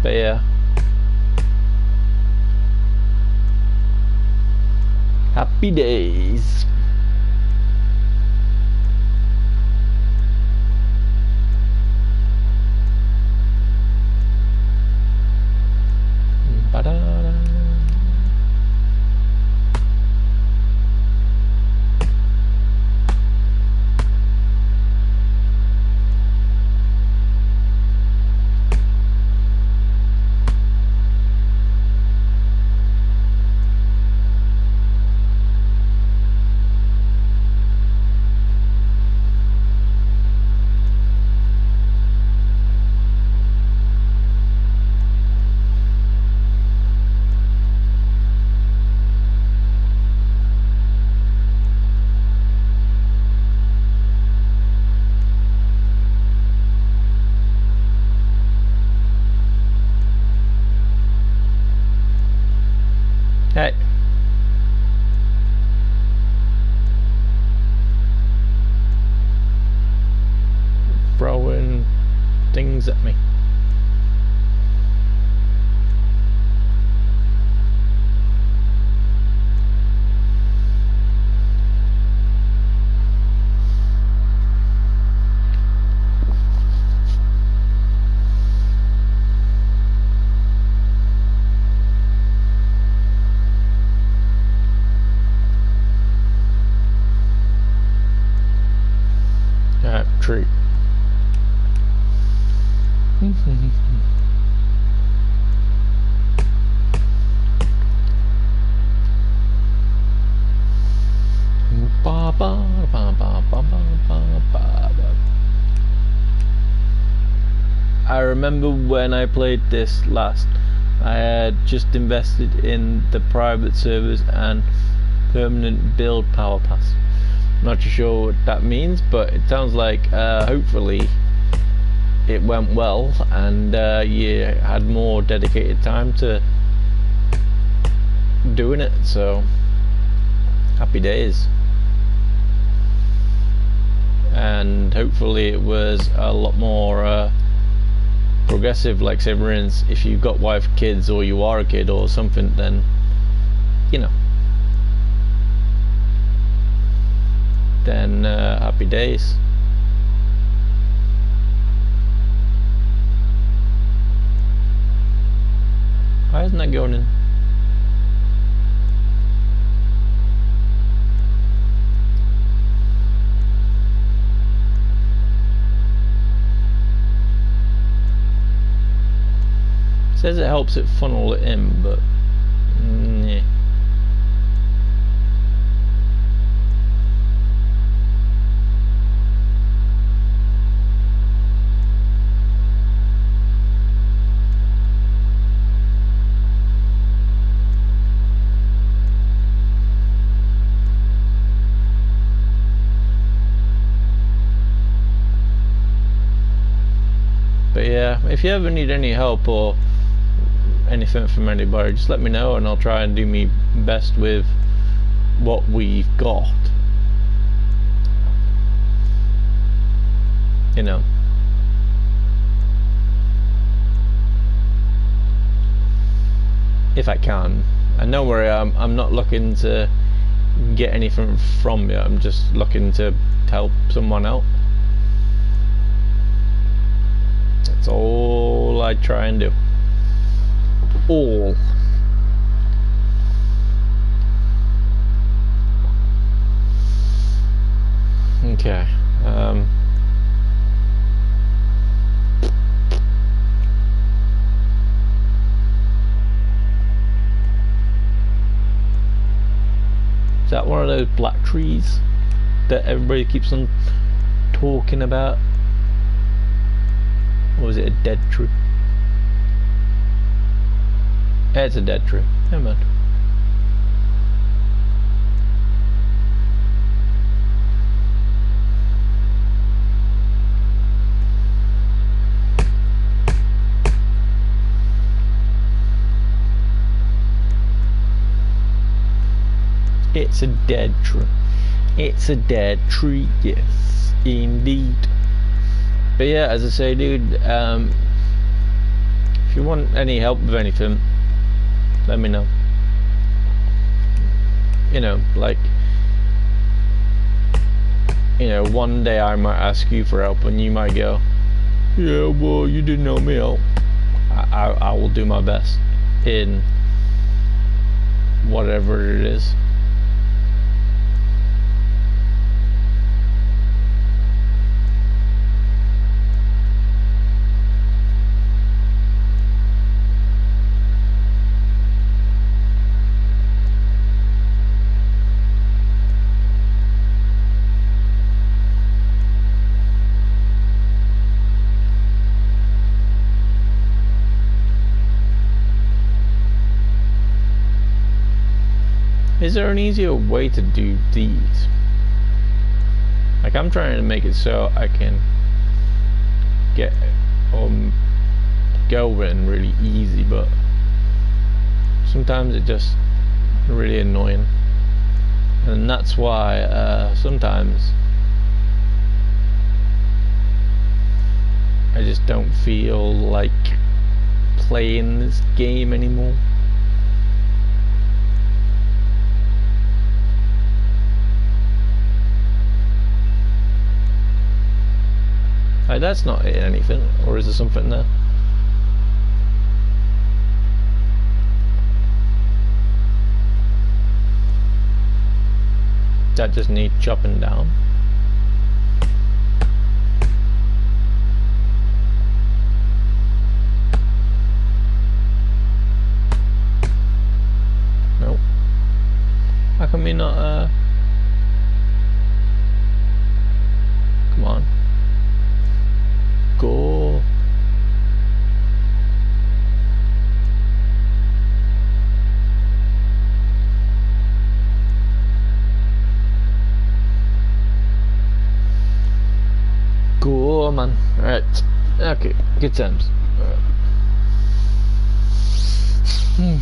but yeah, happy days. Ba-da-da. Hey. Throwing things at me. Tree. I remember when I played this last, I had just invested in the private servers and permanent build power pass. Not too sure what that means, but it sounds like hopefully it went well and you had more dedicated time to doing it, so happy days. And hopefully it was a lot more progressive, like say for instance, if you've got wife, kids, or you are a kid or something, then you know, then happy days. Why isn't that going in? It says it helps it funnel it in, but yeah. But yeah, if you ever need any help or anything from anybody, just let me know and I'll try and do my best with what we've got. You know. If I can. And don't worry, I'm not looking to get anything from you, I'm just looking to help someone out. That's all I try and do. All. Okay. Is that one of those black trees that everybody keeps on talking about? Or is it a dead tree? It's a dead tree. Never mind. It's a dead tree. It's a dead tree, yes, indeed. But yeah, as I say, dude, if you want any help with anything, let me know. You know, like, you know, one day I might ask you for help and you might go, yeah, well, you didn't help me out. I will do my best in whatever it is. Is there an easier way to do these? Like, I'm trying to make it so I can get going really easy, but sometimes it just really annoying, and that's why sometimes I just don't feel like playing this game anymore. Like, that's not hitting anything, or is there something there? That just need chopping down. Nope. How come we not come on. Go. Go, man. Alright. Okay, good times. Ugh.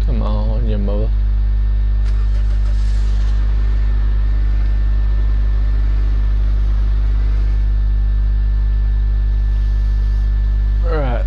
Come on, your mother. Right.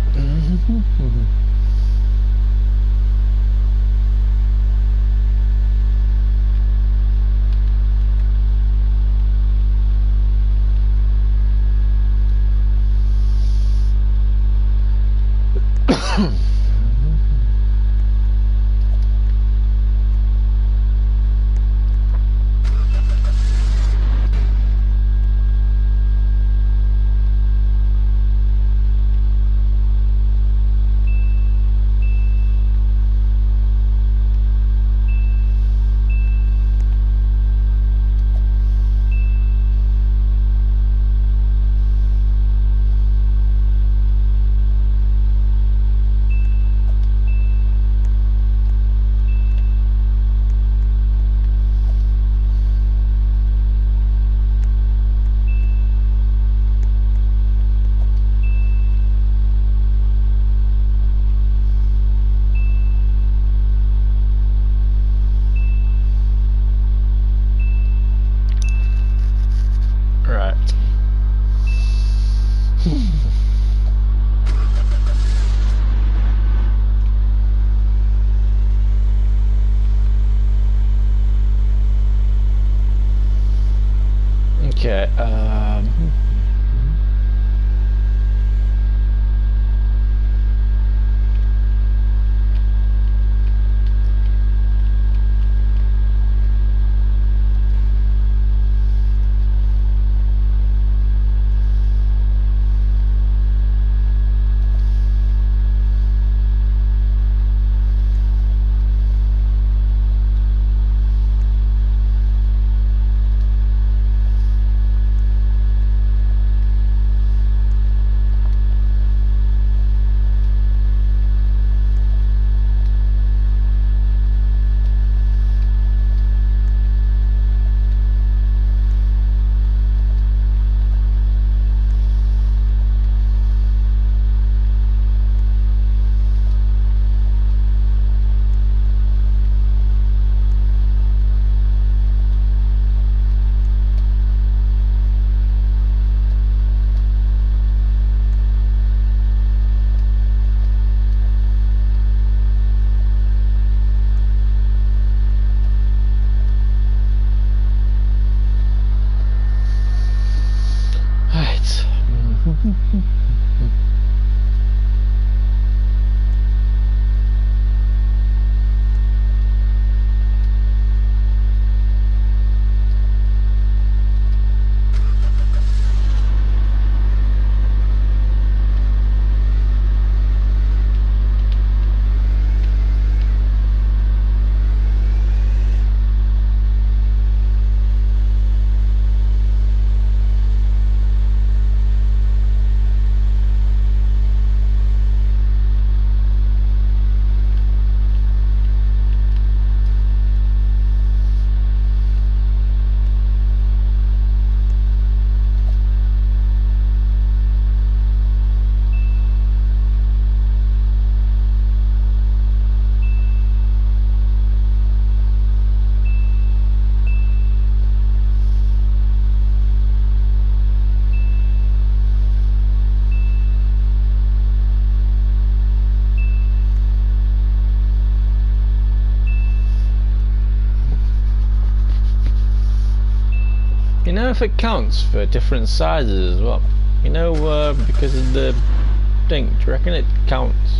You know if it counts for different sizes as well? You know, because of the thing, do you reckon it counts?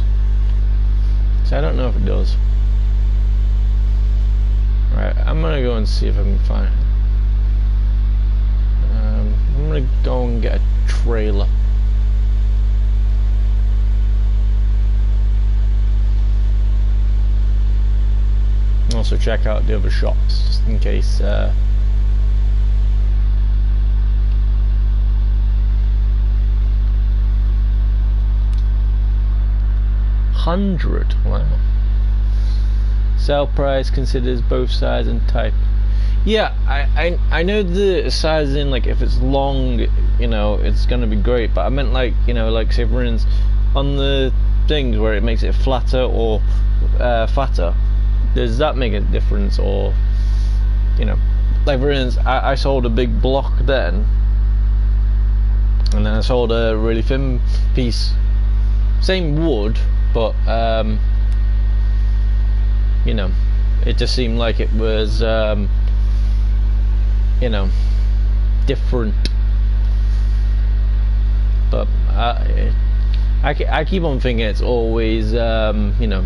So I don't know if it does. Right, I'm gonna go and see if I can find it. I'm gonna go and get a trailer. Also check out the other shops, just in case, 100. Wow. Sell price considers both size and type. Yeah, I know the sizing, like if it's long, you know, it's gonna be great, but I meant like, you know, like say for instance on the things where it makes it flatter or fatter, does that make a difference? Or, you know, like for instance I sold a big block then, and then I sold a really thin piece, same wood, but you know, it just seemed like it was you know, different. But I keep on thinking it's always you know,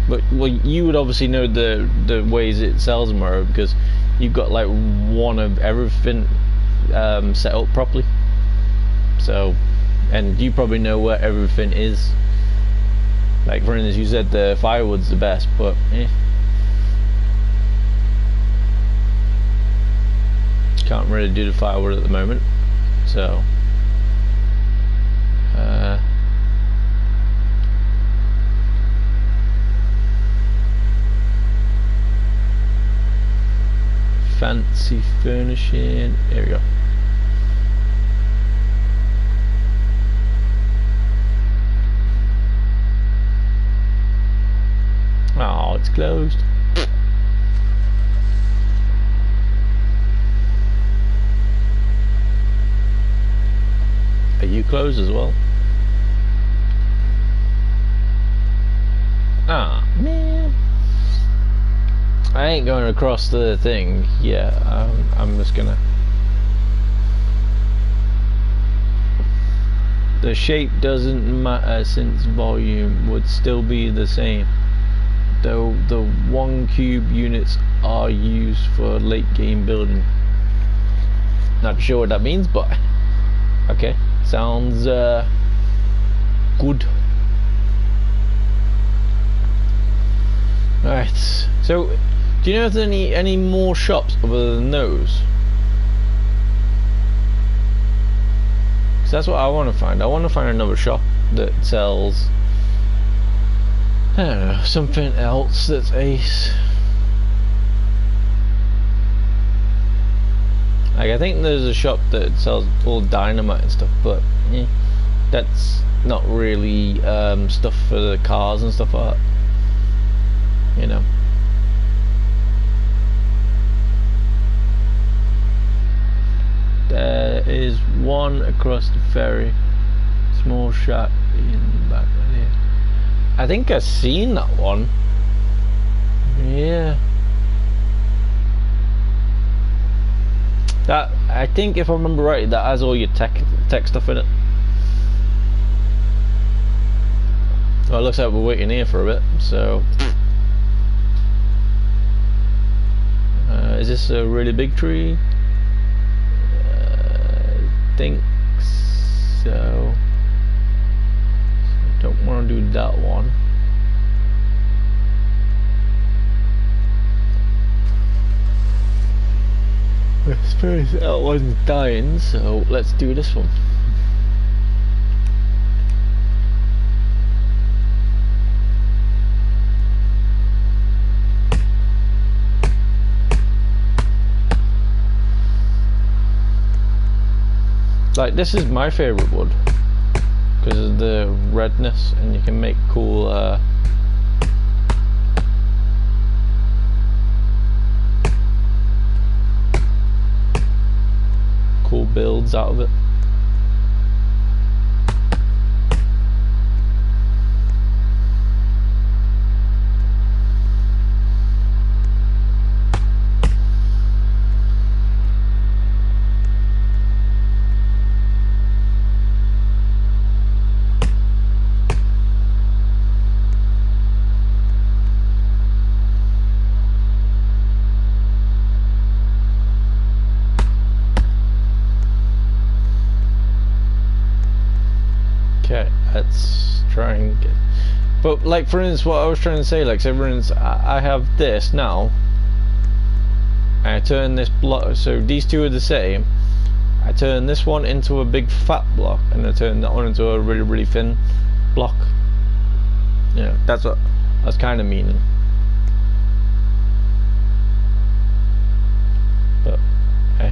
but well, you would obviously know the ways it sells more, because you've got like one of everything set up properly. So, and you probably know where everything is. Like for instance, you said the firewood's the best, but can't really do the firewood at the moment, so fancy furnishing, here we go. Oh, it's closed. Are you closed as well? Ah, man. I ain't going across the thing. Yeah, I'm just gonna. The shape doesn't matter since volume would still be the same, though the 1 cube units are used for late game building. Not sure what that means, but okay, sounds good. Alright, so do you know if there's any more shops other than those? Because that's what I want to find. I want to find another shop that sells, I don't know, something else that's ace. Like I think there's a shop that sells all dynamite and stuff, but that's not really stuff for the cars and stuff like that. You know. There is one across the ferry. Small shack in the back right here. I think I've seen that one. Yeah. That, I think if I remember right, that has all your tech stuff in it. Well, it looks like we're waiting here for a bit, so... is this a really big tree? I think so. Don't want to do that one. I suppose that one's dying, so let's do this one. Like, this is my favorite wood because of the redness, and you can make cool cool builds out of it. Okay, let's try and get... But, like, for instance, what I was trying to say, like, so for instance, I have this now, and I turn this block, so these two are the same. I turn this one into a big fat block, and I turn that one into a really, really thin block. You know, that's what I was kind of meaning. But, hey.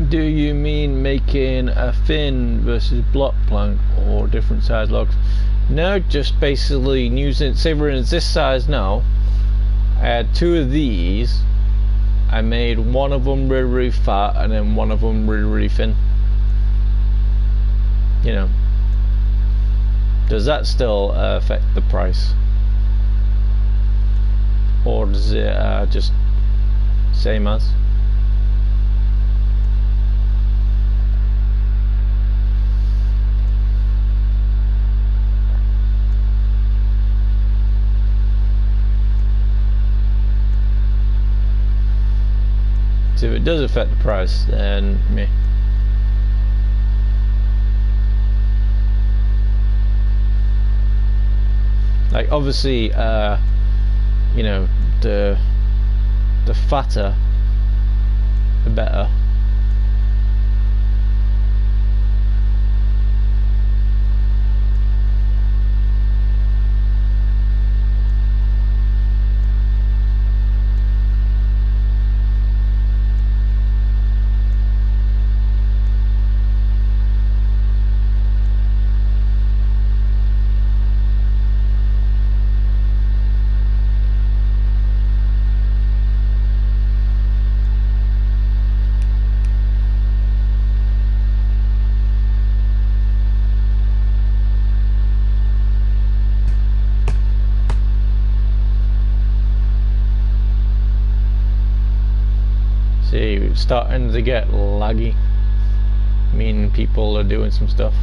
Do you mean making a thin versus block plank or different size logs? No, just basically using, say for instance this size now, I had two of these, I made one of them really, really fat and then one of them really, really thin. You know, does that still affect the price? Or does it just same as? So if it does affect the price, then meh. Like obviously, you know, the fatter, the better. See, it's starting to get laggy. mean people are doing some stuff.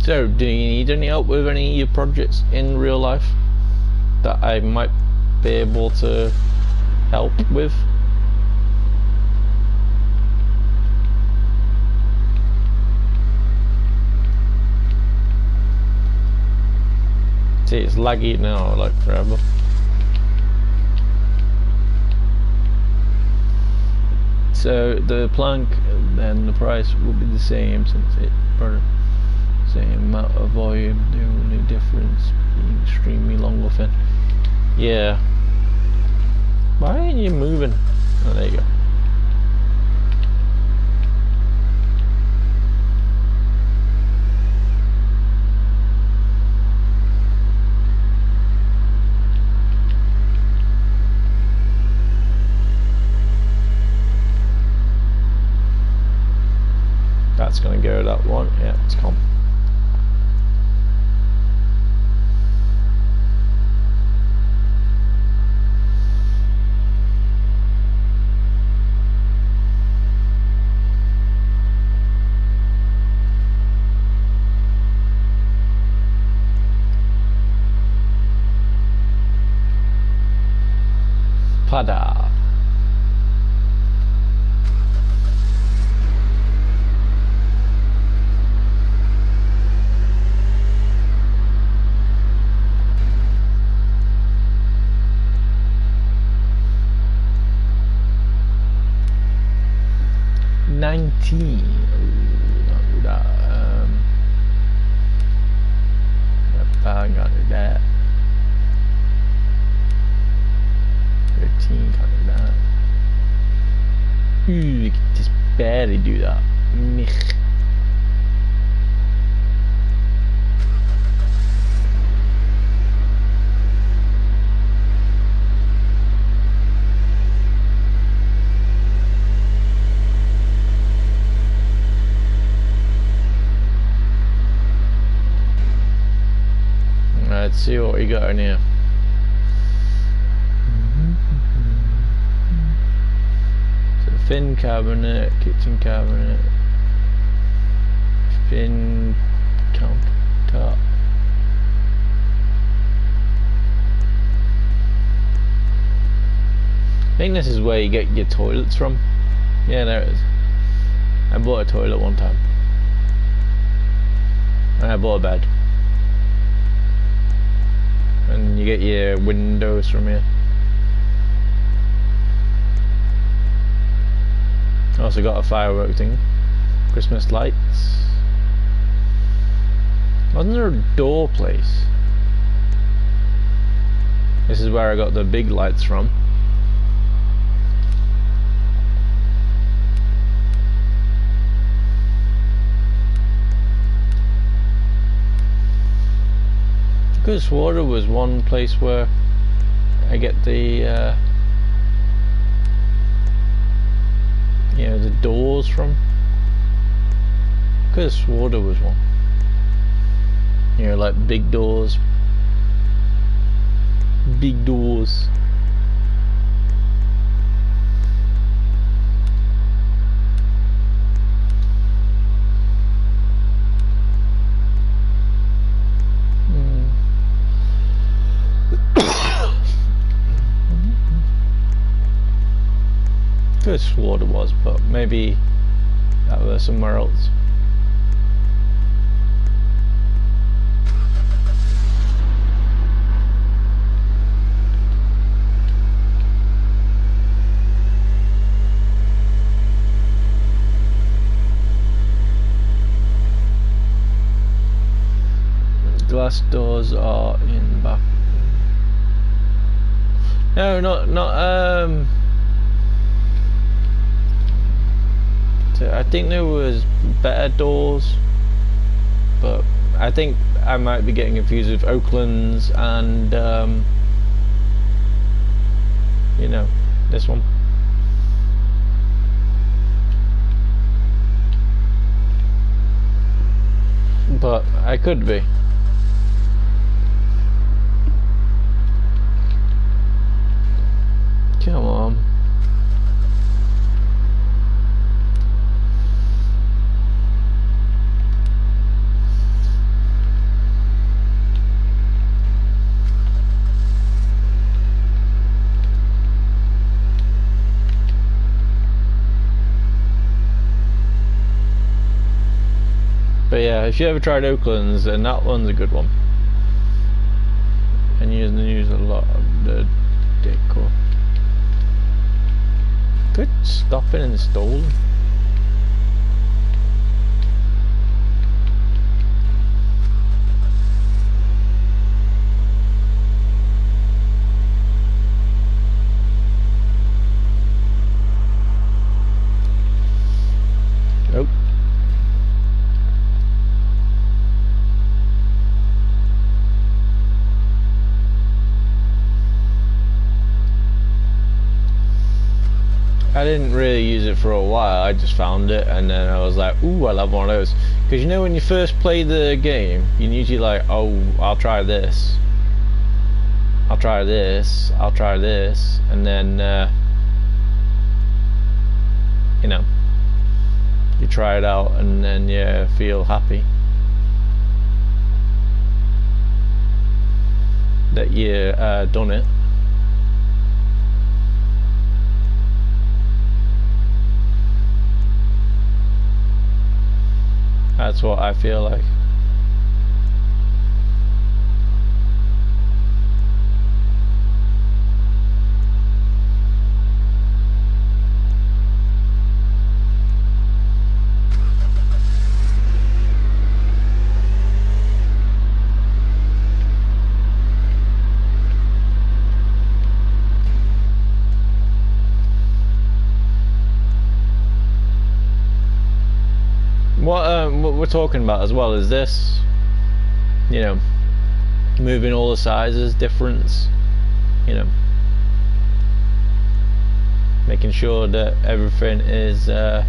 So, do you need any help with any of your projects in real life that I might be able to help with? See, it's laggy now, like forever. So the plank and the price will be the same since it's for same amount of volume. The only difference being extremely long or thin. Yeah. Why ain't you moving? Oh, there you go. That's gonna go that one. Yeah, it's gone. Pada. $19. Ooh, that. I got that. 13, can't do that. Ooh, we can just barely do that. Mich. Let's see what we got in here. So thin cabinet, kitchen cabinet, thin countertop. I think this is where you get your toilets from. Yeah, there it is. I bought a toilet one time. And I bought a bed. And you get your windows from here. Also got a firework thing. Christmas lights. Wasn't there a door place? This is where I got the big lights from. I could have swore there was one place where I get the you know, the doors from. Could have swore there was one. You know, like big doors. Big doors. Could have swore there was, but maybe that was somewhere else. glass doors are in back. No, not. I think there was better doors, but I think I might be getting confused with Oakland's and you know, this one. But I could be. Come on. But yeah, if you ever tried Oakland's, then that one's a good one. And you use a lot of the decor. Good stopping and stalling. Nope. I didn't really use it for a while. I just found it and then I was like, ooh, I love one of those. Because you know when you first play the game, you're usually like, oh, I'll try this, I'll try this, I'll try this, and then you know, you try it out and then you feel happy that you done it. That's what I feel like. What we're talking about as well is this, you know, moving all the sizes, difference, you know, making sure that everything is the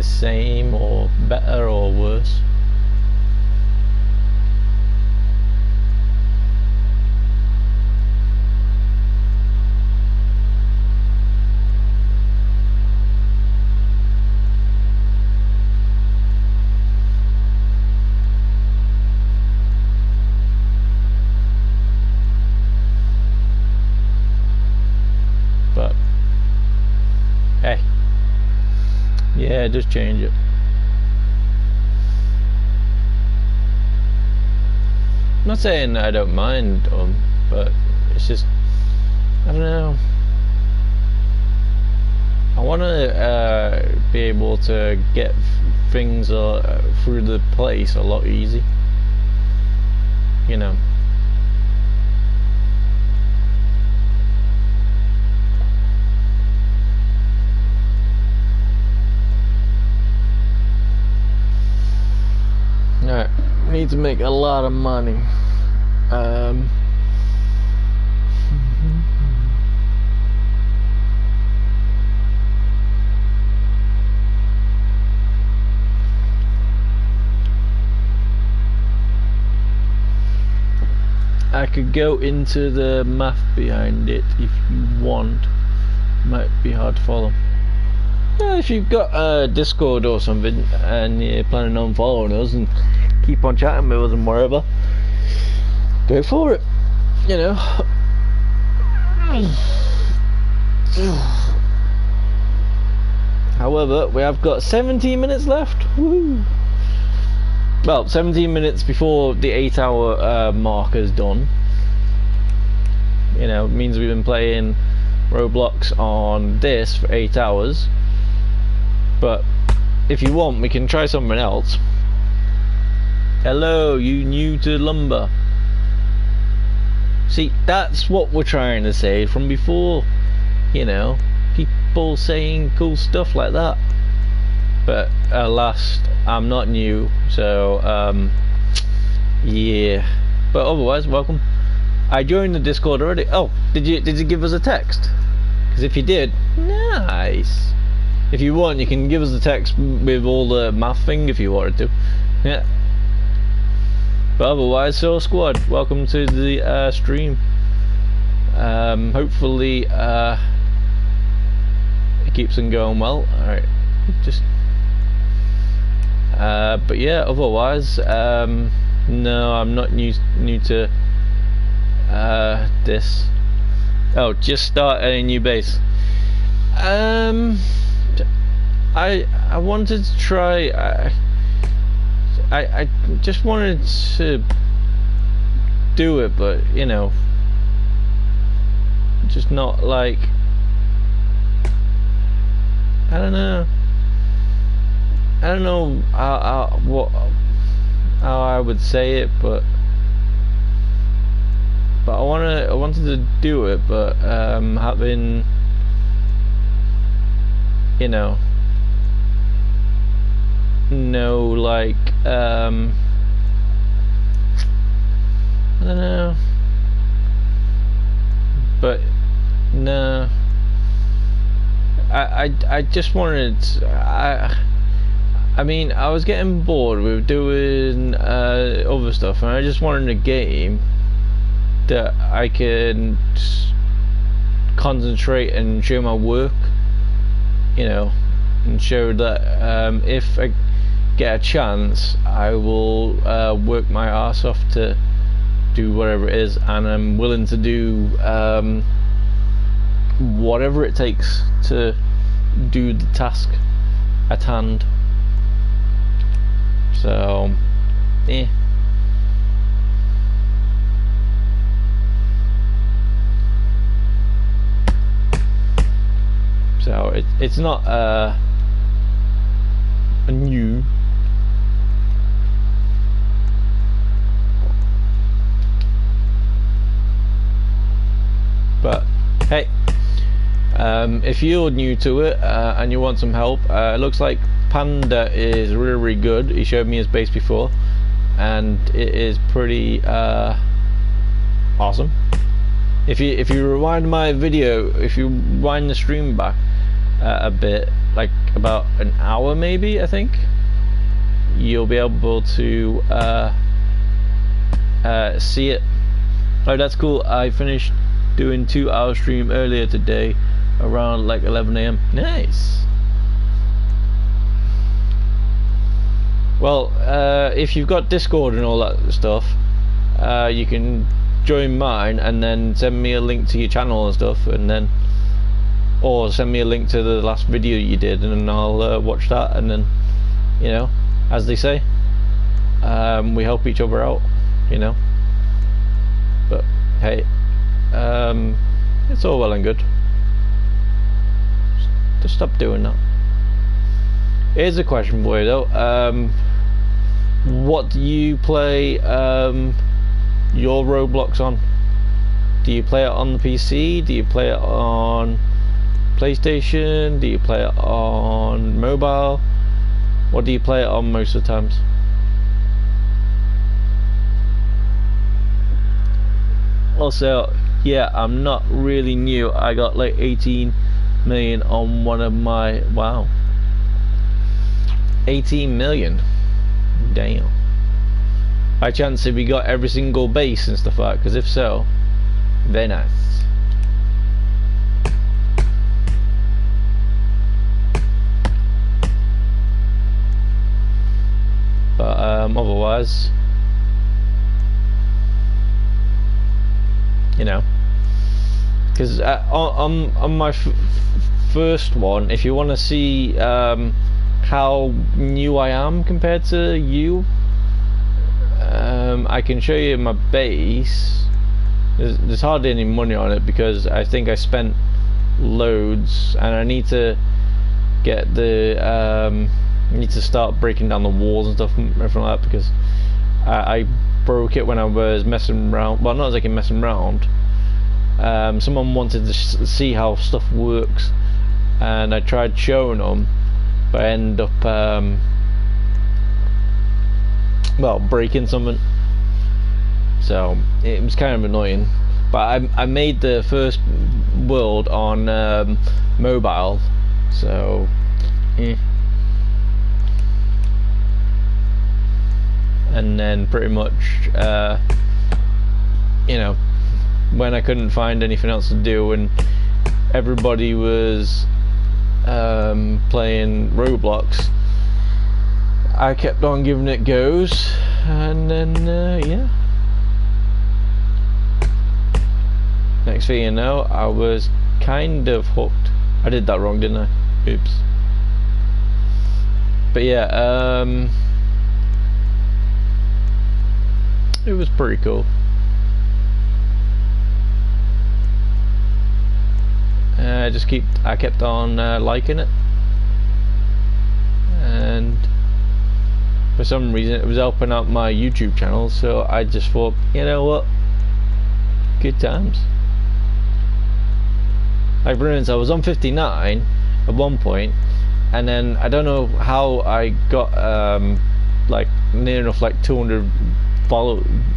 same or better or worse. Hey, yeah, just change it. I'm not saying I don't mind them, but it's just, I don't know. I want to be able to get things through the place a lot easy, you know. Alright, need to make a lot of money. I could go into the math behind it if you want. Might be hard to follow. Yeah, if you've got a Discord or something and you're planning on following us and keep on chatting with us and wherever, go for it, you know. However, we have got 17 minutes left. Woohoo! Well, 17 minutes before the 8-hour mark is done. You know, it means we've been playing Roblox on this for 8 hours, but if you want we can try something else. Hello, you new to lumber? See, that's what we're trying to say from before, you know, people saying cool stuff like that. But alas, I'm not new, so yeah. But otherwise, welcome. I joined the Discord already. Oh, did you give us a text? Because if you did, nice. If you want, you can give us a text with all the math thing if you wanted to. Yeah. But otherwise, so squad, welcome to the stream. Hopefully it keeps on going well. Alright, just but yeah, otherwise no, I'm not new to this. Oh, just start a new base. I wanted to try. I just wanted to do it, but you know, just not like, I don't know how I would say it, but I wanted to do it, but having, you know, no, like I don't know, but no, I just wanted, I mean, I was getting bored with doing other stuff, and I just wanted a game that I can concentrate and show my work, you know, and show that if I get a chance, I will work my ass off to do whatever it is, and I'm willing to do whatever it takes to do the task at hand. So, eh. So it's not a new, but hey, if you're new to it and you want some help, it looks like Panda is really good. He showed me his base before, and it is pretty awesome. If you rewind my video, if you wind the stream back a bit, like about an hour maybe, I think, you'll be able to see it. Oh, that's cool. I finished doing 2-hour stream earlier today around like 11 AM. Nice. Well, if you've got Discord and all that stuff, you can join mine and then send me a link to your channel and stuff, and then, or send me a link to the last video you did, and then I'll watch that, and then, you know, as they say, we help each other out, you know. But hey, it's all well and good. Just stop doing that. Here's a question for you though. What do you play your Roblox on? Do you play it on the PC? Do you play it on PlayStation? Do you play it on mobile? What do you play it on most of the times? Also, yeah, I'm not really new. I got like 18 million on one of my, wow, 18 million. Damn. By chance have you got every single base and stuff like that? Because if so, very nice. But otherwise, you know, because on my first one, if you want to see how new I am compared to you, I can show you my base. There's hardly any money on it because I think I spent loads, and I need to get the I need to start breaking down the walls and stuff and everything like that, because I broke it when I was messing around. Well, not exactly messing around. Someone wanted to see how stuff works, and I tried showing them, but I ended up well, breaking something. So it was kind of annoying. But I made the first world on mobile, so and then pretty much you know, when I couldn't find anything else to do and everybody was playing Roblox, I kept on giving it goes, and then yeah, next thing you know, I was kind of hooked. I did that wrong, didn't I? Oops. But yeah, it was pretty cool. I kept on liking it, and for some reason it was helping out my YouTube channel, so I just thought, you know what, good times. Like for instance, I was on 59 at one point, and then I don't know how I got like near enough like 200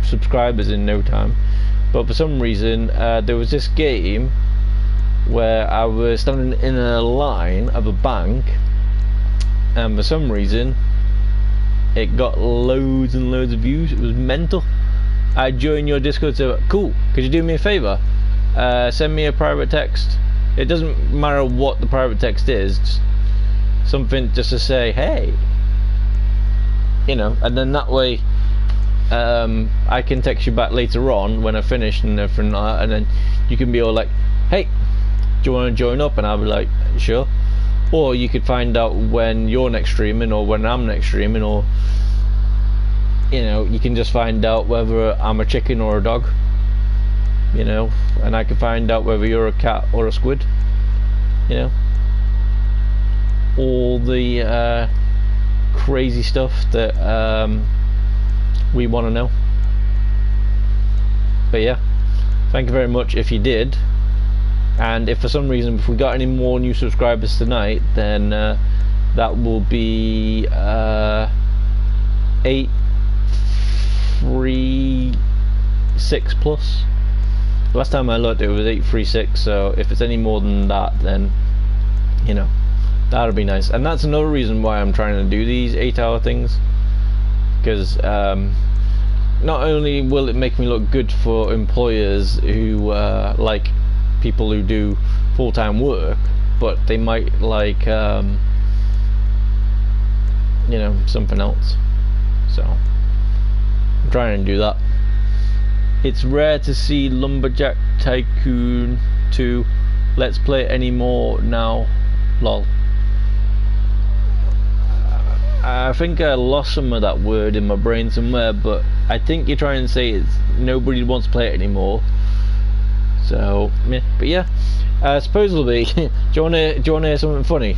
subscribers in no time, but for some reason there was this game where I was standing in a line of a bank, and for some reason it got loads and loads of views. It was mental. I joined your Discord, so cool, could you do me a favor, send me a private text. It doesn't matter what the private text is, just something just to say hey, you know, and then that way I can text you back later on when I finish and everything like that, and then you can be all like, hey, do you want to join up? And I'll be like, sure. Or you could find out when you're next streaming, or when I'm next streaming, or you know, you can just find out whether I'm a chicken or a dog, you know, and I can find out whether you're a cat or a squid, you know, all the crazy stuff that we want to know. But yeah, thank you very much if you did. And if for some reason, if we got any more new subscribers tonight, then that will be 836 plus. Last time I looked, it was 836. So if it's any more than that, then you know, that'll be nice. And that's another reason why I'm trying to do these 8-hour things, because not only will it make me look good for employers who like people who do full-time work, but they might like you know, something else. So I'm trying to do that. It's rare to see Lumberjack Tycoon 2 Let's Play it anymore now, lol. I think I lost some of that word in my brain somewhere, but I think you're trying to say it's nobody wants to play it anymore. So, yeah. But yeah, supposedly, do you want to hear something funny?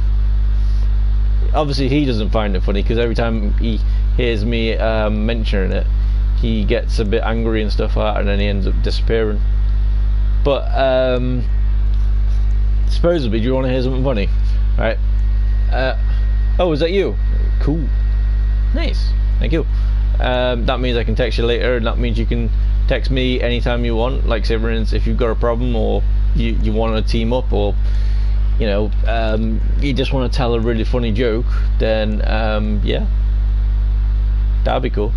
Obviously, he doesn't find it funny, because every time he hears me mentioning it, he gets a bit angry and stuff like that, and then he ends up disappearing. But supposedly, do you want to hear something funny? Right? Oh, is that you? Cool. Nice. Thank you. That means I can text you later, and that means you can text me anytime you want. Like, say for instance, if you've got a problem, or you want to team up, or you know, you just want to tell a really funny joke, then yeah, that'd be cool.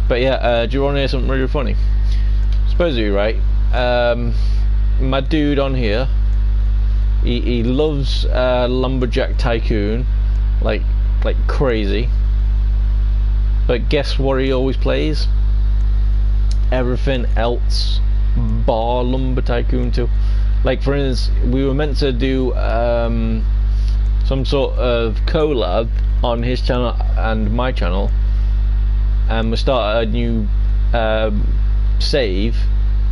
But yeah, do you want to hear something really funny? Supposedly, right, my dude on here, he loves Lumberjack Tycoon like crazy, but guess what he always plays? Everything else bar Lumber Tycoon 2. Like for instance, we were meant to do some sort of collab on his channel and my channel, and we started a new save,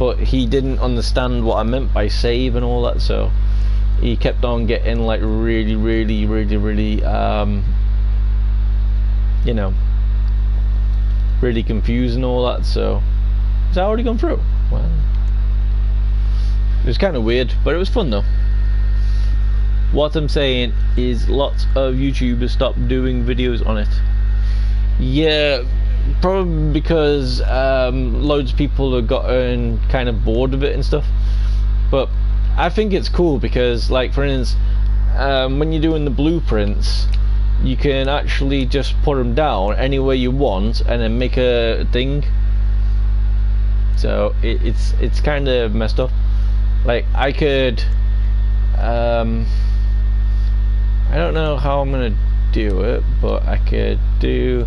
but he didn't understand what I meant by save and all that, so he kept on getting like really you know, really confused and all that. So it's already gone through. Well, it was kind of weird, but it was fun though. What I'm saying is lots of YouTubers stopped doing videos on it. Yeah, probably because loads of people have gotten kind of bored of it and stuff. But I think it's cool because, like, for instance, when you're doing the blueprints, you can actually just put them down anywhere you want and then make a thing. So it's kind of messed up. Like, I could I don't know how I'm gonna do it, but I could do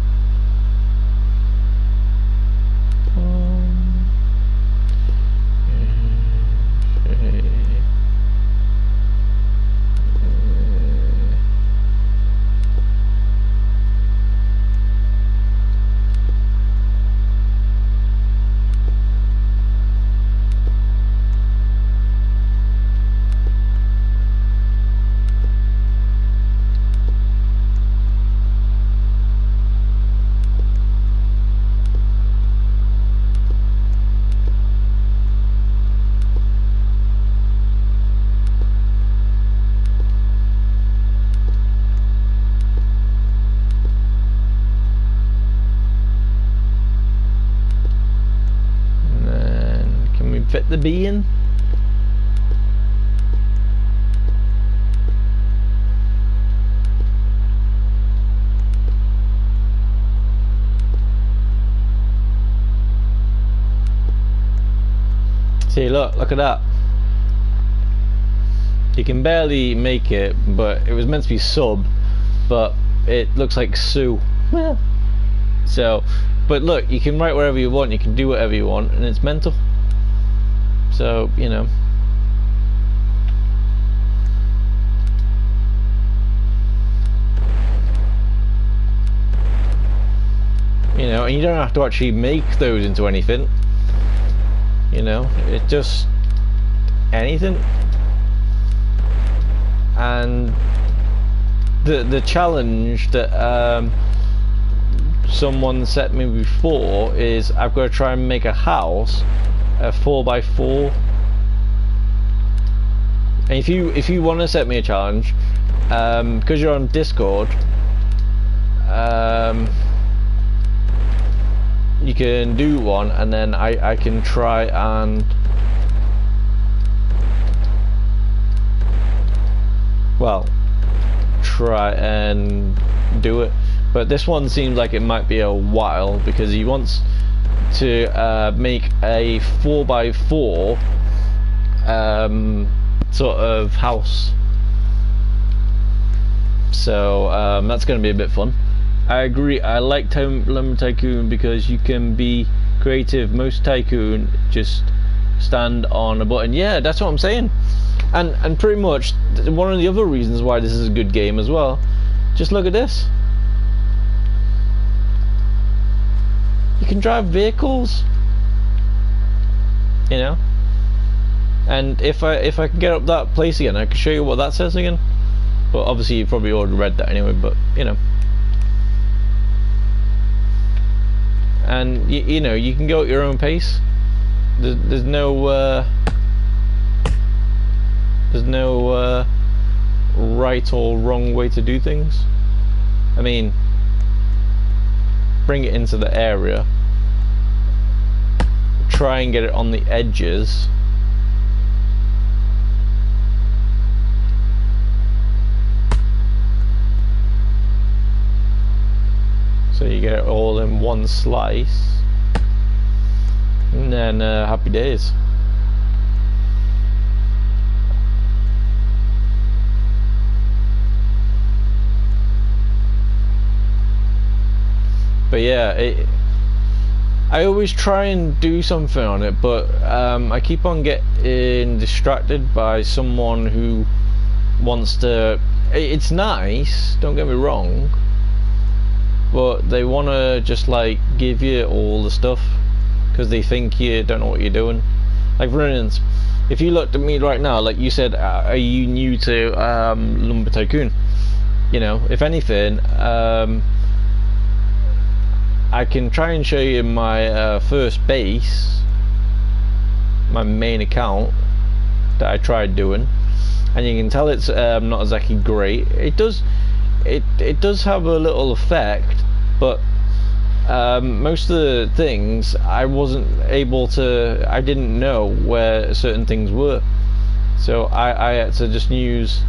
fit the bee in. See, look at that. You can barely make it, but it was meant to be sub, but it looks like Sue. So, but look, you can write wherever you want, you can do whatever you want, and it's mental. So, you know. You know, and you don't have to actually make those into anything. You know, it's just anything. And the challenge that someone set me before is I've got to try and make a house a 4x4. And if you want to set me a challenge, because you're on Discord, you can do one, and then I can try and, well, try and do it. But this one seems like it might be a while, because he wants to make a 4x4 sort of house. So that's going to be a bit fun. I agree, I like Lumber Tycoon because you can be creative. Most Tycoon just stand on a button. Yeah, that's what I'm saying. And pretty much one of the other reasons why this is a good game as well, just look at this. You can drive vehicles, you know. And if I can get up that place again, I can show you what that says again. But obviously you probably already read that anyway, but you know. And you know, you can go at your own pace. There's no right or wrong way to do things. I mean, bring it into the area, try and get it on the edges, so you get it all in one slice, and then happy days. But yeah, I always try and do something on it, but I keep on getting distracted by someone who wants to. It's nice, don't get me wrong, but they want to just like give you all the stuff because they think you don't know what you're doing. Like for instance, if you looked at me right now, like you said, are you new to Lumber Tycoon? You know, if anything, I can try and show you my first base, my main account that I tried doing, and you can tell it's not exactly great. It does have a little effect, but most of the things I wasn't able to. I didn't know where certain things were, so I had to just use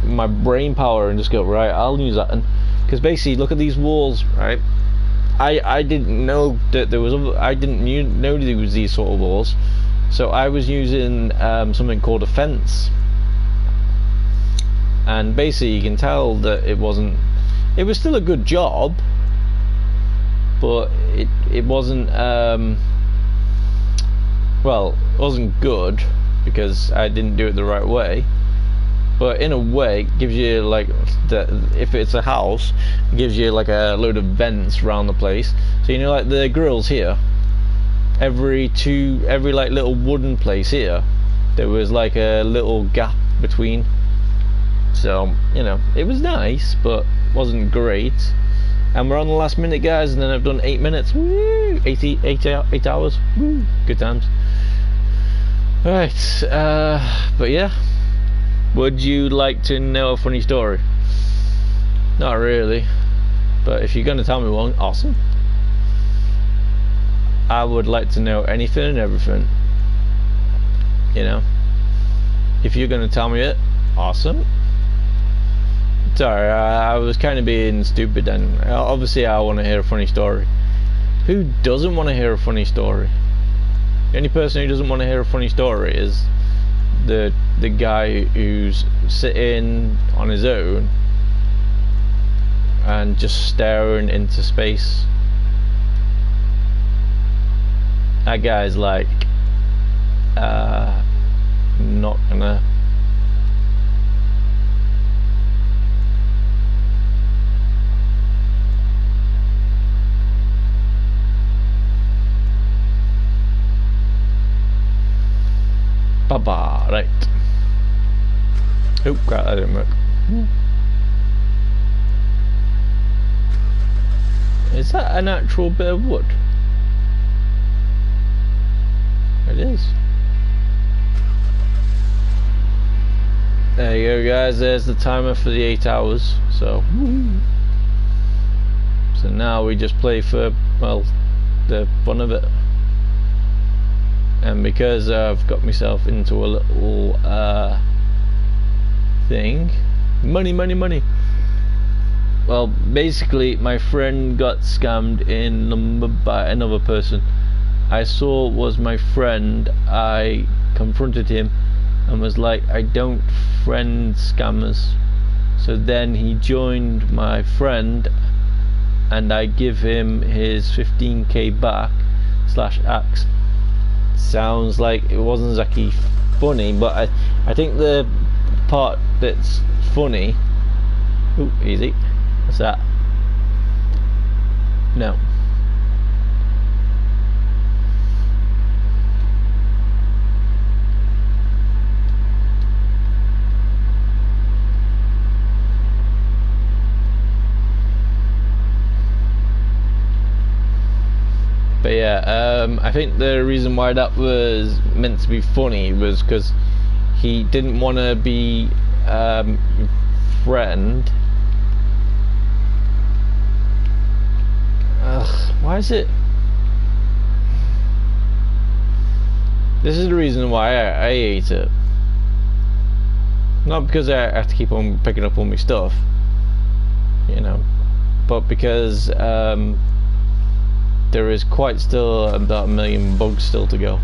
my brain power and just go, right, I'll use that. And because basically, look at these walls, right? I didn't know that there was. I didn't know there was these sort of walls, so I was using something called a fence. And basically, you can tell that it wasn't. It was still a good job, but it wasn't. Well, it wasn't good because I didn't do it the right way. But in a way, it gives you like if it's a house, it gives you like a load of vents around the place. So you know, like the grills here, every like little wooden place here, there was like a little gap between. So you know, it was nice, but wasn't great. And we're on the last minute, guys, and then I've done 8 minutes. Woo! 8 hours. Woo! Good times. All right, but yeah. Would you like to know a funny story? Not really, but if you're going to tell me one, awesome. I would like to know anything and everything. You know, if you're going to tell me it, awesome. Sorry, I was kind of being stupid, and obviously I want to hear a funny story. Who doesn't want to hear a funny story? The only person who doesn't want to hear a funny story is the guy who's sitting on his own and just staring into space. That guy's like not gonna. Baba, right. Oh crap, that didn't work. Is that an actual bit of wood? It is. There you go, guys. There's the timer for the 8 hours. So now we just play for, well, the fun of it. And because I've got myself into a little thing, money. Well, basically my friend got scammed in Lumber by another person. I saw was my friend. I confronted him and was like, I don't friend scammers. So then he joined my friend, and I give him his 15k back / axe. Sounds like it wasn't exactly funny, but I think the part that's funny. Ooh, easy. What's that? No. But yeah, I think the reason why that was meant to be funny was because he didn't want to be friend. Ugh, why is it? This is the reason why I hate it. Not because I have to keep on picking up all my stuff, you know, but because there is quite still about 1 million bugs still to go.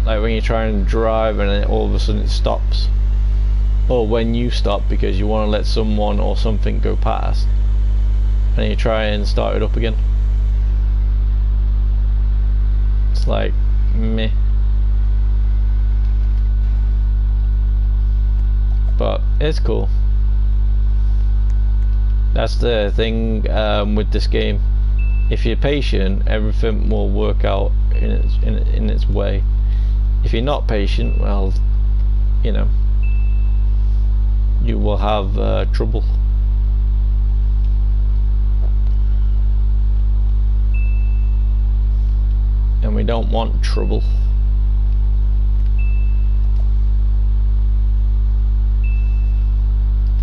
Like when you try and drive and then all of a sudden it stops, or when you stop because you want to let someone or something go past, and you try and start it up again. It's like meh. But it's cool. That's the thing with this game. if you're patient, everything will work out in its way. If you're not patient, well, you know, you will have trouble. And we don't want trouble.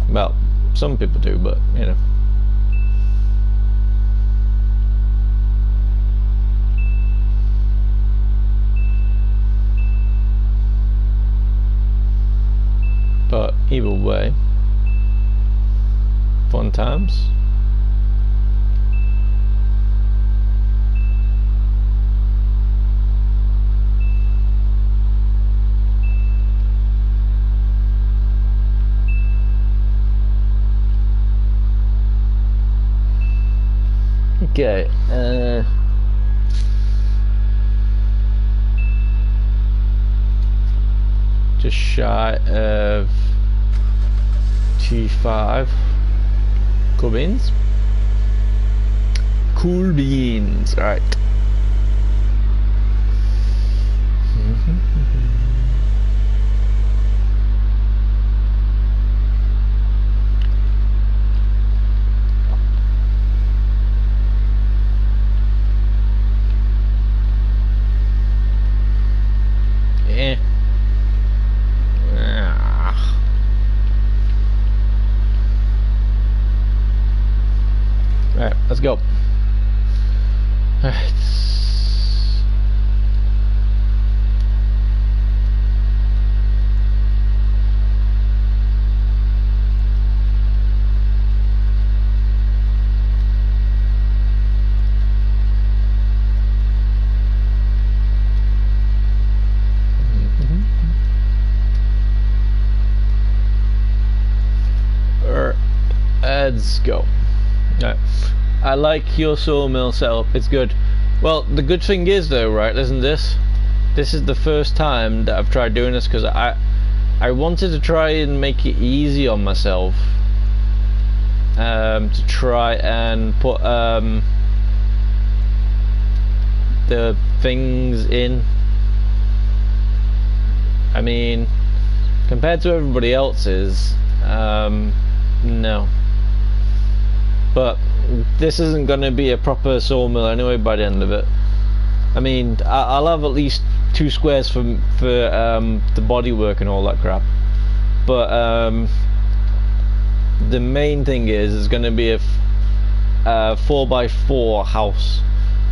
Well, some people do, but you know. But either way, fun times. Okay, just shy of T5. Cool beans. Cool beans. All right. Alright, let's go. Alright. Let's go. Right. I like your sawmill setup, it's good. Well, the good thing is though, right, listen to this. This is the first time that I've tried doing this because I wanted to try and make it easy on myself. To try and put the things in. I mean, compared to everybody else's, no. But this isn't going to be a proper sawmill anyway by the end of it. I mean, I'll have at least 2 squares for the bodywork and all that crap. But the main thing is it's going to be a 4x4 house.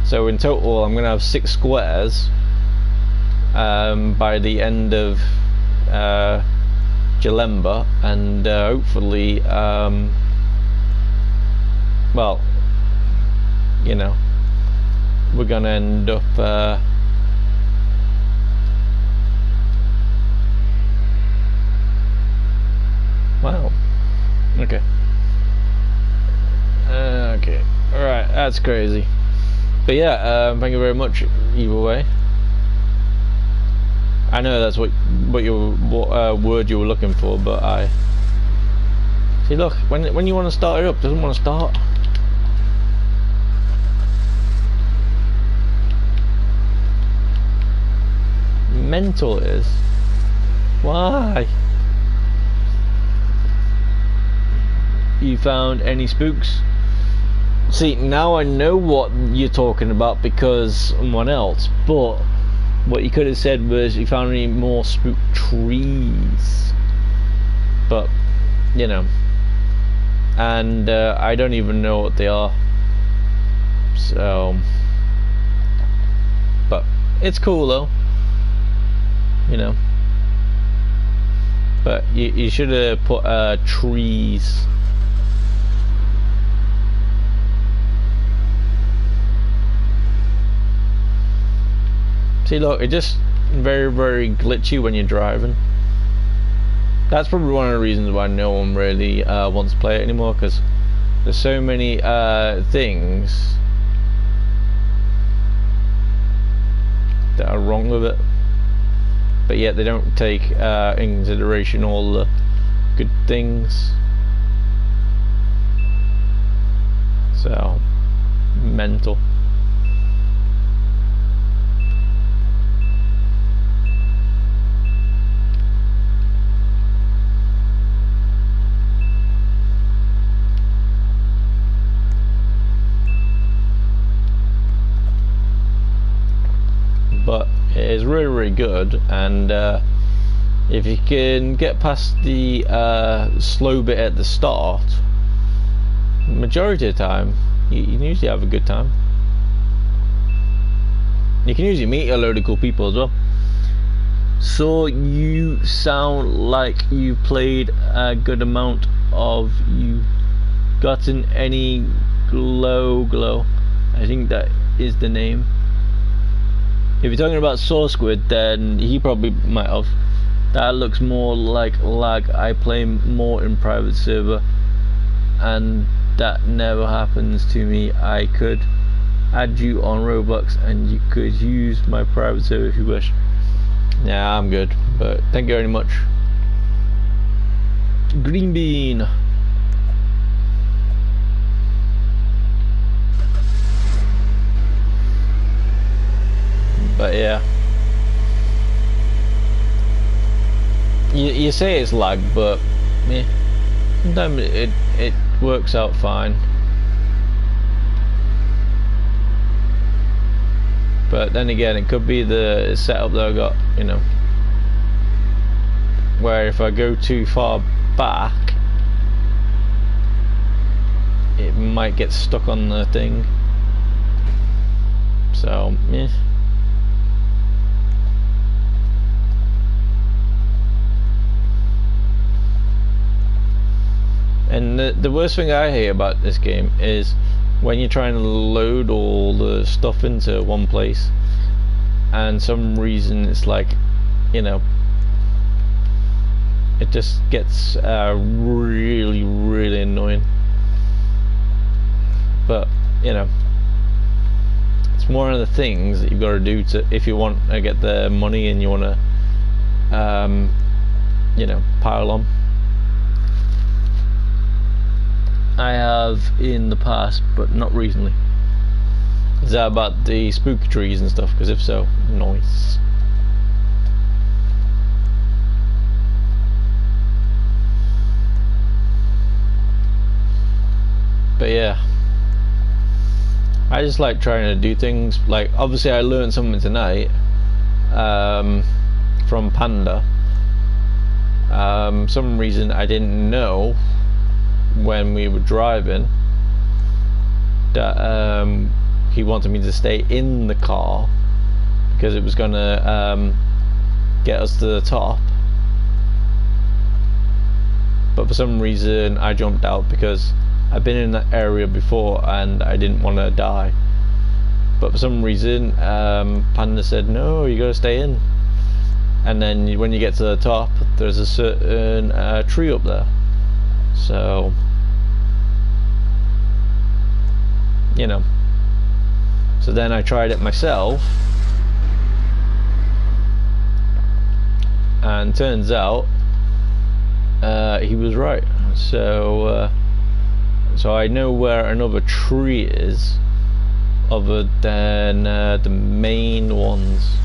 So in total, I'm going to have 6 squares by the end of Jalemba, and hopefully. Well, you know, we're gonna end up wow. Okay. Okay. Alright, that's crazy. But yeah, thank you very much either way. I know that's what word you were looking for, but I see, look, when you want to start it up, it doesn't want to start. Mental it is. Why? You found any spooks? See, now I know what you're talking about because someone else, but what you could have said was you found any more spook trees. But, you know, and I don't even know what they are. So, but it's cool though. You know, but you should have put trees. See, look, it just very, very glitchy when you're driving. That's probably one of the reasons why no one really wants to play it anymore, because there's so many things that are wrong with it. But yet they don't take in consideration all the good things. So, mental. But it is really, really good, and if you can get past the slow bit at the start, majority of the time you can usually have a good time. You can usually meet a load of cool people as well. So you sound like you played a good amount of. You gotten any glow? I think that is the name. If you're talking about Soul Squid, then he probably might have. That looks more like lag. I play more in private server, and that never happens to me. I could add you on Roblox, and you could use my private server if you wish. Yeah, I'm good, but thank you very much. Green bean. But yeah, you say it's lag, but yeah, sometimes it works out fine. But then again, it could be the setup that I got, you know, where if I go too far back, it might get stuck on the thing. So yeah. And the worst thing I hear about this game is when you're trying to load all the stuff into one place, and some reason it's like, you know, it just gets really, really annoying. But you know, it's one of the things that you've got to do to, if you want to get the money and you want to, you know, pile on. I have in the past, but not recently. Is that about the spooky trees and stuff? Because if so, nice. But yeah, I just like trying to do things. Like obviously I learned something tonight from Panda. Some reason I didn't know when we were driving that he wanted me to stay in the car because it was gonna get us to the top, but for some reason I jumped out because I've been in that area before and I didn't want to die. But for some reason Panda said no, you gotta stay in, and then when you get to the top there's a certain tree up there. So, you know, so then I tried it myself, and turns out he was right. So so I know where another tree is other than the main ones.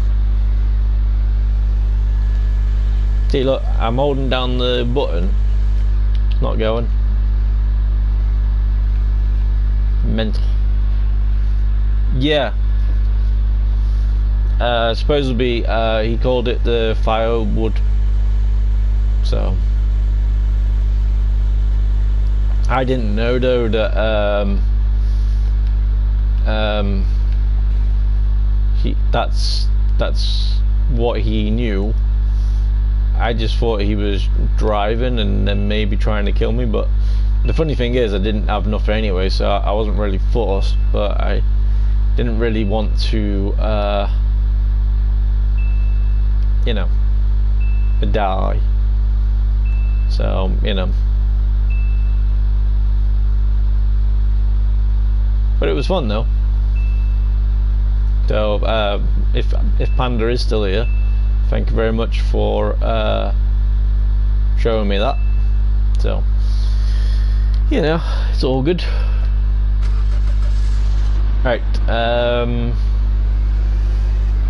See, look, I'm holding down the button. Not going. Mental. Yeah. Supposedly he called it the firewood. So I didn't know though that that's what he knew. I just thought he was driving and then maybe trying to kill me, but the funny thing is I didn't have nothing anyway, so I wasn't really forced, but I didn't really want to you know, die. So, you know, but it was fun though. So if Panda is still here, thank you very much for showing me that. So, you know, it's all good. Right,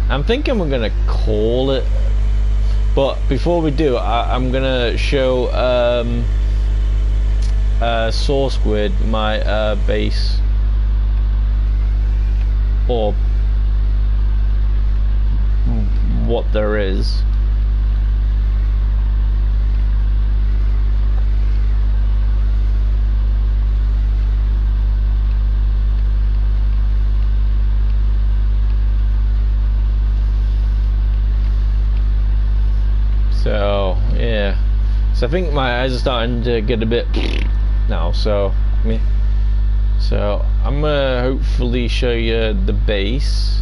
I'm thinking we're gonna call it, but before we do, I'm gonna show Source Squid my base, or what there is. So yeah, so I think my eyes are starting to get a bit now, so yeah. So I'm gonna hopefully show you the base.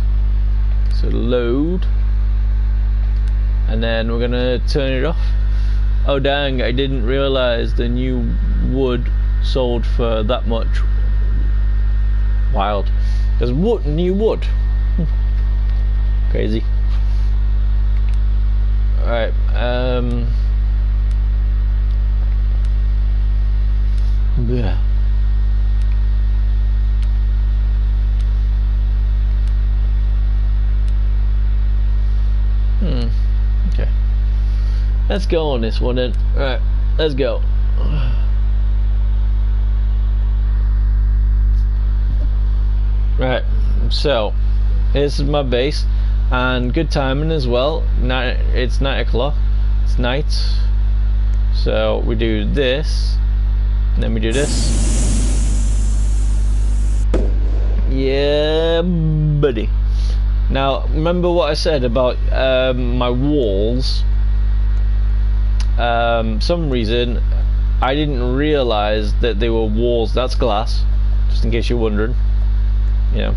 So load, and then we're gonna turn it off. Oh dang, I didn't realize the new wood sold for that much. Wild. There's wood, new wood. Crazy. Alright, yeah. Okay. Let's go on this one then. Alright, let's go. Right, so this is my base, and good timing as well. It's 9 o'clock, it's night, so we do this, and then we do this. Yeah, buddy. Now remember what I said about my walls. Some reason I didn't realize that they were walls. That's glass, just in case you're wondering. You know,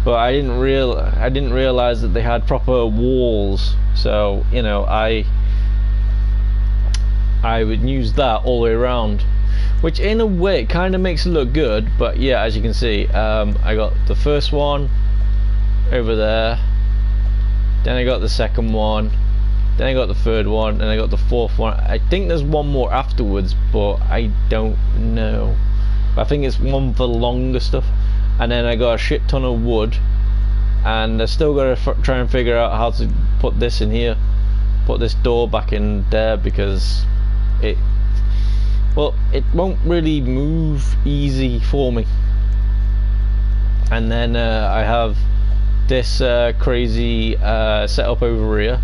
but I didn't realize that they had proper walls. So you know, I would use that all the way around, which in a way kind of makes it look good. But yeah, as you can see, I got the first one over there, then I got the second one, then I got the third one, and I got the fourth one. I think there's one more afterwards, but I don't know. I think it's one for the longer stuff. And then I got a shit ton of wood, and I still got to try and figure out how to put this in here, put this door back in there, because it won't really move easy for me. And then I have this crazy setup over here,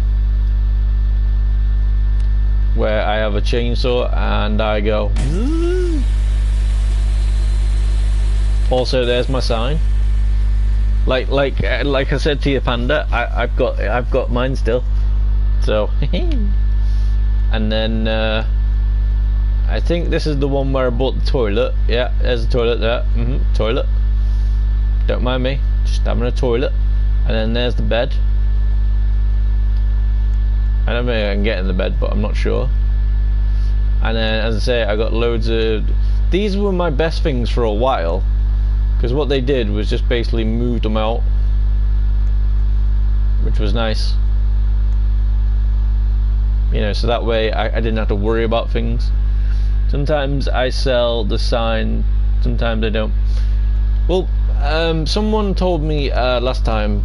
where I have a chainsaw and I go. Also, there's my sign. Like I said to you, Panda, I've got mine still. So, and then I think this is the one where I bought the toilet. Yeah, there's the toilet there. Toilet. Don't mind me, just having a toilet. And then there's the bed. I don't think I can get in the bed, but I'm not sure. And then, as I say, I got loads of. These were my best things for a while. Because what they did was just basically moved them out, which was nice. You know, so that way I didn't have to worry about things. Sometimes I sell the sign, sometimes I don't. Well, someone told me last time,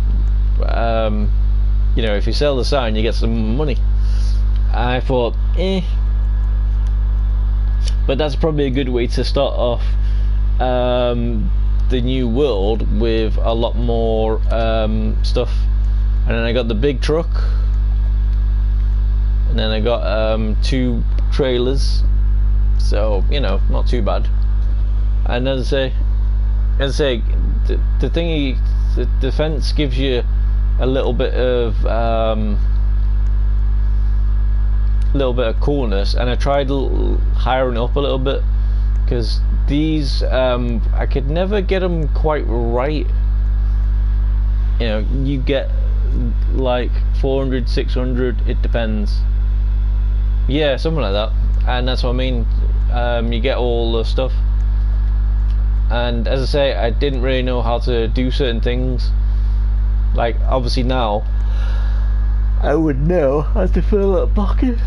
you know, if you sell the sign, you get some money. I thought, but that's probably a good way to start off the new world with a lot more stuff. And then I got the big truck, and then I got 2 trailers, so you know, not too bad. And as I say, the thingy, the defense gives you a little bit of coolness, and I tried hiring up a little bit, because these I could never get them quite right. You know, you get like 400, 600, it depends. Yeah, something like that. And that's what I mean. You get all the stuff, and as I say, I didn't really know how to do certain things. Like obviously now I would know how to fill that bucket.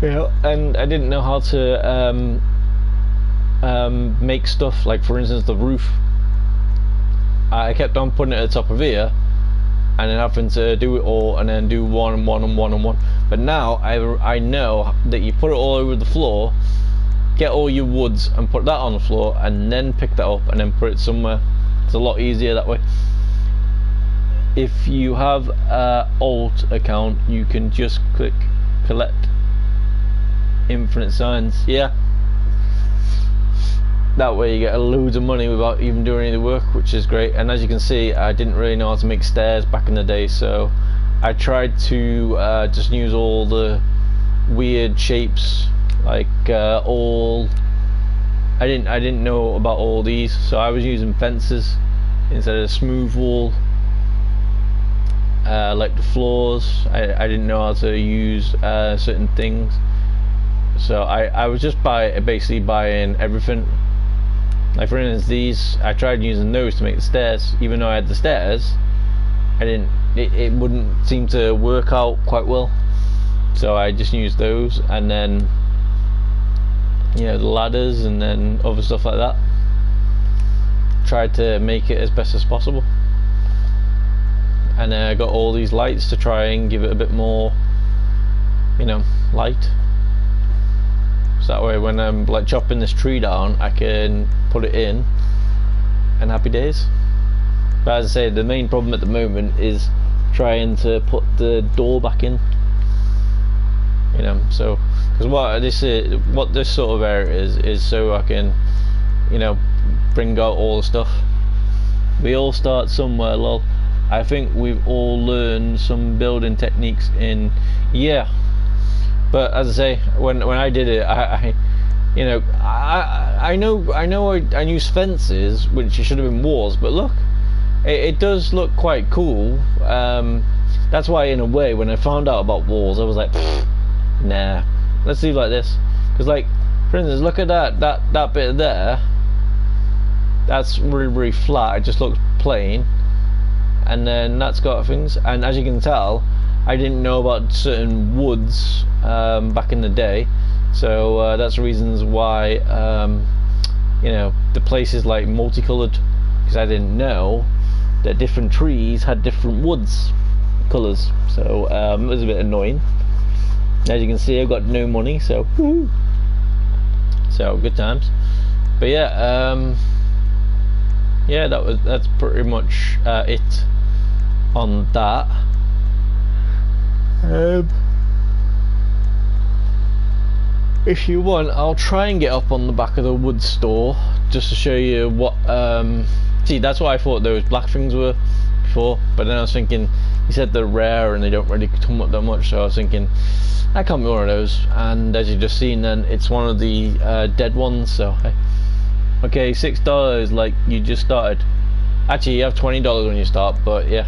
Yeah, and I didn't know how to make stuff, like for instance the roof. I kept on putting it at the top of here, and then having to do it all, and then do one and one and one and one. But now I know that you put it all over the floor, get all your woods and put that on the floor, and then pick that up and then put it somewhere. It's a lot easier that way. If you have an alt account, you can just click collect infinite signs. Yeah, that way you get loads of money without even doing any work, which is great. And as you can see, I didn't really know how to make stairs back in the day, so I tried to just use all the weird shapes, like I didn't know about all these, so I was using fences instead of smooth wall. Like the floors, I didn't know how to use certain things, so I was just basically buying everything. Like for instance, these, I tried using those to make the stairs. Even though I had the stairs, it wouldn't seem to work out quite well, so I just used those, and then the ladders and then other stuff like that. Tried to make it as best as possible, and then I got all these lights to try and give it a bit more light, so that way when I'm like chopping this tree down, I can put it in and happy days. But as I say, the main problem at the moment is trying to put the door back in, so because what this sort of area is so I can bring out all the stuff. We all start somewhere, lol. I think we've all learned some building techniques in, but as I say, when I did it, I use fences, which should have been walls, but look, it does look quite cool. That's why in a way when I found out about walls, I was like, nah, let's leave it like this. Because like for instance, look at that bit there, that's really, really flat, it just looks plain. And then that's got things, and as you can tell, I didn't know about certain woods back in the day, so that's reasons why the place is like multicolored, because I didn't know that different trees had different woods colors, so it was a bit annoying. As you can see, I've got no money, so woo-hoo. So good times. But that's pretty much it on that. If you want, I'll try and get up on the back of the wood store just to show you what see, that's what I thought those black things were before, but then I was thinking, you said they're rare and they don't really come up that much, so I was thinking that can't be one of those, and as you just seen, then it's one of the dead ones. So hey, okay, $6 like you just started. Actually, you have $20 when you start, but yeah,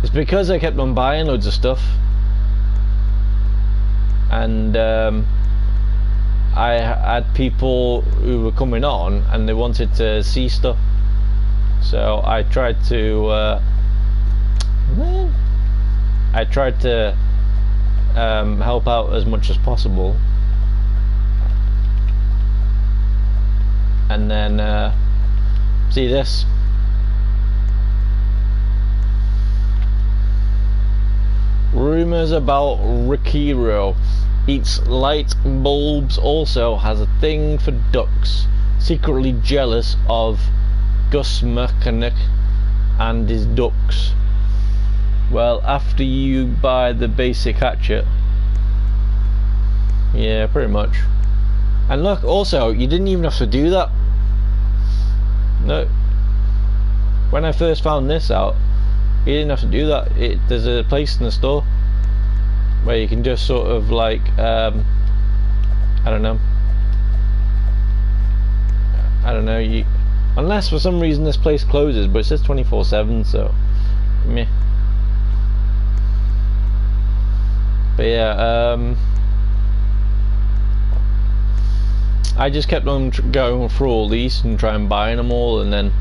it's because I kept on buying loads of stuff, and I had people who were coming on and they wanted to see stuff, so I tried to help out as much as possible. And then see this. Rumors about Rikiro eats light bulbs, also has a thing for ducks, secretly jealous of Gus Mechanic and his ducks. Well, after you buy the basic hatchet, yeah, pretty much. And look, also, you didn't even have to do that. No, when I first found this out, you didn't have to do that. There's a place in the store where you can just sort of like I don't know, you, unless for some reason this place closes, but it says 24/7, so meh. But yeah, I just kept on going through all these and trying buying them all, and then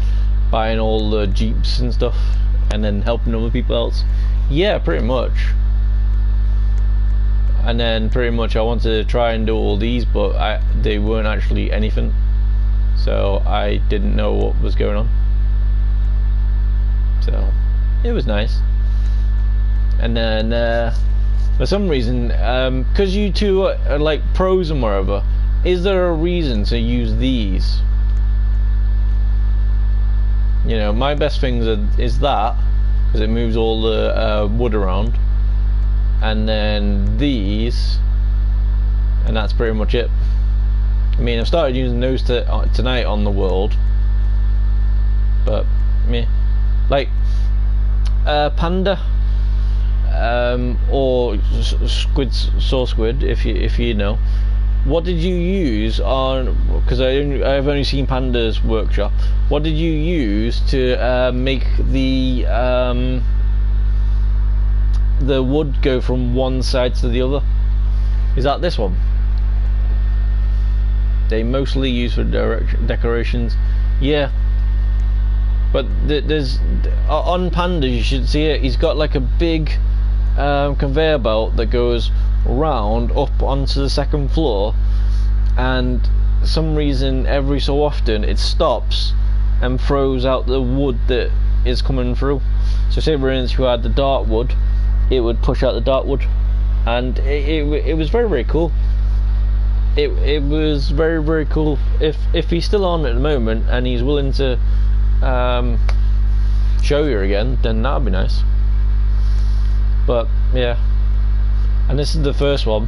buying all the Jeeps and stuff, and then helping other people else. Yeah, pretty much. And then pretty much I wanted to try and do all these, but they weren't actually anything. so I didn't know what was going on. So it was nice. And then for some reason, because you two are like pros and whatever, is there a reason to use these? You know, my best things is that, because it moves all the wood around, and then these, and that's pretty much it. I mean, I've started using those tonight on the world, but meh. Like panda, or squid, if you know. What did you use on? Because I've only seen Panda's workshop. What did you use to make the wood go from one side to the other? Is that this one? They mostly use for decorations. Yeah. But there's on Panda, you should see it. He's got like a big conveyor belt that goes round up onto the second floor, and for some reason every so often it stops and throws out the wood that is coming through. So say for instance you had the dark wood, it would push out the dark wood, and it was very cool. It was very cool. If he's still on at the moment and he's willing to show you again, then that'd be nice. But yeah, and this is the first one,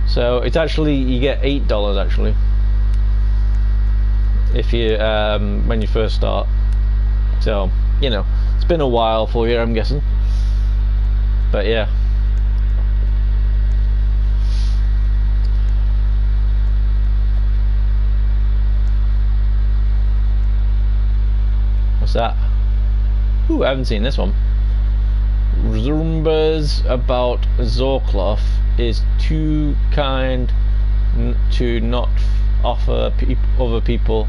so it's actually, you get $8 actually if you when you first start. So you know, it's been a while for you, I'm guessing, but yeah. What's that? Ooh, I haven't seen this one. Rumbas about Zorkloff is too kind to not offer other people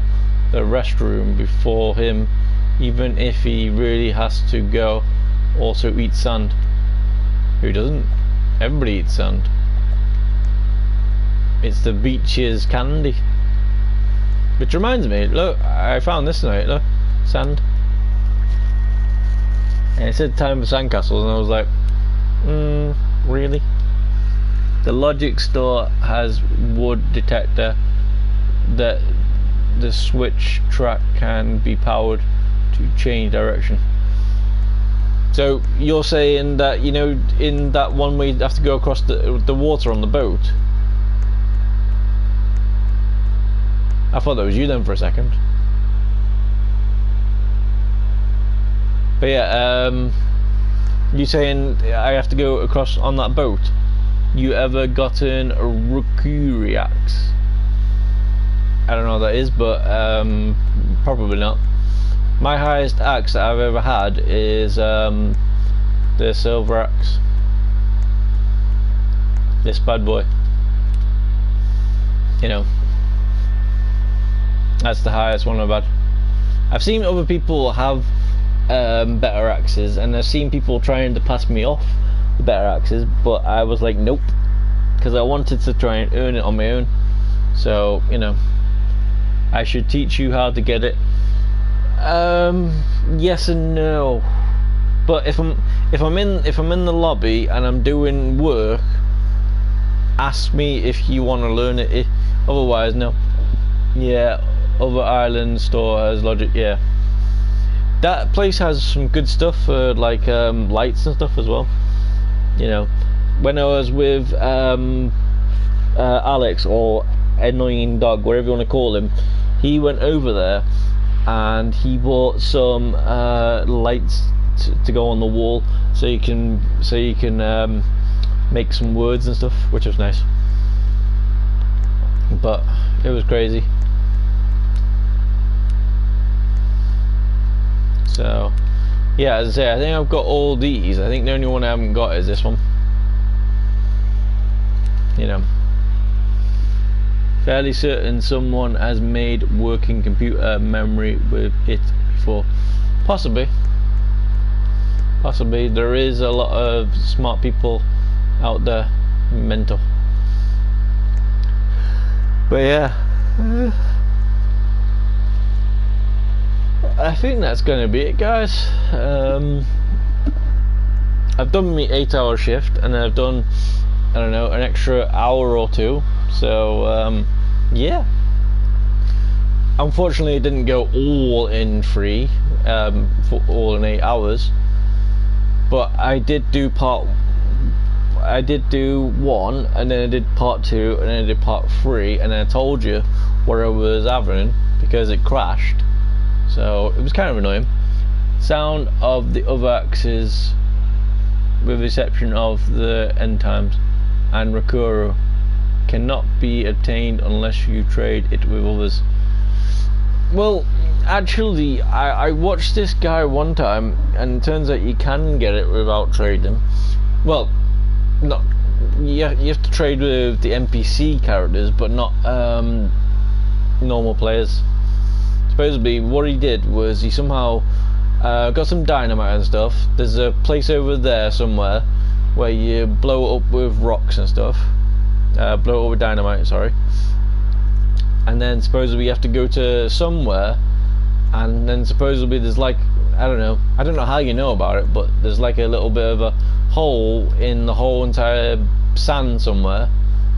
the restroom before him, even if he really has to go. Also eat sand. Who doesn't? Everybody eats sand. It's the beach's candy. Which reminds me, look, I found this tonight, look, sand. And it said time for sandcastles, and I was like, really? The logic store has wood detector that the switch track can be powered to change direction. So you're saying that, you know, in that one way you have to go across the water on the boat? I thought that was you then for a second. But yeah, you saying I have to go across on that boat? You ever gotten a rookery axe? I don't know what that is, but probably not. My highest axe that I've ever had is the silver axe. This bad boy. You know, that's the highest one I've had. I've seen other people have better axes, and I've seen people trying to pass me off the better axes, but I was like, nope, because I wanted to try and earn it on my own. So you know, I should teach you how to get it. Yes and no. But if I'm in the lobby and I'm doing work, ask me if you want to learn it. Otherwise, no. Yeah, other island store has logic. Yeah. That place has some good stuff for like lights and stuff as well. You know, when I was with Alex, or Annoying Dog, whatever you want to call him, he went over there and he bought some lights to go on the wall, so you can make some words and stuff, which was nice. But it was crazy. So yeah, as I say, I think I've got all these. I think the only one I haven't got is this one. You know, fairly certain someone has made working computer memory with it before. Possibly there is a lot of smart people out there. Mental. But yeah, I think that's gonna be it, guys. I've done my 8-hour shift, and I've done, I don't know, an extra hour or two. So yeah. Unfortunately, it didn't go all in free, for all in 8 hours. But I did do I did do 1, and then I did part 2, and then I did part 3, and then I told you what I was having because it crashed. So it was kind of annoying. Sound of the other axes, with the exception of the end times and Rakuru, cannot be obtained unless you trade it with others. Well, actually, I watched this guy one time, and it turns out you can get it without trading. Well, not you have to trade with the NPC characters, but not normal players. Supposedly, what he did was he somehow got some dynamite and stuff. There's a place over there somewhere where you blow it up with rocks and stuff. Blow it up with dynamite, sorry. And then supposedly you have to go to somewhere, and then supposedly there's like, I don't know how you know about it, but there's like a little bit of a hole in the whole entire sand somewhere,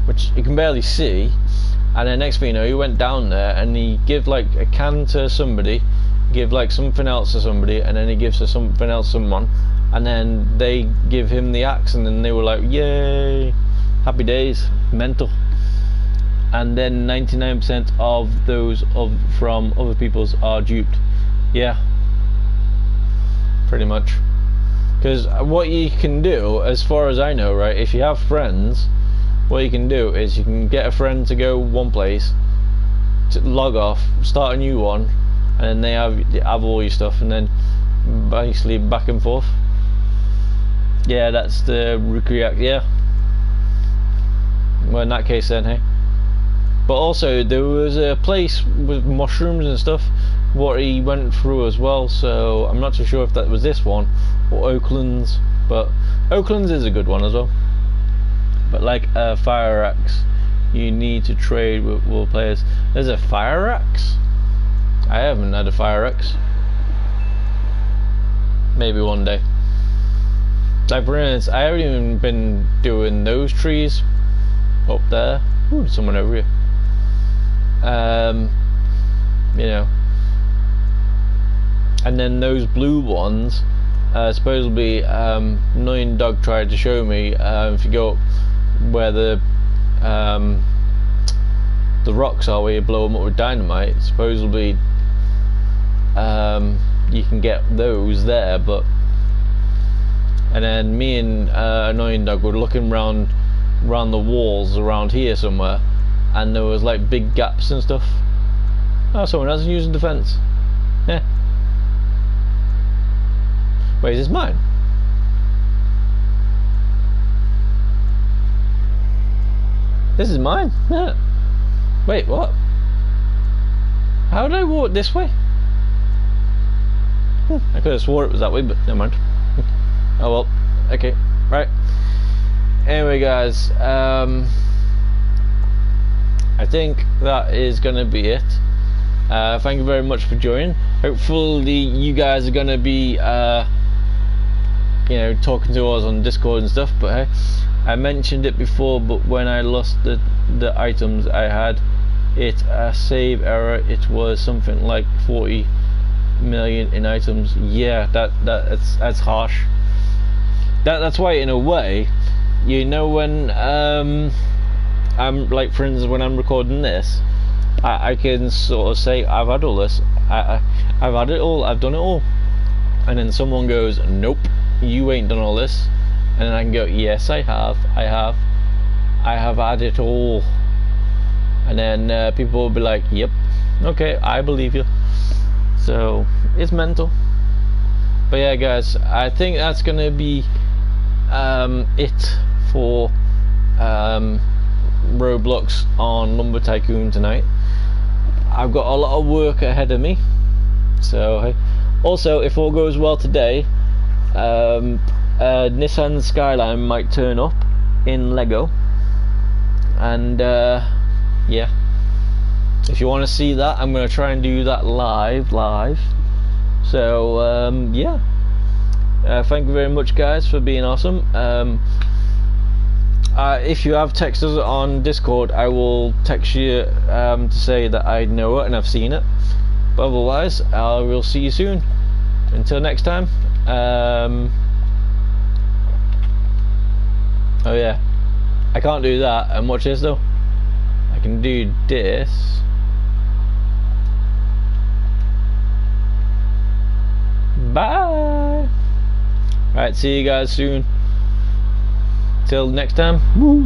which you can barely see. And then next thing you know, he went down there and he give like a can to somebody, give like something else to somebody, and then he gives to something else to someone, and then they give him the axe, and then they were like, yay, happy days, mental. And then 99% of those from other people's are duped. Yeah, pretty much. Because what you can do, as far as I know, right, if you have friends, what you can do is you can get a friend to go one place, to log off, start a new one, and then they have all your stuff, and then basically back and forth. Yeah, that's the recreate. Yeah. Well, in that case, then, hey. But also, there was a place with mushrooms and stuff what he went through as well, so I'm not too sure if that was this one or Oakland's, but Oakland's is a good one as well. But like a fire axe, you need to trade with all players. There's a fire axe? I haven't had a fire axe. Maybe one day. Like for instance, I haven't even been doing those trees up there. Ooh, there's someone over here. You know, and then those blue ones, supposedly Annoying Dog tried to show me, if you go up where the rocks are, where you blow them up with dynamite, supposedly you can get those there. But and then me and Annoying Dog were looking around the walls around here somewhere, and there was like big gaps and stuff. Oh, someone else is using defense. Yeah. Wait, is this mine? This is mine? Yeah. Wait, what? How did I walk this way? I could have swore it was that way, but never mind. Oh well. Okay. Right. Anyway, guys, I think that is going to be it. Thank you very much for joining. Hopefully you guys are going to be you know, talking to us on Discord and stuff. But hey, I mentioned it before, but when I lost the items I had, a save error. It was something like 40 million in items. Yeah, that's harsh. That's why, in a way, you know, when I'm like, for instance, when I'm recording this, I can sort of say I've had all this, I've had it all, I've done it all, and then someone goes, nope, you ain't done all this, and then I can go, yes, I have had it all, and then people will be like, yep, okay, I believe you. So it's mental. But yeah, guys, I think that's gonna be it for Roblox on Lumber Tycoon tonight. I've got a lot of work ahead of me, so hey. Also, if all goes well today, Nissan Skyline might turn up in Lego, and yeah, if you want to see that, I'm going to try and do that live, So yeah, thank you very much, guys, for being awesome. If you have texted us on Discord, I will text you to say that I know it and I've seen it. But otherwise, I will see you soon. Until next time. Oh yeah, I can't do that. And watch this though. I can do this. Bye. Alright, see you guys soon. Till next time. Woo.